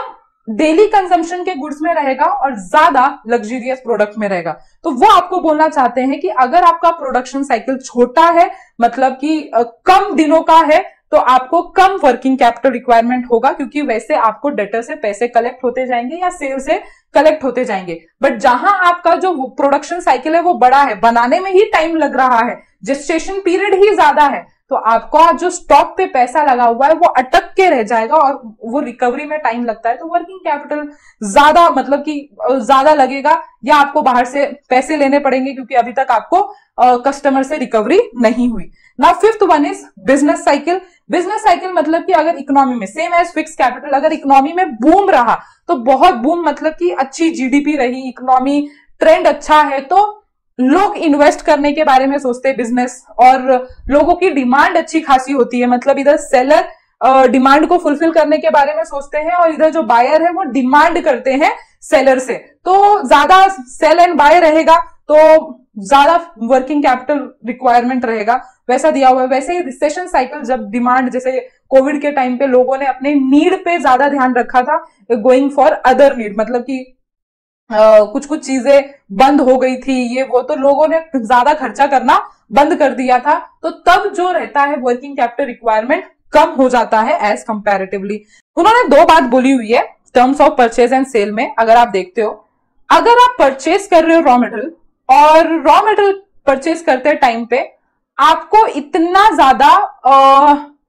डेली कंजम्पशन के गुड्स में रहेगा और ज्यादा लग्जरियस प्रोडक्ट में रहेगा। तो वो आपको बोलना चाहते हैं कि अगर आपका प्रोडक्शन साइकिल छोटा है, मतलब कि कम दिनों का है, तो आपको कम वर्किंग कैपिटल रिक्वायरमेंट होगा, क्योंकि वैसे आपको डेटर से पैसे कलेक्ट होते जाएंगे या सेल से कलेक्ट होते जाएंगे। बट जहां आपका जो प्रोडक्शन साइकिल है वो बड़ा है, बनाने में ही टाइम लग रहा है, जेस्टेशन पीरियड ही ज्यादा है, तो आपका जो स्टॉक पे पैसा लगा हुआ है वो अटक के रह जाएगा और वो रिकवरी में टाइम लगता है, तो वर्किंग कैपिटल ज्यादा मतलब कि ज्यादा लगेगा, या आपको बाहर से पैसे लेने पड़ेंगे क्योंकि अभी तक आपको कस्टमर से रिकवरी नहीं हुई। Now fifth one is business cycle. Business cycle मतलब कि अगर इकोनॉमी में सेम एज फिक्स कैपिटल, अगर इकोनॉमी में बूम रहा तो बहुत बूम मतलब कि अच्छी जीडीपी रही, इकोनॉमी ट्रेंड अच्छा है, तो लोग इन्वेस्ट करने के बारे में सोचते हैं बिजनेस, और लोगों की डिमांड अच्छी खासी होती है, मतलब इधर सेलर डिमांड को फुलफिल करने के बारे में सोचते हैं और इधर जो बायर है वो डिमांड करते हैं सेलर से, तो ज्यादा सेल एंड बाय रहेगा तो ज्यादा वर्किंग कैपिटल रिक्वायरमेंट रहेगा, वैसा दिया हुआ है। वैसे ही रिसेशन साइकिल, जब डिमांड जैसे कोविड के टाइम पे लोगों ने अपने नीड पे ज्यादा ध्यान रखा था, गोइंग फॉर अदर नीड, मतलब कि कुछ कुछ चीजें बंद हो गई थी ये वो, तो लोगों ने ज्यादा खर्चा करना बंद कर दिया था, तो तब जो रहता है वर्किंग कैपिटल रिक्वायरमेंट कम हो जाता है एज कंपैरेटिवली। उन्होंने दो बात बोली हुई है terms of purchase and sale में, अगर आप देखते हो, अगर आप परचेज कर रहे हो रॉ मटेरियल और रॉ मटेरियल परचेज करते टाइम पे आपको इतना ज्यादा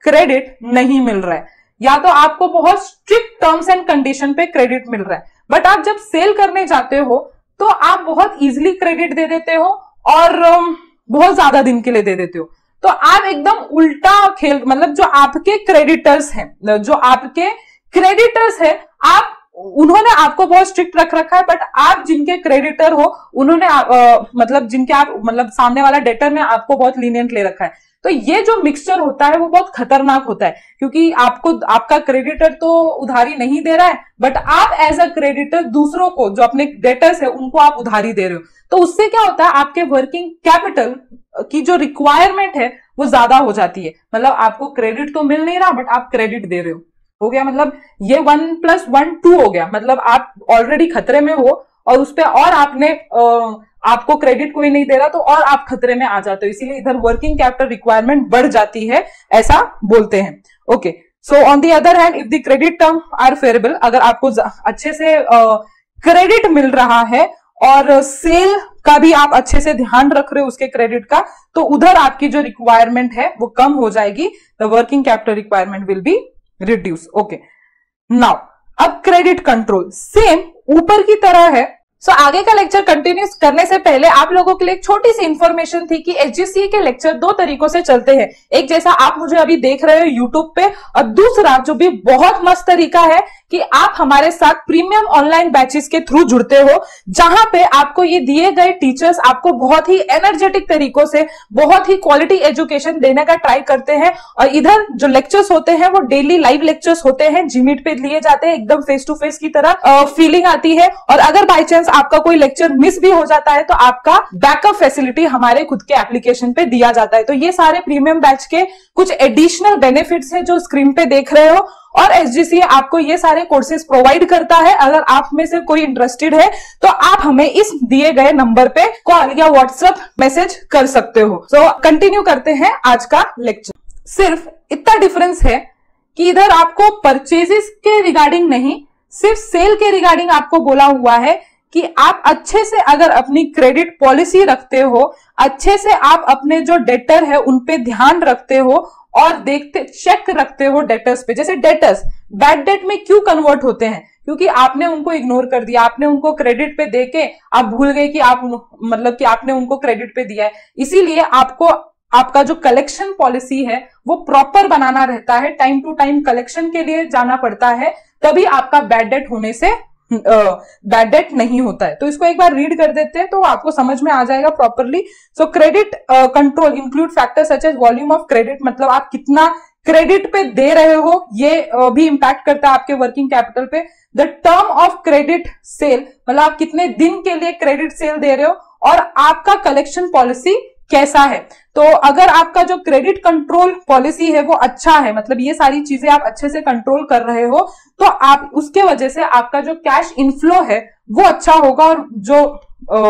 क्रेडिट नहीं मिल रहा है, या तो आपको बहुत स्ट्रिक्ट टर्म्स एंड कंडीशन पे क्रेडिट मिल रहा है, बट आप जब सेल करने जाते हो तो आप बहुत इजीली क्रेडिट दे देते हो और बहुत ज्यादा दिन के लिए दे देते हो, तो आप एकदम उल्टा खेल, मतलब जो आपके क्रेडिटर्स हैं, आप उन्होंने आपको बहुत स्ट्रिक्ट रख रखा है, बट आप जिनके क्रेडिटर हो उन्होंने मतलब जिनके आप मतलब सामने वाला डेटर ने आपको बहुत लीनियंट ले रखा है, तो ये जो मिक्सचर होता है वो बहुत खतरनाक होता है, क्योंकि आपको आपका क्रेडिटर तो उधारी नहीं दे रहा है, बट आप एज अ क्रेडिटर दूसरों को जो अपने डेटर्स है उनको आप उधारी दे रहे हो, तो उससे क्या होता है आपके वर्किंग कैपिटल की जो रिक्वायरमेंट है वो ज्यादा हो जाती है, मतलब आपको क्रेडिट तो मिल नहीं रहा बट आप क्रेडिट दे रहे हो गया, मतलब ये 1 + 1 2 हो गया, मतलब आप ऑलरेडी खतरे में हो और उस पर और आपने आपको क्रेडिट कोई नहीं दे रहा तो और आप खतरे में आ जाते हो, इसीलिए इधर वर्किंग कैपिटल रिक्वायरमेंट बढ़ जाती है, ऐसा बोलते हैं। Okay, so on the other hand if the credit term are favourable, अगर आपको अच्छे से क्रेडिट मिल रहा है और सेल का भी आप अच्छे से ध्यान रख रहे हो उसके क्रेडिट का, तो उधर आपकी जो रिक्वायरमेंट है वो कम हो जाएगी, the working capital requirement will be reduce. Okay, now अब क्रेडिट कंट्रोल सेम ऊपर की तरह है। आगे का लेक्चर कंटिन्यू करने से पहले आप लोगों के लिए एक छोटी सी इंफॉर्मेशन थी कि एचजीसीए के लेक्चर दो तरीकों से चलते हैं, एक जैसा आप मुझे अभी देख रहे हो यूट्यूब पे, और दूसरा जो भी बहुत मस्त तरीका है कि आप हमारे साथ प्रीमियम ऑनलाइन बैचेस के थ्रू जुड़ते हो, जहां पे आपको ये दिए गए टीचर्स आपको बहुत ही एनर्जेटिक तरीकों से बहुत ही क्वालिटी एजुकेशन देने का ट्राई करते हैं, और इधर जो लेक्चर्स होते हैं वो डेली लाइव लेक्चर्स होते हैं, जीमीट पे लिए जाते हैं, एकदम फेस टू फेस की तरह फीलिंग आती है, और अगर बाई चांस आपका कोई लेक्चर मिस भी हो जाता है तो आपका बैकअप फैसिलिटी हमारे खुद के एप्लीकेशन पे दिया जाता है। तो ये सारे प्रीमियम बैच के कुछ एडिशनल बेनिफिट्स हैं जो स्क्रीन पे देख रहे हो, और एचजीसीए आपको ये सारे कोर्सेज प्रोवाइड करता है। अगर आप में से कोई इंटरेस्टेड है तो आप हमें इस दिए गए नंबर पे कॉल या व्हाट्सएप मैसेज कर सकते हो। सो कंटिन्यू करते हैं आज का लेक्चर। सिर्फ इतना डिफरेंस है कि इधर आपको परचेजेस के रिगार्डिंग नहीं, सिर्फ सेल के रिगार्डिंग आपको बोला हुआ है कि आप अच्छे से अगर अपनी क्रेडिट पॉलिसी रखते हो, अच्छे से आप अपने जो डेटर है उन पे ध्यान रखते हो और देखते चेक रखते हो डेटर्स पे। जैसे डेटर्स बैड डेट में क्यों कन्वर्ट होते हैं, क्योंकि आपने उनको इग्नोर कर दिया, आपने उनको क्रेडिट पे देके आप भूल गए कि आप मतलब कि आपने उनको क्रेडिट पे दिया है, इसीलिए आपको आपका जो कलेक्शन पॉलिसी है वो प्रॉपर बनाना रहता है, टाइम टू टाइम कलेक्शन के लिए जाना पड़ता है, तभी आपका बैड डेट होने से बैड डेट नहीं होता है। तो इसको एक बार रीड कर देते हैं तो आपको समझ में आ जाएगा properly. So credit control include factors such as volume of credit, मतलब आप कितना क्रेडिट पे दे रहे हो ये भी इंपैक्ट करता है आपके वर्किंग कैपिटल पे। The term of credit sale, मतलब आप कितने दिन के लिए क्रेडिट सेल दे रहे हो, और आपका कलेक्शन पॉलिसी कैसा है। तो अगर आपका जो क्रेडिट कंट्रोल पॉलिसी है वो अच्छा है, मतलब ये सारी चीजें आप अच्छे से कंट्रोल कर रहे हो, तो आप उसके वजह से आपका जो कैश इनफ्लो है वो अच्छा होगा, और जो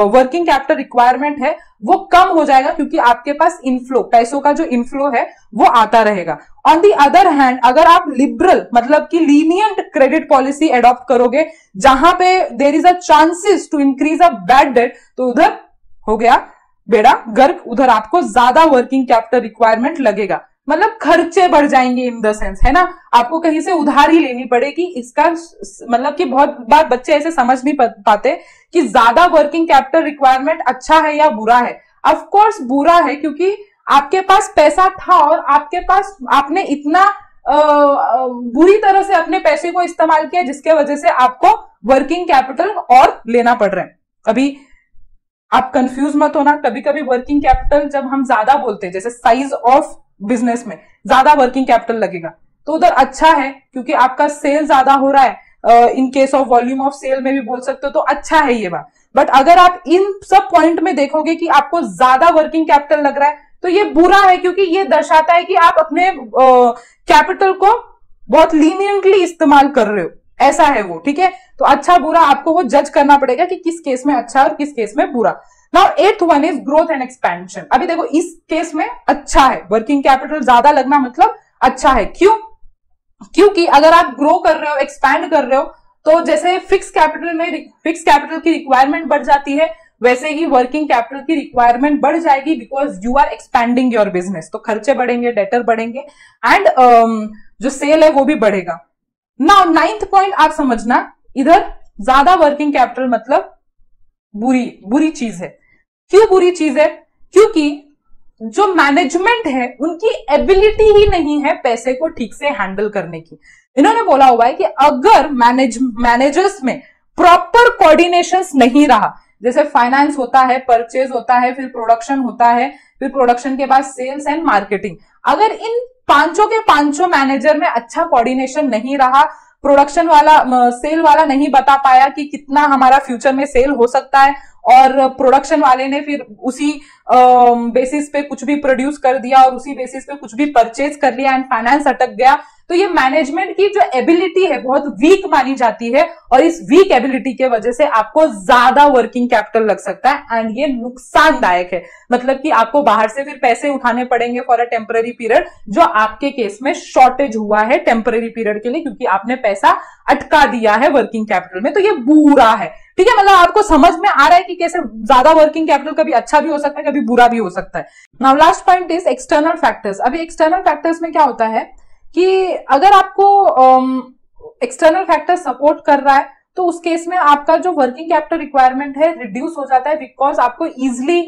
वर्किंग कैपिटल रिक्वायरमेंट है वो कम हो जाएगा, क्योंकि आपके पास इनफ्लो, पैसों का जो इनफ्लो है वो आता रहेगा। ऑन दी अदर हैंड अगर आप लिबरल मतलब कि लीनियंट क्रेडिट पॉलिसी एडॉप्ट करोगे, जहां पे there is a chances to increase a bad debt, तो उधर हो गया बेड़ा गर्क, उधर आपको ज्यादा वर्किंग कैपिटल रिक्वायरमेंट लगेगा। मतलब खर्चे बढ़ जाएंगे इन द सेंस, है ना, आपको कहीं से उधारी लेनी पड़ेगी। इसका मतलब कि बहुत बार बच्चे ऐसे समझ नहीं पाते कि ज्यादा वर्किंग कैपिटल रिक्वायरमेंट अच्छा है या बुरा है। ऑफ कोर्स बुरा है, क्योंकि आपके पास पैसा था और आपके पास आपने इतना बुरी तरह से अपने पैसे को इस्तेमाल किया जिसके वजह से आपको वर्किंग कैपिटल और लेना पड़ रहा है। अभी आप कंफ्यूज मत होना, कभी कभी वर्किंग कैपिटल जब हम ज्यादा बोलते हैं, जैसे साइज ऑफ बिजनेस में ज्यादा वर्किंग कैपिटल लगेगा तो उधर अच्छा है क्योंकि आपका सेल ज्यादा हो रहा है। In case of volume of sale में भी बोल सकते हो, तो अच्छा है ये बात। बट अगर आप इन सब पॉइंट में देखोगे कि आपको ज्यादा वर्किंग कैपिटल लग रहा है तो ये बुरा है, क्योंकि ये दर्शाता है कि आप अपने कैपिटल को बहुत लीनियंटली इस्तेमाल कर रहे हो, ऐसा है वो, ठीक है। तो अच्छा बुरा आपको वो जज करना पड़ेगा कि किस केस में अच्छा और किस केस में बुरा। Now 8th one is growth and expansion. अभी देखो इस केस में अच्छा है, वर्किंग कैपिटल ज्यादा लगना मतलब अच्छा है। क्यों? क्योंकि अगर आप ग्रो कर रहे हो, एक्सपैंड कर रहे हो, तो जैसे फिक्स कैपिटल की रिक्वायरमेंट बढ़ जाती है, वैसे ही वर्किंग कैपिटल की रिक्वायरमेंट बढ़ जाएगी, because you are expanding your business. तो खर्चे बढ़ेंगे, डेटर बढ़ेंगे एंड जो सेल है वो भी बढ़ेगा। नाउ 9th पॉइंट आप समझना, इधर ज्यादा वर्किंग कैपिटल मतलब बुरी चीज है। क्यों बुरी चीज है? क्योंकि जो मैनेजमेंट है उनकी एबिलिटी ही नहीं है पैसे को ठीक से हैंडल करने की। इन्होंने बोला हुआ है कि अगर मैनेजर्स में प्रॉपर कोऑर्डिनेशन नहीं रहा, जैसे फाइनेंस होता है, परचेज होता है, फिर प्रोडक्शन होता है, फिर प्रोडक्शन के बाद सेल्स एंड मार्केटिंग, अगर इन पांचों के पांचों मैनेजर में अच्छा कोऑर्डिनेशन नहीं रहा, प्रोडक्शन वाला सेल वाला नहीं बता पाया कि कितना हमारा फ्यूचर में सेल हो सकता है, और प्रोडक्शन वाले ने फिर उसी बेसिस पे कुछ भी प्रोड्यूस कर दिया और उसी बेसिस पे कुछ भी परचेज कर लिया एंड फाइनेंस अटक गया, तो ये मैनेजमेंट की जो एबिलिटी है बहुत वीक मानी जाती है, और इस वीक एबिलिटी के वजह से आपको ज्यादा वर्किंग कैपिटल लग सकता है एंड ये नुकसानदायक है। मतलब कि आपको बाहर से फिर पैसे उठाने पड़ेंगे फॉर अ टेम्पररी पीरियड, जो आपके केस में शॉर्टेज हुआ है टेम्पररी पीरियड के लिए, क्योंकि आपने पैसा अटका दिया है वर्किंग कैपिटल में। तो ये बुरा है, ठीक है। मतलब आपको समझ में आ रहा है कि कैसे ज्यादा वर्किंग कैपिटल कभी अच्छा भी हो सकता है, कभी बुरा भी हो सकता है। Now last point is external factors. अभी एक्सटर्नल फैक्टर्स में क्या होता है कि अगर आपको एक्सटर्नल फैक्टर सपोर्ट कर रहा है तो उस केस में आपका जो वर्किंग कैपिटल रिक्वायरमेंट है रिड्यूस हो जाता है, बिकॉज आपको इजिली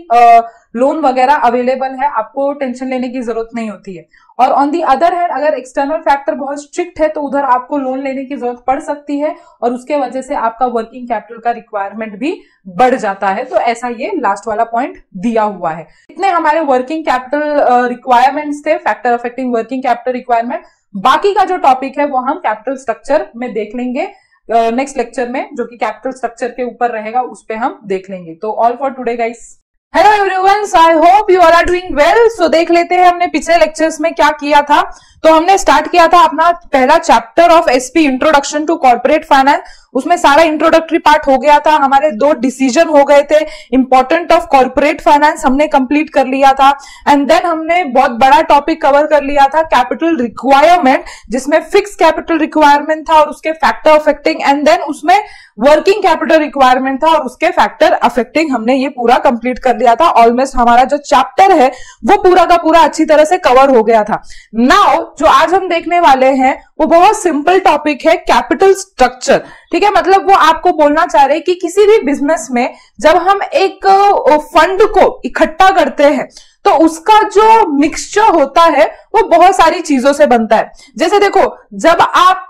लोन वगैरह अवेलेबल है, आपको टेंशन लेने की जरूरत नहीं होती है। और ऑन दी अदर हैंड अगर एक्सटर्नल फैक्टर बहुत स्ट्रिक्ट है तो उधर आपको लोन लेने की जरूरत पड़ सकती है, और उसके वजह से आपका वर्किंग कैपिटल का रिक्वायरमेंट भी बढ़ जाता है। तो ऐसा ये लास्ट वाला पॉइंट दिया हुआ है। इतने हमारे वर्किंग कैपिटल रिक्वायरमेंट्स थे, factor affecting working capital requirement. बाकी का जो टॉपिक है वो हम कैपिटल स्ट्रक्चर में देख लेंगे नेक्स्ट लेक्चर में, जो कि कैपिटल स्ट्रक्चर के ऊपर रहेगा, उस पे हम देख लेंगे। तो all for today guys. Hello everyone, I hope you all are doing well. So देख लेते हैं हमने पिछले लेक्चर्स में क्या किया था। तो हमने स्टार्ट किया था अपना पहला chapter of SP introduction to corporate finance. उसमें सारा इंट्रोडक्टरी पार्ट हो गया था, हमारे 2 डिसीजन हो गए थे, इंपॉर्टेंट ऑफ कॉर्पोरेट फाइनेंस हमने कंप्लीट कर लिया था, एंड देन हमने बहुत बड़ा टॉपिक कवर कर लिया था कैपिटल रिक्वायरमेंट, जिसमें फिक्स कैपिटल रिक्वायरमेंट था और उसके फैक्टर अफेक्टिंग, एंड देन उसमें वर्किंग कैपिटल रिक्वायरमेंट था और उसके फैक्टर अफेक्टिंग। हमने ये पूरा कंप्लीट कर लिया था। ऑलमोस्ट हमारा जो चैप्टर है वो पूरा का पूरा अच्छी तरह से कवर हो गया था। नाउ जो आज हम देखने वाले हैं वो बहुत सिंपल टॉपिक है, कैपिटल स्ट्रक्चर, ठीक है। मतलब वो आपको बोलना चाह रहे हैं कि किसी भी बिजनेस में जब हम एक फंड को इकट्ठा करते हैं तो उसका जो मिक्सचर होता है वो बहुत सारी चीजों से बनता है। जैसे देखो, जब आप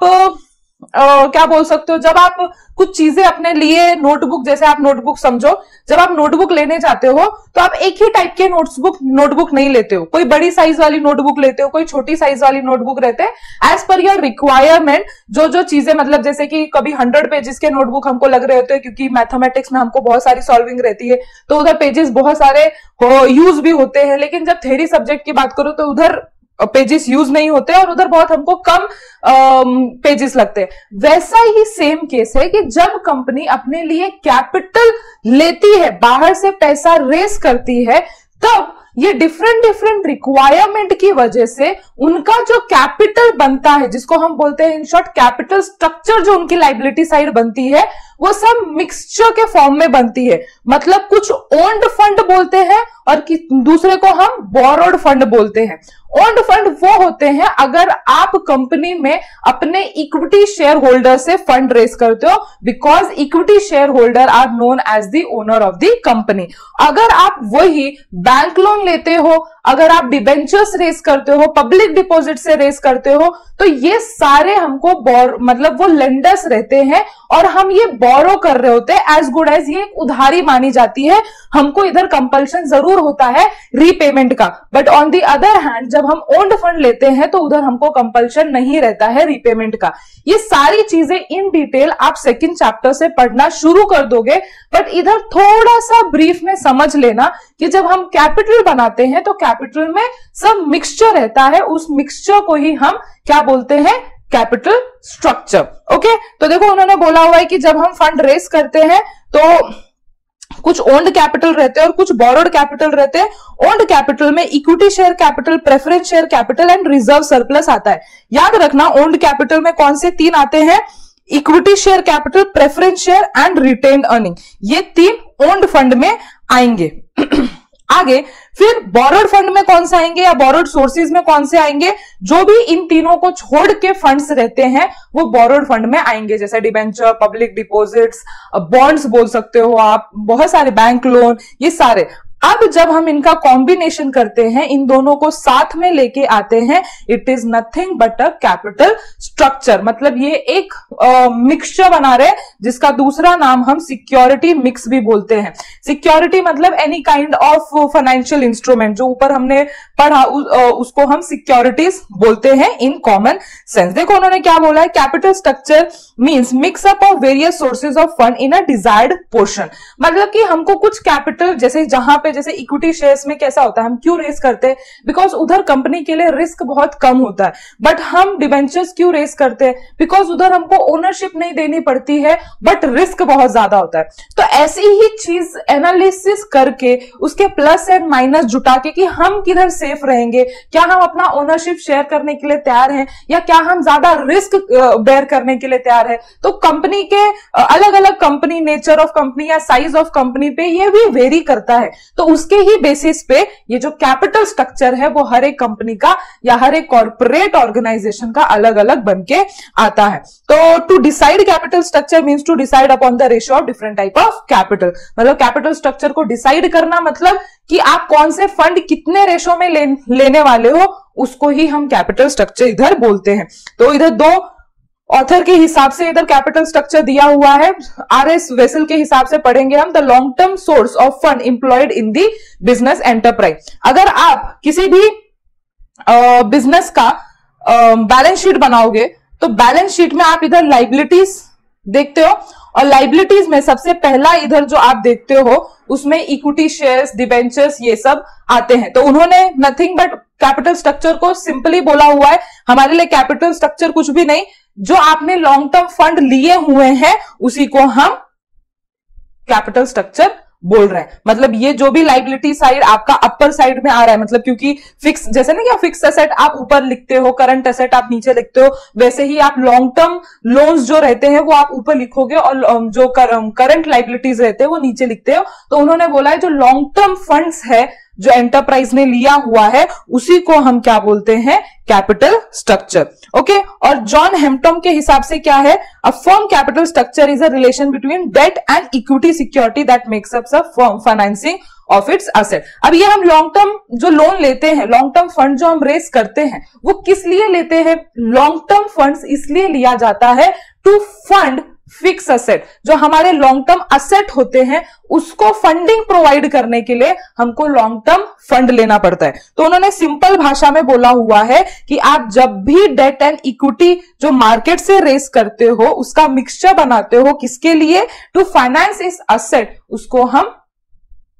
क्या बोल सकते हो, जब आप कुछ चीजें अपने लिए नोटबुक, जैसे आप नोटबुक समझो, जब आप नोटबुक लेने जाते हो तो आप एक ही टाइप के नोटबुक नहीं लेते हो, कोई बड़ी साइज वाली नोटबुक लेते हो, कोई छोटी साइज वाली नोटबुक रहते हैं। एज पर योर रिक्वायरमेंट जो चीजें, मतलब जैसे कि कभी 100 पेजेस के नोटबुक हमको लग रहे होते हैं, क्योंकि मैथमेटिक्स में हमको बहुत सारी सॉल्विंग रहती है, तो उधर पेजेस बहुत सारे यूज भी होते हैं। लेकिन जब थ्योरी सब्जेक्ट की बात करो तो उधर पेजेस यूज नहीं होते और उधर बहुत हमको कम पेजेस लगते हैं। वैसा ही सेम केस है कि जब कंपनी अपने लिए कैपिटल लेती है, बाहर से पैसा रेस करती है, तब ये डिफरेंट डिफरेंट रिक्वायरमेंट की वजह से उनका जो कैपिटल बनता है, जिसको हम बोलते हैं इन शॉर्ट कैपिटल स्ट्रक्चर, जो उनकी लाइबिलिटी साइड बनती है वो सब मिक्सचर के फॉर्म में बनती है। मतलब कुछ ओन्ड फंड बोलते हैं और दूसरे को हम बोरोड फंड बोलते हैं। ओन्ड फंड वो होते हैं अगर आप कंपनी में अपने इक्विटी शेयर होल्डर से फंड रेस करते हो, because equity share holder are known as the owner of the company. अगर आप वही बैंक लोन लेते हो, अगर आप डिबेंचर्स रेस करते हो, पब्लिक डिपॉजिट से रेस करते हो, तो ये सारे हमको मतलब वो लेंडर्स रहते हैं और हम ये बोरो कर रहे होते हैं। एज गुड एज ये एक उधारी मानी जाती है, हमको इधर कंपल्शन जरूर होता है रीपेमेंट का। But on the other hand जब हम ओन्ड फंड लेते हैं तो उधर हमको कंपल्शन नहीं रहता है रीपेमेंट का। ये सारी चीजें इन डिटेल आप सेकंड चैप्टर से पढ़ना शुरू कर दोगे। बट इधर थोड़ा सा ब्रीफ में समझ लेना कि जब हम कैपिटल बनाते हैं तो कैपिटल में सब मिक्सचर रहता है, उस मिक्सचर को ही हम क्या बोलते हैं, कैपिटल स्ट्रक्चर। ओके, तो देखो उन्होंने बोला हुआ है कि जब हम फंड रेस करते हैं तो कुछ ओन्ड कैपिटल रहते हैं और कुछ बोरोड कैपिटल रहते हैं। ओन्ड कैपिटल में equity share capital, preference share capital and reserve surplus आता है। याद रखना ओन्ड कैपिटल में कौन से तीन आते हैं, equity share capital, preference share and retained earning, ये तीन ओन्ड फंड में आएंगे। आगे फिर बोरोड फंड में कौन से आएंगे या बोरोड सोर्सेज में कौन से आएंगे, जो भी इन तीनों को छोड़ के फंड्स रहते हैं वो बोरोड फंड में आएंगे, जैसे डिबेंचर, पब्लिक डिपॉजिट्स, बॉन्ड्स बोल सकते हो आप, बहुत सारे बैंक लोन, ये सारे। अब जब हम इनका कॉम्बिनेशन करते हैं, इन दोनों को साथ में लेके आते हैं, it is nothing but a capital structure. मतलब ये एक मिक्सचर बना रहे जिसका दूसरा नाम हम सिक्योरिटी मिक्स भी बोलते हैं। सिक्योरिटी मतलब any kind of financial instrument, जो ऊपर हमने पढ़ा उसको हम सिक्योरिटीज बोलते हैं इन कॉमन सेंस। देखो उन्होंने क्या बोला है, capital structure means mix up of various sources of fund in a desired portion. मतलब कि हमको कुछ कैपिटल, जैसे जहां पे जैसे इक्विटी शेयर्स में कैसा होता है, हम क्यों रेस करते हैं, बिकॉज उधर कंपनी के लिए रिस्क बहुत कम होता है। बट हम डिबेंचर्स क्यों रेस करते हैं, बिकॉज उधर हमको ओनरशिप नहीं देनी पड़ती है बट रिस्क बहुत ज्यादा होता है। तो ऐसी ही चीज एनालिसिस करके उसके प्लस एंड माइनस जुटा के कि हम किधर सेफ रहेंगे, क्या हम अपना ओनरशिप शेयर करने के लिए तैयार हैं या क्या हम ज्यादा रिस्क बेयर करने के लिए तैयार है। तो कंपनी के अलग अलग कंपनी, नेचर ऑफ कंपनी या साइज ऑफ कंपनी पे ये भी वेरी करता है। तो उसके ही बेसिस पे ये जो कैपिटल स्ट्रक्चर है वो हर एक कंपनी का या हर एक कॉर्पोरेट ऑर्गेनाइजेशन का अलग अलग बन के आता है। तो to decide capital structure means to decide upon the ratio of different type of capital. मतलब कैपिटल स्ट्रक्चर को डिसाइड करना मतलब कि आप कौन से फंड कितने रेशो में लेने वाले हो, उसको ही हम कैपिटल स्ट्रक्चर इधर बोलते हैं। तो इधर दो ऑथर के हिसाब से इधर कैपिटल स्ट्रक्चर दिया हुआ है। आरएस वेसल के हिसाब से पढ़ेंगे हम, the long term source of fund employed in the business enterprise. अगर आप किसी भी बिजनेस का बैलेंस शीट बनाओगे तो बैलेंस शीट में आप इधर लाइबिलिटीज देखते हो और लाइबिलिटीज में सबसे पहला इधर जो आप देखते हो उसमें इक्विटी शेयर्स, डिबेंचर्स, ये सब आते हैं। तो उन्होंने नथिंग बट कैपिटल स्ट्रक्चर को सिंपली बोला हुआ है। हमारे लिए कैपिटल स्ट्रक्चर कुछ भी नहीं, जो आपने लॉन्ग टर्म फंड लिए हुए हैं उसी को हम कैपिटल स्ट्रक्चर बोल रहे हैं। मतलब ये जो भी लाइबिलिटी साइड आपका अपर साइड में आ रहा है, मतलब क्योंकि फिक्स, जैसे ना क्या फिक्स एसेट आप ऊपर लिखते हो, करंट एसेट आप नीचे लिखते हो, वैसे ही आप लॉन्ग टर्म लोन्स जो रहते हैं वो आप ऊपर लिखोगे और जो करंट लाइबिलिटीज रहते हैं वो नीचे लिखते हो। तो उन्होंने बोला है जो लॉन्ग टर्म फंड्स है जो एंटरप्राइज ने लिया हुआ है उसी को हम क्या बोलते हैं, कैपिटल स्ट्रक्चर। ओके, और जॉन हेम्पटन के हिसाब से क्या है, a firm capital structure is a relation between debt and equity security that makes up a firm financing of its asset. अब ये हम लॉन्ग टर्म जो लोन लेते हैं, लॉन्ग टर्म फंड जो हम रेस करते हैं वो किस लिए लेते हैं, लॉन्ग टर्म फंड्स इसलिए लिया जाता है टू फंड फिक्स असेट। जो हमारे लॉन्ग टर्म असेट होते हैं उसको फंडिंग प्रोवाइड करने के लिए हमको लॉन्ग टर्म फंड लेना पड़ता है। तो उन्होंने सिंपल भाषा में बोला हुआ है कि आप जब भी डेट एंड इक्विटी जो मार्केट से रेस करते हो उसका मिक्सचर बनाते हो, किसके लिए, टू फाइनेंस इस असेट, उसको हम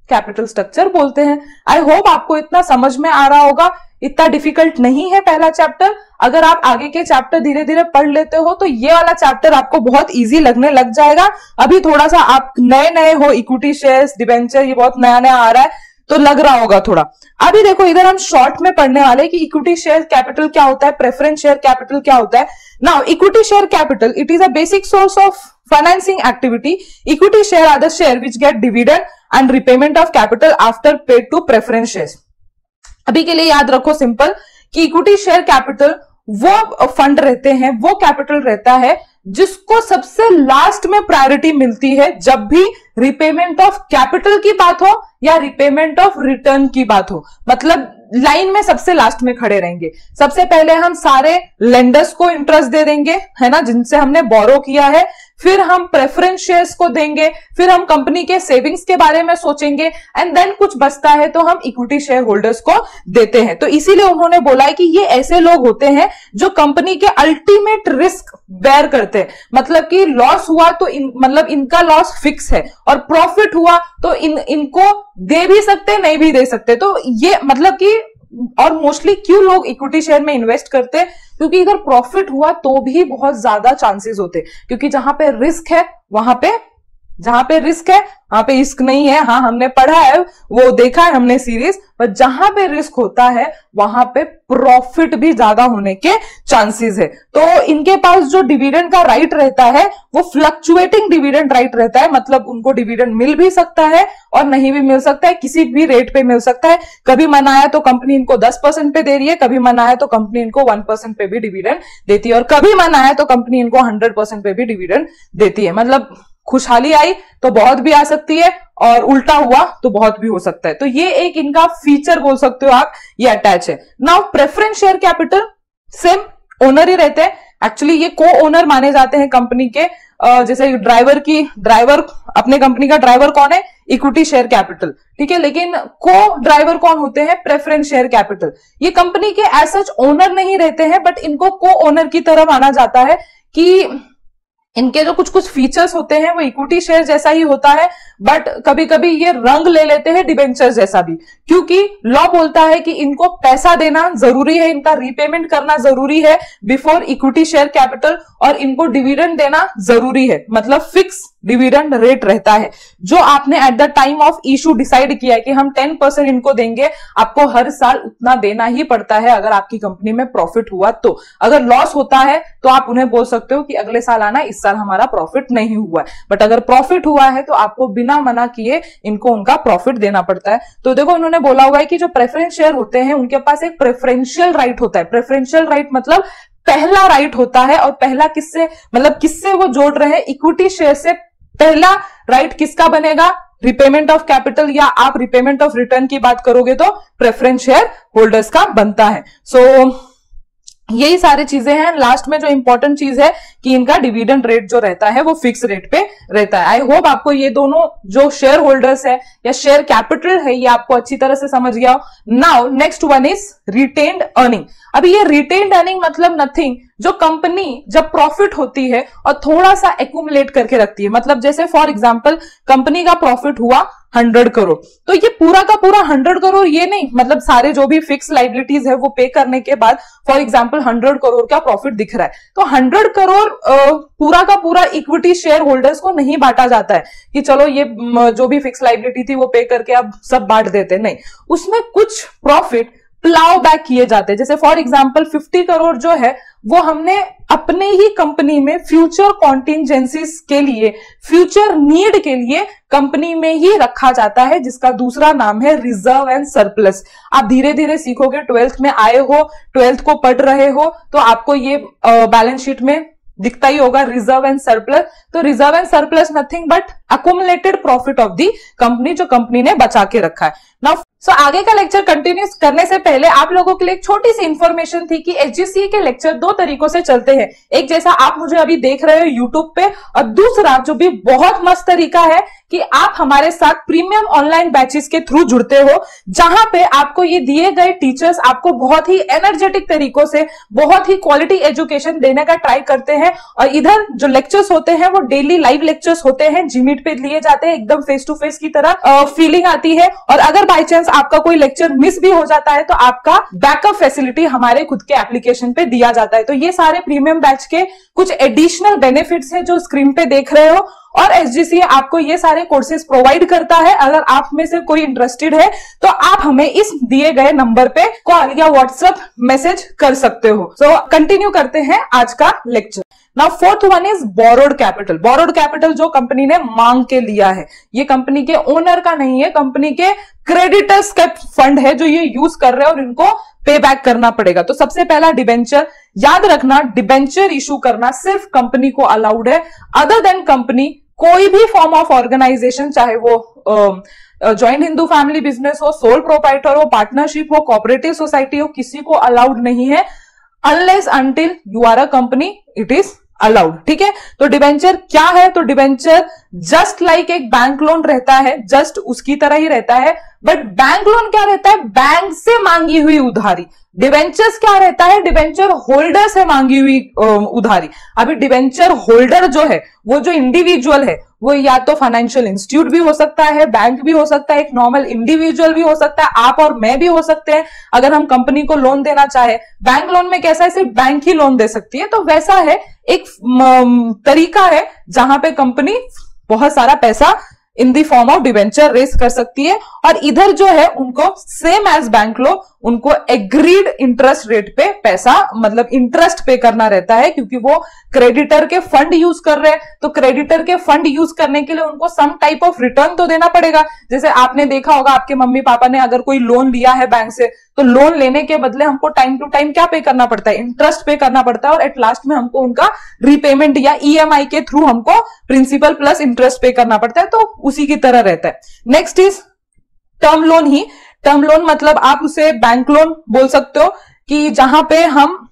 कैपिटल स्ट्रक्चर बोलते हैं। आई होप आपको इतना समझ में आ रहा होगा, इतना डिफिकल्ट नहीं है पहला चैप्टर। अगर आप आगे के चैप्टर धीरे धीरे पढ़ लेते हो तो ये वाला चैप्टर आपको बहुत इजी लगने लग जाएगा। अभी थोड़ा सा आप नए नए हो, इक्विटी शेयर्स, डिबेंचर, ये बहुत नया नया आ रहा है। तो लग रहा होगा थोड़ा। अभी देखो इधर हम शॉर्ट में पढ़ने वाले कि इक्विटी शेयर कैपिटल क्या होता है, प्रेफरेंस शेयर कैपिटल क्या होता है। Now equity share capital it is a basic source of financing activity. Equity share are the share which get dividend and repayment of capital after paid to preference shares. अभी के लिए याद रखो simple कि equity share capital वो fund रहते हैं, वो कैपिटल रहता है जिसको सबसे लास्ट में प्रायोरिटी मिलती है जब भी रिपेमेंट ऑफ कैपिटल की बात हो या रिपेमेंट ऑफ रिटर्न की बात हो। मतलब लाइन में सबसे लास्ट में खड़े रहेंगे। सबसे पहले हम सारे लेंडर्स को इंटरेस्ट दे देंगे, है ना, जिनसे हमने बोरो किया है, फिर हम प्रेफरेंस शेयर्स को देंगे, फिर हम कंपनी के सेविंग्स के बारे में सोचेंगे, एंड देन कुछ बचता है तो हम इक्विटी शेयर होल्डर्स को देते हैं। तो इसीलिए उन्होंने बोला है कि ये ऐसे लोग होते हैं जो कंपनी के अल्टीमेट रिस्क बेयर करते हैं। मतलब कि लॉस हुआ तो मतलब इनका लॉस फिक्स है, और प्रॉफिट हुआ तो इनको दे भी सकते नहीं भी दे सकते। तो ये मतलब कि और मोस्टली क्यों लोग इक्विटी शेयर में इन्वेस्ट करते हैं, क्योंकि इधर प्रॉफिट हुआ तो भी बहुत ज्यादा चांसेस होते, क्योंकि जहां पे रिस्क है वहां पे रिस्क नहीं है। हाँ, हमने पढ़ा है, वो देखा है हमने सीरीज, पर जहां पे रिस्क होता है वहां पे प्रॉफिट भी ज्यादा होने के चांसेस है। तो इनके पास जो डिविडेंड का राइट रहता है वो फ्लक्चुएटिंग डिविडेंड राइट रहता है। मतलब उनको डिविडेंड मिल भी सकता है और नहीं भी मिल सकता है, किसी भी रेट पे मिल सकता है। कभी मन आया तो कंपनी इनको 10% पे दे रही है, कभी मन आया तो कंपनी इनको 1% पे भी डिविडेंड देती है, और कभी मन आया तो कंपनी इनको 100% पे भी डिविडेंड देती है। मतलब खुशहाली आई तो बहुत भी आ सकती है और उल्टा हुआ तो बहुत भी हो सकता है। तो ये एक इनका फीचर बोल सकते हो आप, ये अटैच है। Now preference share capital same owner ही रहते हैं। एक्चुअली ये को ओनर माने जाते हैं कंपनी के। जैसे ड्राइवर अपने कंपनी का ड्राइवर कौन है, इक्विटी शेयर कैपिटल, ठीक है। लेकिन को ड्राइवर कौन होते हैं, प्रेफरेंस शेयर कैपिटल। ये कंपनी के एज सच ओनर नहीं रहते हैं, बट इनको को ओनर की तरह माना जाता है कि इनके जो कुछ कुछ फीचर्स होते हैं वो इक्विटी शेयर जैसा ही होता है, बट कभी कभी ये रंग ले लेते हैं डिबेंचर जैसा भी, क्योंकि लॉ बोलता है कि इनको पैसा देना जरूरी है, इनका रीपेमेंट करना जरूरी है बिफोर इक्विटी शेयर कैपिटल, और इनको डिविडेंड देना जरूरी है। मतलब फिक्स डिविडेंड रेट रहता है जो आपने at the time of issue decide किया है कि हम 10% इनको देंगे। आपको हर साल उतना देना ही पड़ता है अगर आपकी कंपनी में प्रॉफिट हुआ तो। अगर लॉस होता है तो आप उन्हें बोल सकते हो कि अगले साल आना, इस साल हमारा प्रॉफिट नहीं हुआ है। बट अगर प्रॉफिट हुआ है तो आपको बिना मना किए इनको उनका प्रॉफिट देना पड़ता है। तो देखो उन्होंने बोला हुआ है कि जो प्रेफरेंस शेयर होते हैं उनके पास एक प्रेफरेंशियल राइट होता है। प्रेफरेंशियल राइट मतलब पहला राइट होता है, और पहला किससे वो जोड़ रहे हैं, इक्विटी शेयर से। पहला राइट किसका बनेगा, रिपेमेंट ऑफ कैपिटल, या आप रिपेमेंट ऑफ रिटर्न की बात करोगे तो प्रेफरेंस शेयर होल्डर्स का बनता है। सो यही सारी चीजें हैं। लास्ट में जो इंपॉर्टेंट चीज है कि इनका डिविडेंड रेट जो रहता है वो फिक्स रेट पे रहता है। आई होप आपको ये दोनों जो शेयर होल्डर्स है या शेयर कैपिटल है ये आपको अच्छी तरह से समझ गया हो। Now next one is retained earning. अभी ये रिटेन्ड अर्निंग मतलब नथिंग, जो कंपनी जब प्रॉफिट होती है और थोड़ा सा एक्यूमुलेट करके रखती है। मतलब जैसे फॉर एग्जांपल कंपनी का प्रॉफिट हुआ 100 करोड़, तो ये पूरा का पूरा 100 करोड़ ये नहीं, मतलब सारे जो भी फिक्स लाइबिलिटीज है वो पे करने के बाद फॉर एग्जांपल 100 करोड़ का प्रॉफिट दिख रहा है, तो 100 करोड़ पूरा का पूरा इक्विटी शेयर होल्डर्स को नहीं बांटा जाता है कि चलो ये जो भी फिक्स लाइबिलिटी थी वो पे करके अब सब बांट देते, नहीं। उसमें कुछ प्रॉफिट प्लाउ बैक किए जाते हैं। जैसे फॉर एग्जांपल 50 करोड़ जो है वो हमने अपने ही कंपनी में फ्यूचर कॉन्टिजेंसीज के लिए, फ्यूचर नीड के लिए कंपनी में ही रखा जाता है, जिसका दूसरा नाम है रिजर्व एंड सरप्लस। आप धीरे धीरे सीखोगे, 12th में आए हो, 12th को पढ़ रहे हो तो आपको ये बैलेंस शीट में दिखता ही होगा रिजर्व एंड सरप्लस। तो reserve and surplus nothing but accumulated profit of the company, जो कंपनी ने बचा के रखा है। नाउ आगे का लेक्चर कंटिन्यू करने से पहले आप लोगों के लिए एक छोटी सी इंफॉर्मेशन थी कि एचजीसीए के लेक्चर दो तरीकों से चलते हैं। एक जैसा आप मुझे अभी देख रहे हो यूट्यूब पे, और दूसरा जो भी बहुत मस्त तरीका है कि आप हमारे साथ प्रीमियम ऑनलाइन बैचेस के थ्रू जुड़ते हो, जहां पे आपको ये दिए गए टीचर्स आपको बहुत ही एनर्जेटिक तरीकों से बहुत ही क्वालिटी एजुकेशन देने का ट्राई करते हैं। और इधर जो लेक्चर्स होते हैं वो डेली लाइव लेक्चर्स होते हैं, जीमीट पे लिए जाते हैं, एकदम फेस टू फेस की तरह फीलिंग आती है। और अगर बाई चांस आपका कोई लेक्चर मिस भी हो जाता है तो आपका बैकअप फैसिलिटी हमारे खुद के एप्लीकेशन पे दिया जाता है। तो ये सारे प्रीमियम बैच के कुछ एडिशनल बेनिफिट्स हैं जो स्क्रीन पे देख रहे हो। और SGCA आपको ये सारे कोर्सेज प्रोवाइड करता है। अगर आप में से कोई इंटरेस्टेड है तो आप हमें इस दिए गए नंबर पे कॉल या व्हाट्सएप मैसेज कर सकते हो। सो कंटिन्यू करते हैं आज का lecture. Now fourth one is borrowed capital. Borrowed capital जो कंपनी ने मांग के लिया है, ये कंपनी के ओनर का नहीं है, कंपनी के क्रेडिटर्स का फंड है जो ये यूज कर रहे हैं और इनको पे बैक करना पड़ेगा। तो सबसे पहला डिबेंचर, याद रखना डिबेंचर इशू करना सिर्फ कंपनी को अलाउड है। अदर देन कंपनी कोई भी फॉर्म ऑफ ऑर्गेनाइजेशन, चाहे वो जॉइंट हिंदू फैमिली बिजनेस हो, सोल प्रोप्राइटर हो, पार्टनरशिप हो, कोऑपरेटिव सोसाइटी हो, किसी को अलाउड नहीं है। Unless until you are a company it is allowed. ठीक है, तो डिबेंचर क्या है? तो डिबेंचर जस्ट लाइक एक बैंक लोन रहता है, जस्ट उसकी तरह ही रहता है। बट बैंक लोन क्या रहता है? बैंक से मांगी हुई उधारी। डिबेंचर्स क्या रहता है? डिबेंचर होल्डर से मांगी हुई उधारी। अभी डिबेंचर होल्डर जो है, वो जो इंडिविजुअल है, वो या तो फाइनेंशियल इंस्टीट्यूट भी हो सकता है, बैंक भी हो सकता है, एक नॉर्मल इंडिविजुअल भी हो सकता है, आप और मैं भी हो सकते हैं। अगर हम कंपनी को लोन देना चाहे, बैंक लोन में कैसा है, सिर्फ बैंक ही लोन दे सकती है, तो वैसा है एक तरीका है जहां पे कंपनी बहुत सारा पैसा in the form of debenture raise कर सकती है। और इधर जो है उनको सेम एज बैंक लोन, उनको एग्रीड इंटरेस्ट रेट पे पैसा, मतलब इंटरेस्ट पे करना रहता है, क्योंकि वो क्रेडिटर के फंड यूज कर रहे हैं। तो क्रेडिटर के फंड यूज करने के लिए उनको सम टाइप ऑफ रिटर्न तो देना पड़ेगा। जैसे आपने देखा होगा, आपके मम्मी पापा ने अगर कोई लोन लिया है बैंक से, तो लोन लेने के बदले हमको टाइम टू टाइम क्या पे करना पड़ता है? इंटरेस्ट पे करना पड़ता है। और एट लास्ट में हमको उनका रीपेमेंट या EMI के थ्रू हमको प्रिंसिपल प्लस इंटरेस्ट पे करना पड़ता है। तो उसी की तरह रहता है। Next is term loan he. Term loan मतलब आप उसे बैंक लोन बोल सकते हो, कि जहां पे हम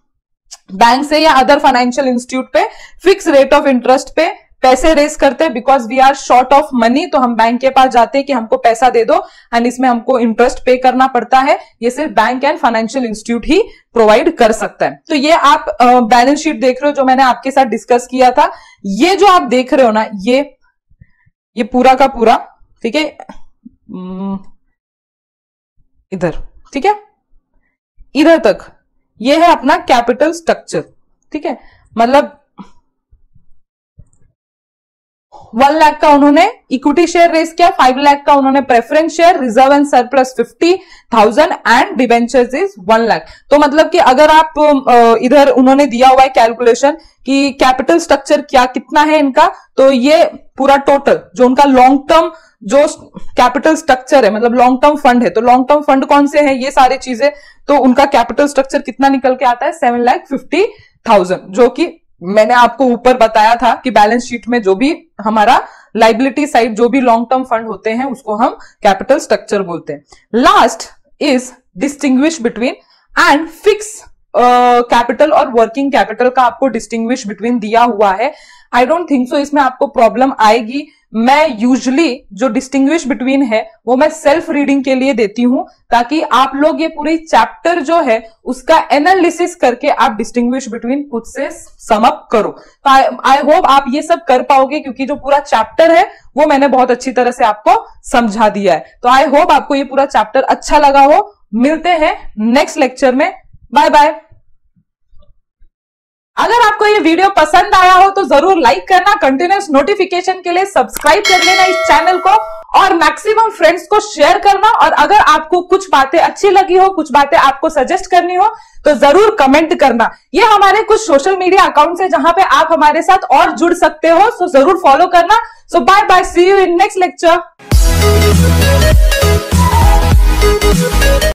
बैंक से या अदर फाइनेंशियल इंस्टीट्यूट पे फिक्स रेट ऑफ इंटरेस्ट पे पैसे रेस करते हैं, because we are short of money. तो हम बैंक के पास जाते हैं कि हमको पैसा दे दो, एंड इसमें हमको इंटरेस्ट पे करना पड़ता है। ये सिर्फ bank and financial institute he provide कर सकता है। तो ये आप बैलेंस शीट देख रहे हो जो मैंने आपके साथ डिस्कस किया था। ये जो आप देख रहे हो ना, ये पूरा का पूरा, ठीक है, इधर, ठीक है, इधर तक ये है अपना कैपिटल स्ट्रक्चर। ठीक है, मतलब 1 लाख का उन्होंने इक्विटी शेयर रेस किया, 5 लाख का उन्होंने preference share, reserve and surplus 50,000 and debentures is 1 lakh. तो मतलब कि अगर आप इधर उन्होंने दिया हुआ है कैलकुलेशन कि कैपिटल स्ट्रक्चर क्या कितना है इनका, तो ये पूरा टोटल जो उनका लॉन्ग टर्म जो कैपिटल स्ट्रक्चर है, मतलब लॉन्ग टर्म फंड है, तो लॉन्ग टर्म फंड कौन से हैं, ये सारी चीजें, तो उनका कैपिटल स्ट्रक्चर कितना निकल के आता है? 7,50,000, जो कि मैंने आपको ऊपर बताया था कि बैलेंस शीट में जो भी हमारा लाइबिलिटी साइड, जो भी लॉन्ग टर्म फंड होते हैं, उसको हम कैपिटल स्ट्रक्चर बोलते हैं। Last is distinguish between and fix capital और वर्किंग कैपिटल का आपको डिस्टिंग्विश बिटवीन दिया हुआ है। आई डोंट थिंक सो इसमें आपको प्रॉब्लम आएगी। मैं यूजुअली जो डिस्टिंग्विश बिटवीन है वो मैं सेल्फ रीडिंग के लिए देती हूं, ताकि आप लोग ये पूरी चैप्टर जो है उसका एनालिसिस करके आप डिस्टिंग्विश बिटवीन खुद से सम अप करो। तो आई होप आप ये सब कर पाओगे, क्योंकि जो पूरा चैप्टर है वो मैंने बहुत अच्छी तरह से आपको समझा दिया है। तो आई होप आपको ये पूरा चैप्टर अच्छा लगा हो। मिलते हैं नेक्स्ट लेक्चर में। Bye bye. अगर आपको ये वीडियो पसंद आया हो तो जरूर लाइक करना, कंटिन्यूस नोटिफिकेशन के लिए सब्सक्राइब कर लेना इस चैनल को, और मैक्सिमम फ्रेंड्स को शेयर करना। और अगर आपको कुछ बातें अच्छी लगी हो, कुछ बातें आपको सजेस्ट करनी हो, तो जरूर कमेंट करना। ये हमारे कुछ सोशल मीडिया अकाउंट्स है जहां पे आप हमारे साथ और जुड़ सकते हो, सो जरूर फॉलो करना। So bye bye, see you in next lecture.